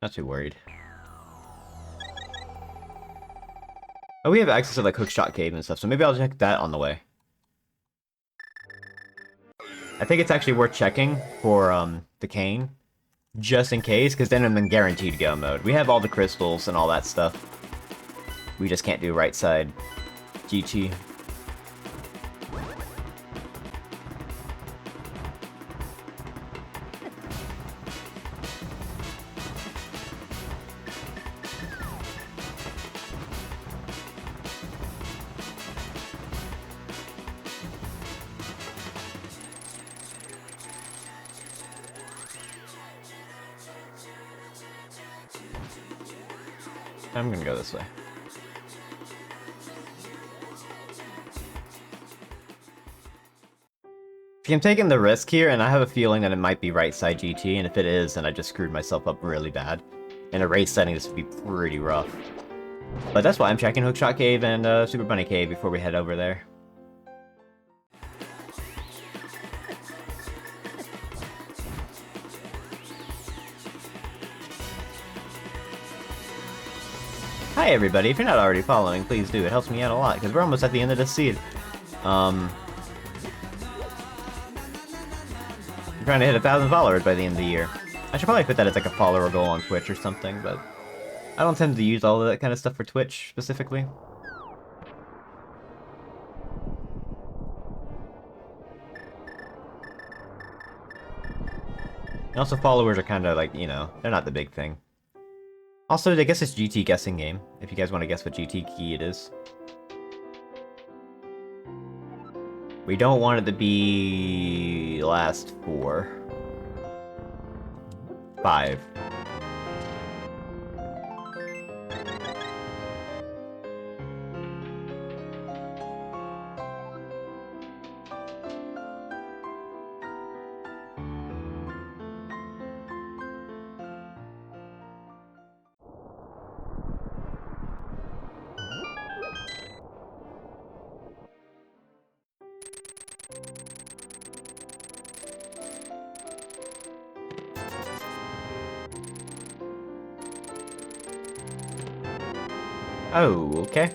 Not too worried. Oh, we have access to like Hookshot Cave and stuff, so maybe I'll check that on the way. I think it's actually worth checking for the cane, just in case, because then I'm in guaranteed go mode. We have all the crystals and all that stuff. We just can't do right side GT. I'm gonna go this way. See, I'm taking the risk here, and I have a feeling that it might be right side GT, and if it is, then I just screwed myself up really bad. In a race setting, this would be pretty rough. But that's why I'm checking Hookshot Cave and Super Bunny Cave before we head over there. Hi everybody, if you're not already following, please do. It helps me out a lot, because we're almost at the end of this seed. I'm trying to hit 1,000 followers by the end of the year. I should probably put that as like a follower goal on Twitch or something, but I don't tend to use all of that kind of stuff for Twitch, specifically. And also, followers are kind of like, you know, they're not the big thing. Also, I guess it's GT guessing game, if you guys want to guess what GT key it is. We don't want it to be last 4. 5. Oh, okay.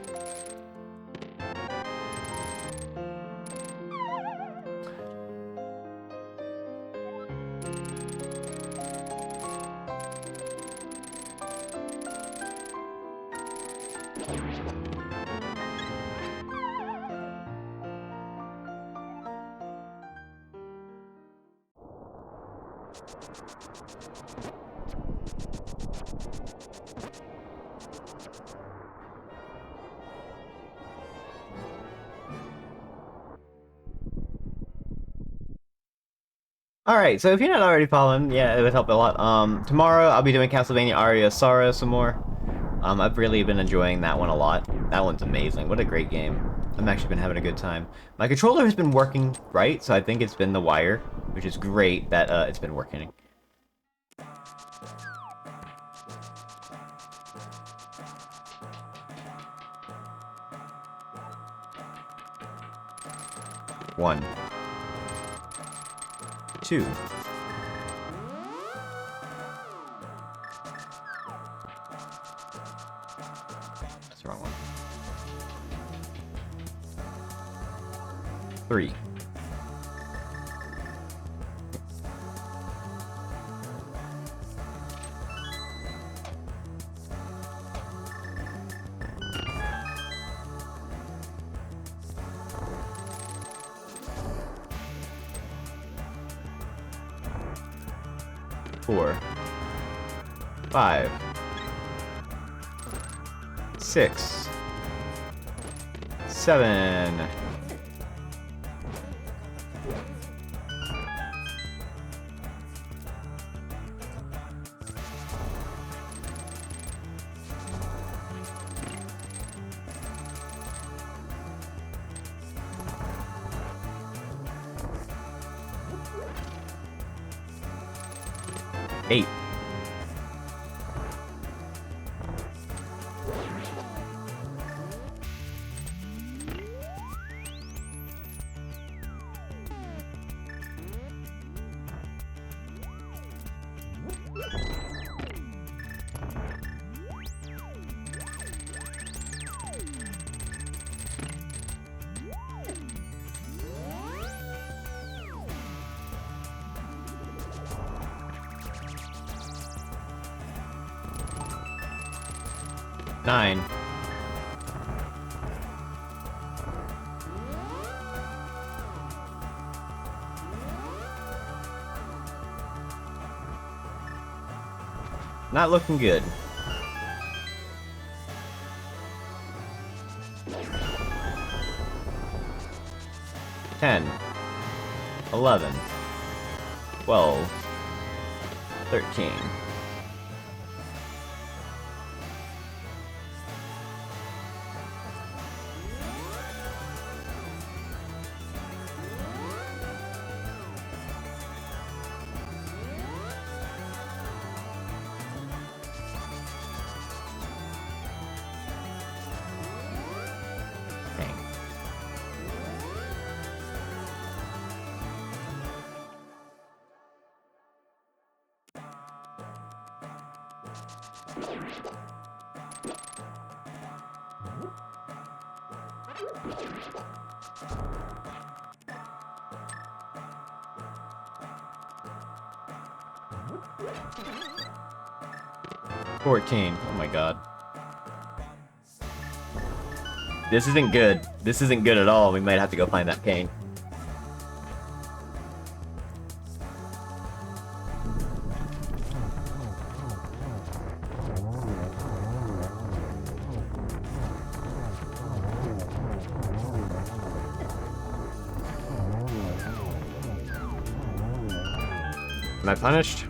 Alright, so if you're not already following, yeah, it would help a lot. Tomorrow I'll be doing Castlevania Aria Sara some more. I've really been enjoying that one a lot. That one's amazing. What a great game. I've actually been having a good time. My controller has been working right, so I think it's been the wire, which is great that it's been working. One. 2. That's the wrong one. 3. 4. 5. 6. 7. 8. 9. Not looking good. 10, 11, 12, 13. Dang. $14. Oh my god. This isn't good. This isn't good at all. We might have to go find that cane. Am I punished?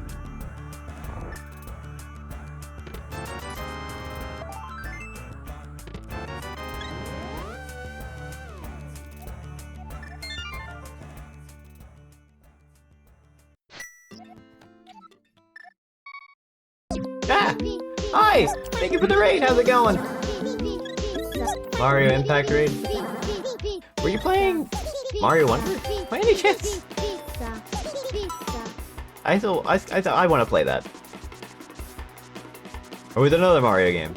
Ah! Hi! Thank you for the raid! How's it going? Mario Impact raid? Were you playing Mario Wonder? By any chance? I want to play that. Or with another Mario game.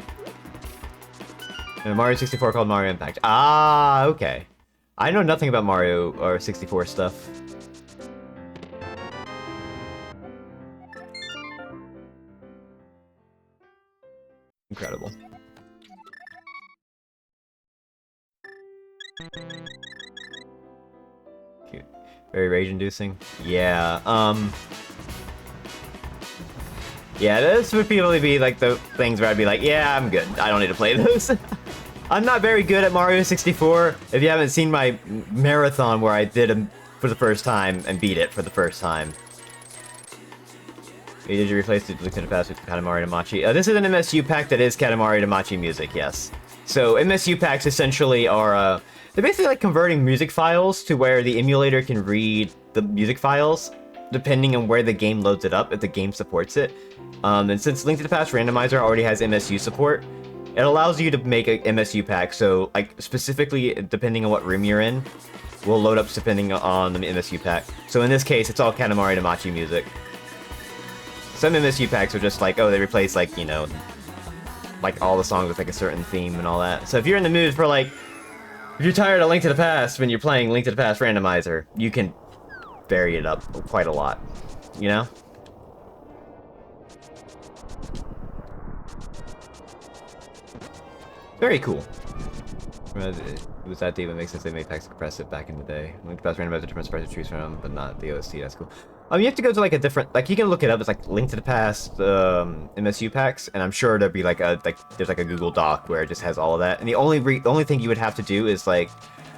And Mario 64 called Mario Impact. Ah, okay. I know nothing about Mario or 64 stuff. Incredible. Cute. Very rage-inducing. Yeah, yeah, this would probably be like the things where I'd be like, yeah, I'm good. I don't need to play those. I'm not very good at Mario 64. If you haven't seen my marathon where I did them for the first time and beat it for the first time. Did you replace the Link to the Past with Katamari Damacy? This is an MSU pack that is Katamari Damacy music, yes. So MSU packs essentially are, they're basically like converting music files to where the emulator can read the music files, depending on where the game loads it up, if the game supports it. And since Link to the Past Randomizer already has MSU support, it allows you to make a MSU pack, so like specifically depending on what room you're in, will load up depending on the MSU pack. So in this case, it's all Katamari Damacy music. Some MSU packs are just like, oh, they replace, like, you know, like all the songs with like a certain theme and all that. So if you're in the mood for like, if you're tired of Link to the Past when you're playing Link to the Past Randomizer, you can vary it up quite a lot, you know? Very cool. It was that deep. It makes sense they made packs to compress it back in the day. Link to the Past Randomizer different sprites to choose from, but not the OST. That's cool. You have to go to like a different, like you can look it up. It's like Link to the Past MSU packs, and I'm sure there'd be like a there's like a Google Doc where it just has all of that. And the only thing you would have to do is like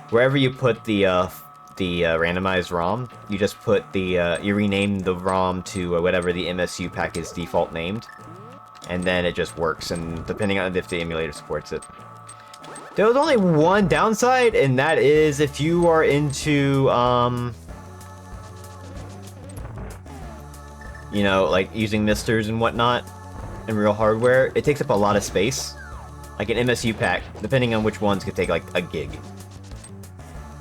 wherever you put the randomized ROM, you just put the you rename the ROM to whatever the MSU pack is default named, and then it just works. And depending on if the emulator supports it. There's only one downside, and that is if you are into you know, like using misters and whatnot in real hardware, it takes up a lot of space. Like an MSU pack, depending on which ones, could take like a gig.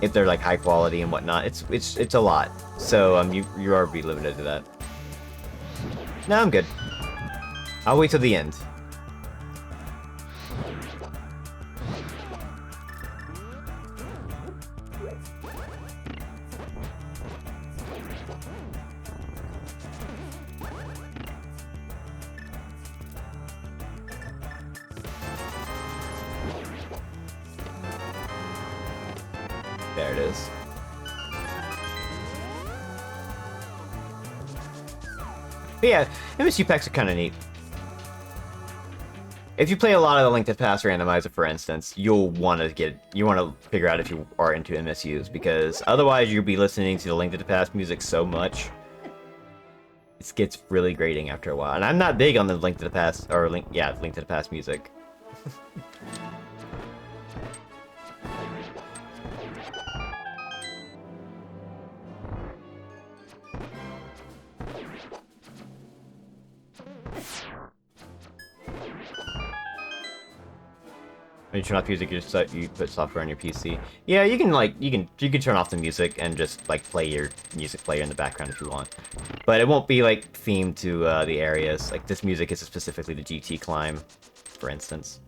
If they're like high quality and whatnot, it's a lot. So you are be limited to that. No, I'm good. I'll wait till the end. There it is. But yeah, MSU packs are kind of neat. If you play a lot of the Link to the Past randomizer, for instance, you'll want to figure out if you are into MSUs, because otherwise you'll be listening to the Link to the Past music so much, it gets really grating after a while. And I'm not big on the Link to the Past, or Link to the Past music. When you turn off music, you put software on your PC. Yeah, you can turn off the music and just like play your music player in the background if you want. But it won't be like themed to the areas. Like this music is specifically the GT climb, for instance.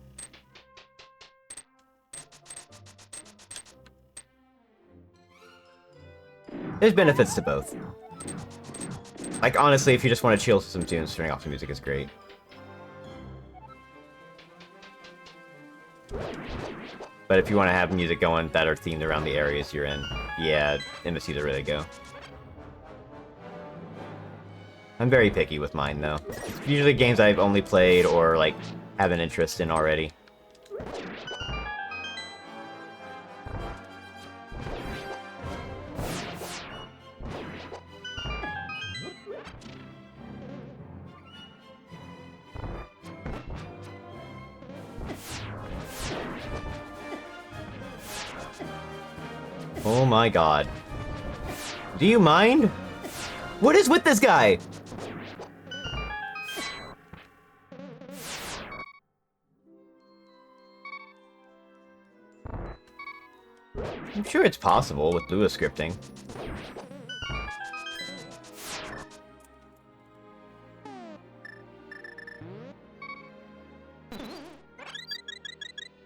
There's benefits to both. Like honestly, if you just want to chill to some tunes, turning off the music is great. But if you want to have music going that are themed around the areas you're in, yeah, MSU's are really go. I'm very picky with mine, though. It's usually games I've only played or, like, have an interest in already. Oh my god. Do you mind? What is with this guy? I'm sure it's possible with Lua scripting.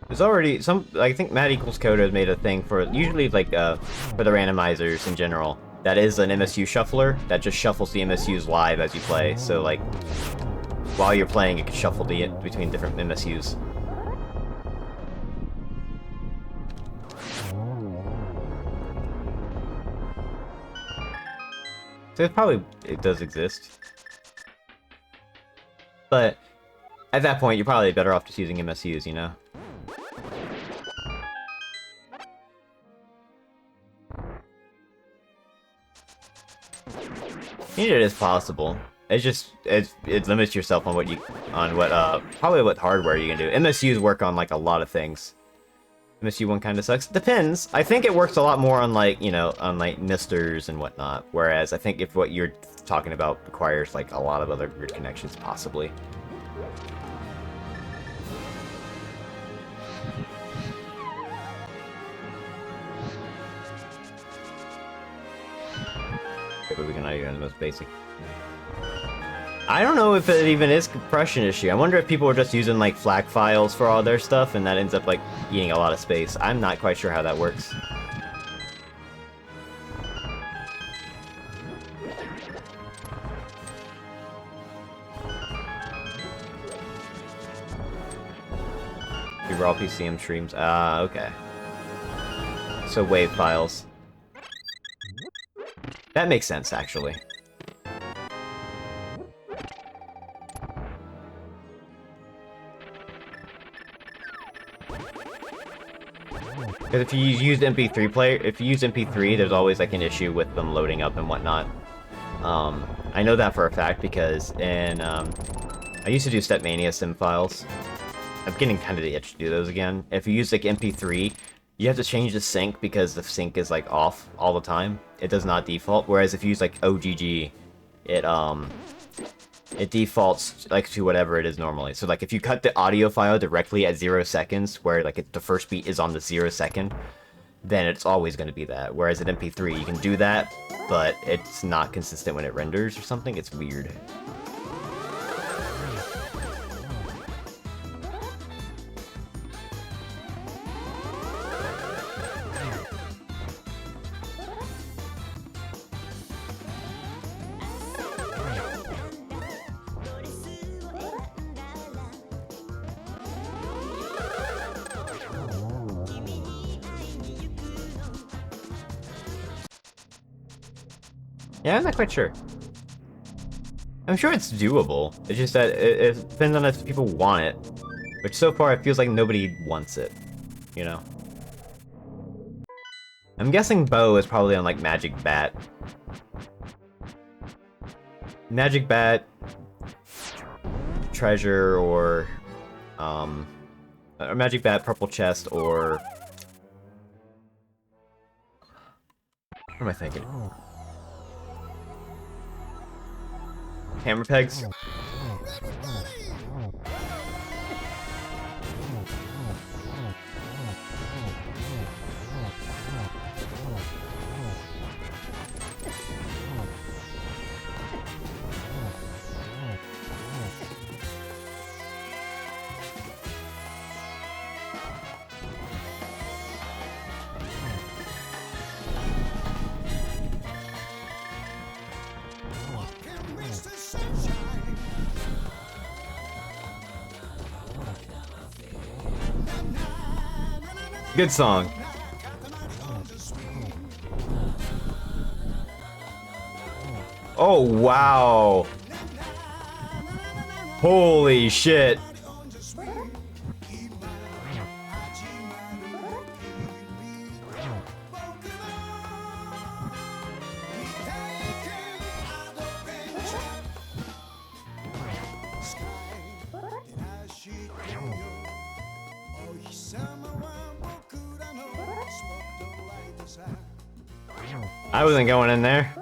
There's already some, I think Mad Equals Code has made a thing for, usually like, for the randomizers in general. That is an MSU shuffler that just shuffles the MSUs live as you play. So like, while you're playing, it can shuffle between different MSUs. So it does exist. But at that point, you're probably better off just using MSUs, you know? It is possible. It's just it limits yourself on probably what hardware you can do. MSUs work on like a lot of things. MSU one kind of sucks. Depends. I think it works a lot more on like on like misters and whatnot. Whereas I think if what you're talking about requires like a lot of other grid connections, possibly. But we can not even the most basic. I don't know if it even is a compression issue. I wonder if people are just using like FLAC files for all their stuff and that ends up like eating a lot of space. I'm not quite sure how that works. Raw PCM streams. Ah, okay. So wave files. That makes sense, actually. Because if you use MP3 player, if you use MP3, there's always like an issue with them loading up and whatnot. I know that for a fact because in I used to do Stepmania sim files. I'm getting kind of the itch to do those again. If you use like MP3, you have to change the sync because the sync is like off all the time. It does not default. Whereas if you use like OGG, it defaults like to whatever it is normally. So like if you cut the audio file directly at 0 seconds, where like the first beat is on the 0 second, then it's always going to be that. Whereas at MP3, you can do that, but it's not consistent when it renders or something. It's weird. Yeah, I'm not quite sure. I'm sure it's doable. It's just that it depends on if people want it. Which so far it feels like nobody wants it. You know? I'm guessing Bo is probably on like Magic Bat. Magic Bat, Treasure, or Magic Bat, Purple Chest, or what am I thinking? Hammer Pegs? Good song. Oh, wow. Holy shit. I wasn't going in there.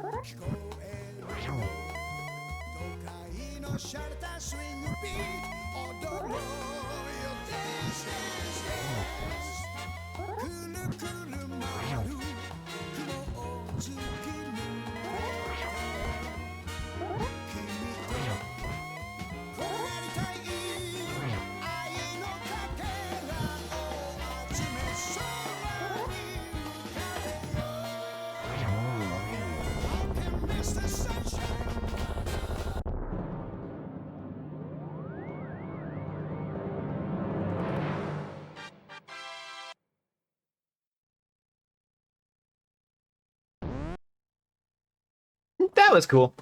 That was cool.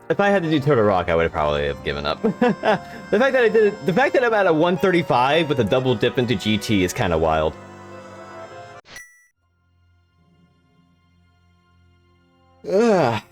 If I had to do Turtle Rock, I would probably have given up. The fact that I did it, the fact that I'm at a 135 with a double dip into GT is kind of wild. Ugh.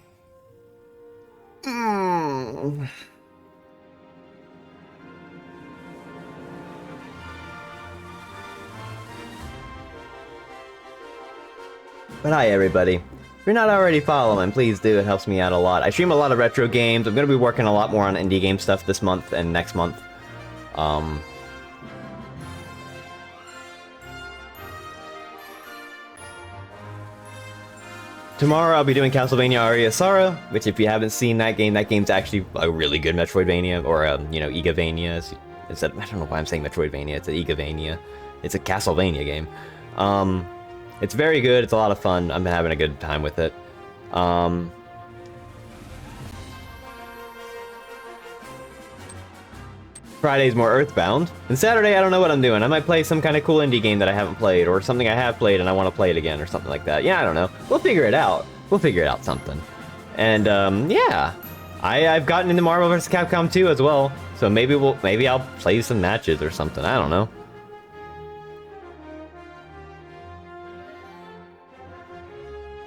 But hi, everybody. If you're not already following, please do. It helps me out a lot. I stream a lot of retro games. I'm going to be working a lot more on indie game stuff this month and next month. Tomorrow I'll be doing Castlevania Aria Sara, which if you haven't seen that game's actually a really good Metroidvania, or you know, Igavania. Instead, I don't know why I'm saying Metroidvania. It's an Igavania. It's a Castlevania game. It's very good. It's a lot of fun. I'm having a good time with it. Friday's more Earthbound. And Saturday, I don't know what I'm doing. I might play some kind of cool indie game that I haven't played, or something I have played and I want to play it again, or something like that. Yeah, I don't know. We'll figure it out. We'll figure it out something. And, yeah. I've gotten into Marvel vs. Capcom 2 as well. So maybe I'll play some matches or something. I don't know.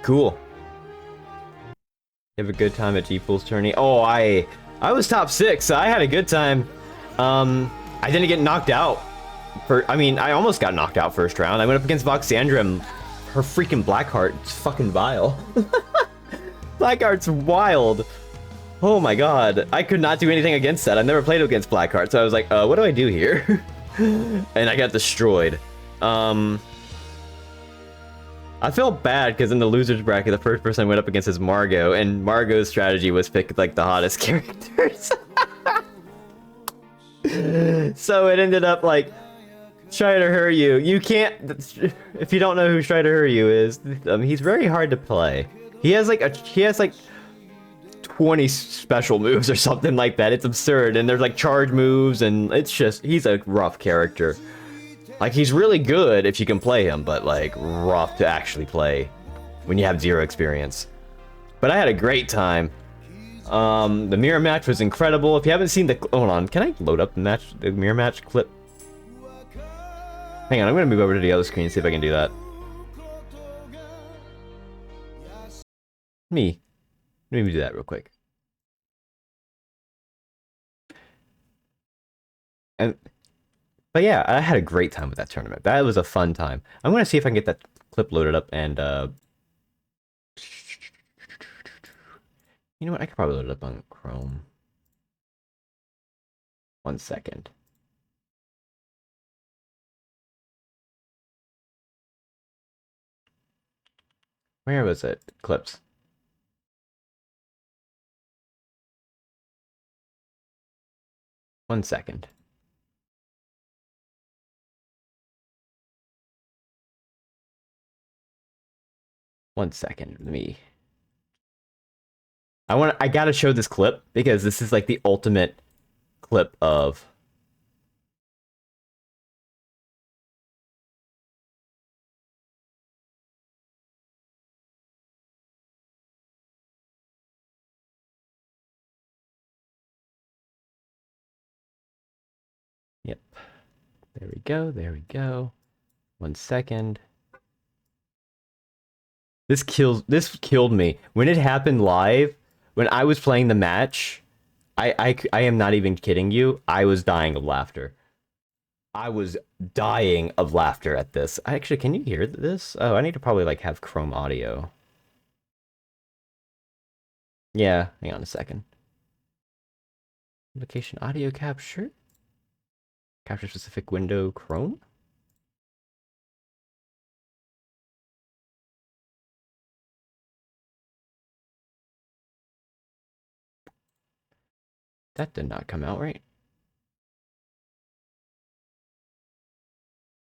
Cool. You have a good time at G-Fool's tourney? Oh, I was top 6, so I had a good time. I didn't get knocked out. I almost got knocked out first round. I went up against Voxandra and her freaking Blackheart's fucking vile. Blackheart's wild. Oh my god. I could not do anything against that. I've never played against Blackheart, so I was like, what do I do here? And I got destroyed. I felt bad because in the losers bracket, the first person I went up against is Margot, and Margot's strategy was pick like the hottest characters. So it ended up like Strider Hiryu. You can't, if you don't know who Strider Hiryu is, he's very hard to play. He has like 20 special moves or something like that. It's absurd, and there's like charge moves, and it's just, he's a rough character. Like, he's really good if you can play him, but, like, rough to actually play when you have zero experience. But I had a great time. The mirror match was incredible. If you haven't seen the... Hold on, can I load up the mirror match clip? Hang on, I'm gonna move over to the other screen and see if I can do that. Let me do that real quick. But yeah, I had a great time with that tournament. That was a fun time. I'm gonna see if I can get that clip loaded up and you know what? I could probably load it up on Chrome. 1 second. Where was it? Clips. One second. I gotta show this clip because this is like the ultimate clip of... Yep. There we go. There we go. 1 second. This killed me. When it happened live, when I was playing the match, I am not even kidding you. I was dying of laughter. I was dying of laughter at this. Actually, can you hear this? Oh, I need to probably like have Chrome audio. Yeah, hang on a second. Application audio capture? Capture specific window Chrome? That did not come out right.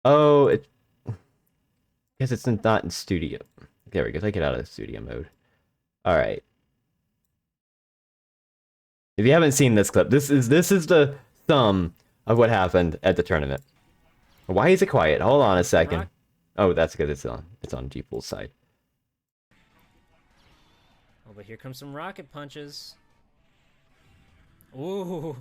Oh, it... Because it's not in studio. There we go, take it out of studio mode. Alright. If you haven't seen this clip, this is the sum of what happened at the tournament. Why is it quiet? Hold on a second. Oh, that's because it's on G-Pool's side. Oh, but here comes some rocket punches. Ooh.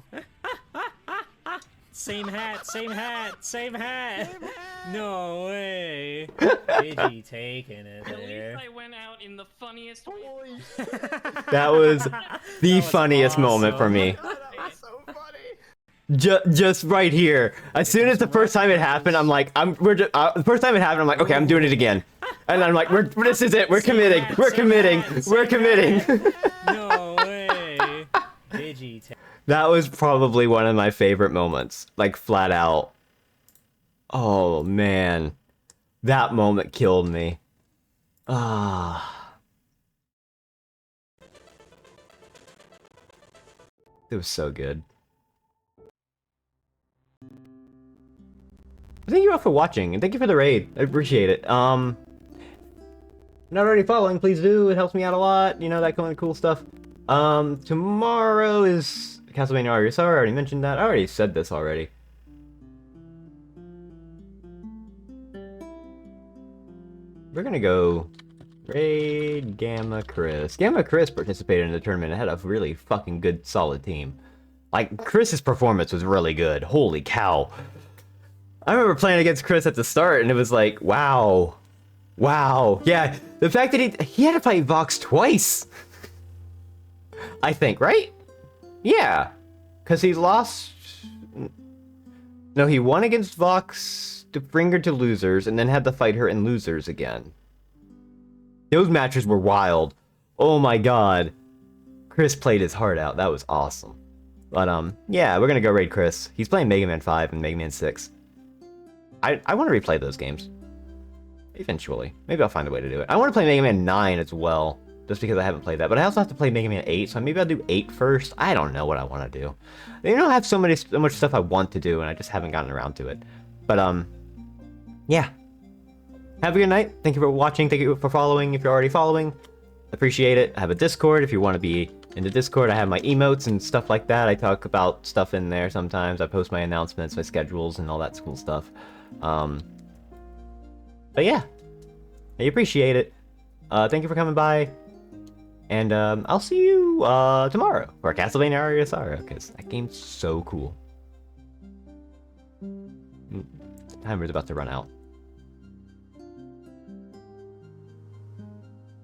Same hat, same hat, same hat. Same hat. No way. Digi taking it there. At least I went out in the funniest way. That was the funniest moment for me. God, that was so funny. Just right here. As soon as the first time it happened, I'm like, the first time it happened, I'm like, okay, I'm doing it again. And I'm like, this is it. We're committing. We're committing. We're committing. No way. Digi. That was probably one of my favorite moments. Like, flat out. Oh, man. That moment killed me. Ah. It was so good. Thank you all for watching, and thank you for the raid. I appreciate it. Not already following, please do. It helps me out a lot. You know, that kind of cool stuff. Tomorrow is Castlevania RSR. I already mentioned that. I already said this already. We're gonna go raid Gamma Chris. Gamma Chris participated in the tournament and had a really fucking good, solid team. Like, Chris's performance was really good. Holy cow. I remember playing against Chris at the start, and it was like, wow. Wow. Yeah, the fact that he had to fight Vox twice. I think, right? Yeah. Because he lost... No, he won against Vox to bring her to losers, and then had to fight her in losers again. Those matches were wild. Oh my god. Chris played his heart out. That was awesome. But, yeah, we're gonna go raid Chris. He's playing Mega Man 5 and Mega Man 6. I want to replay those games. Eventually. Maybe I'll find a way to do it. I want to play Mega Man 9 as well, just because I haven't played that. But I also have to play Mega Man 8, so maybe I'll do 8 first. I don't know what I want to do. You know, I have so much stuff I want to do, and I just haven't gotten around to it. But, yeah. Have a good night. Thank you for watching. Thank you for following if you're already following. Appreciate it. I have a Discord if you want to be in the Discord. I have my emotes and stuff like that. I talk about stuff in there sometimes. I post my announcements, my schedules, and all that cool stuff. But yeah, I appreciate it. Thank you for coming by. And I'll see you tomorrow for Castlevania Aria Sorrow, because that game's so cool. Timer's about to run out.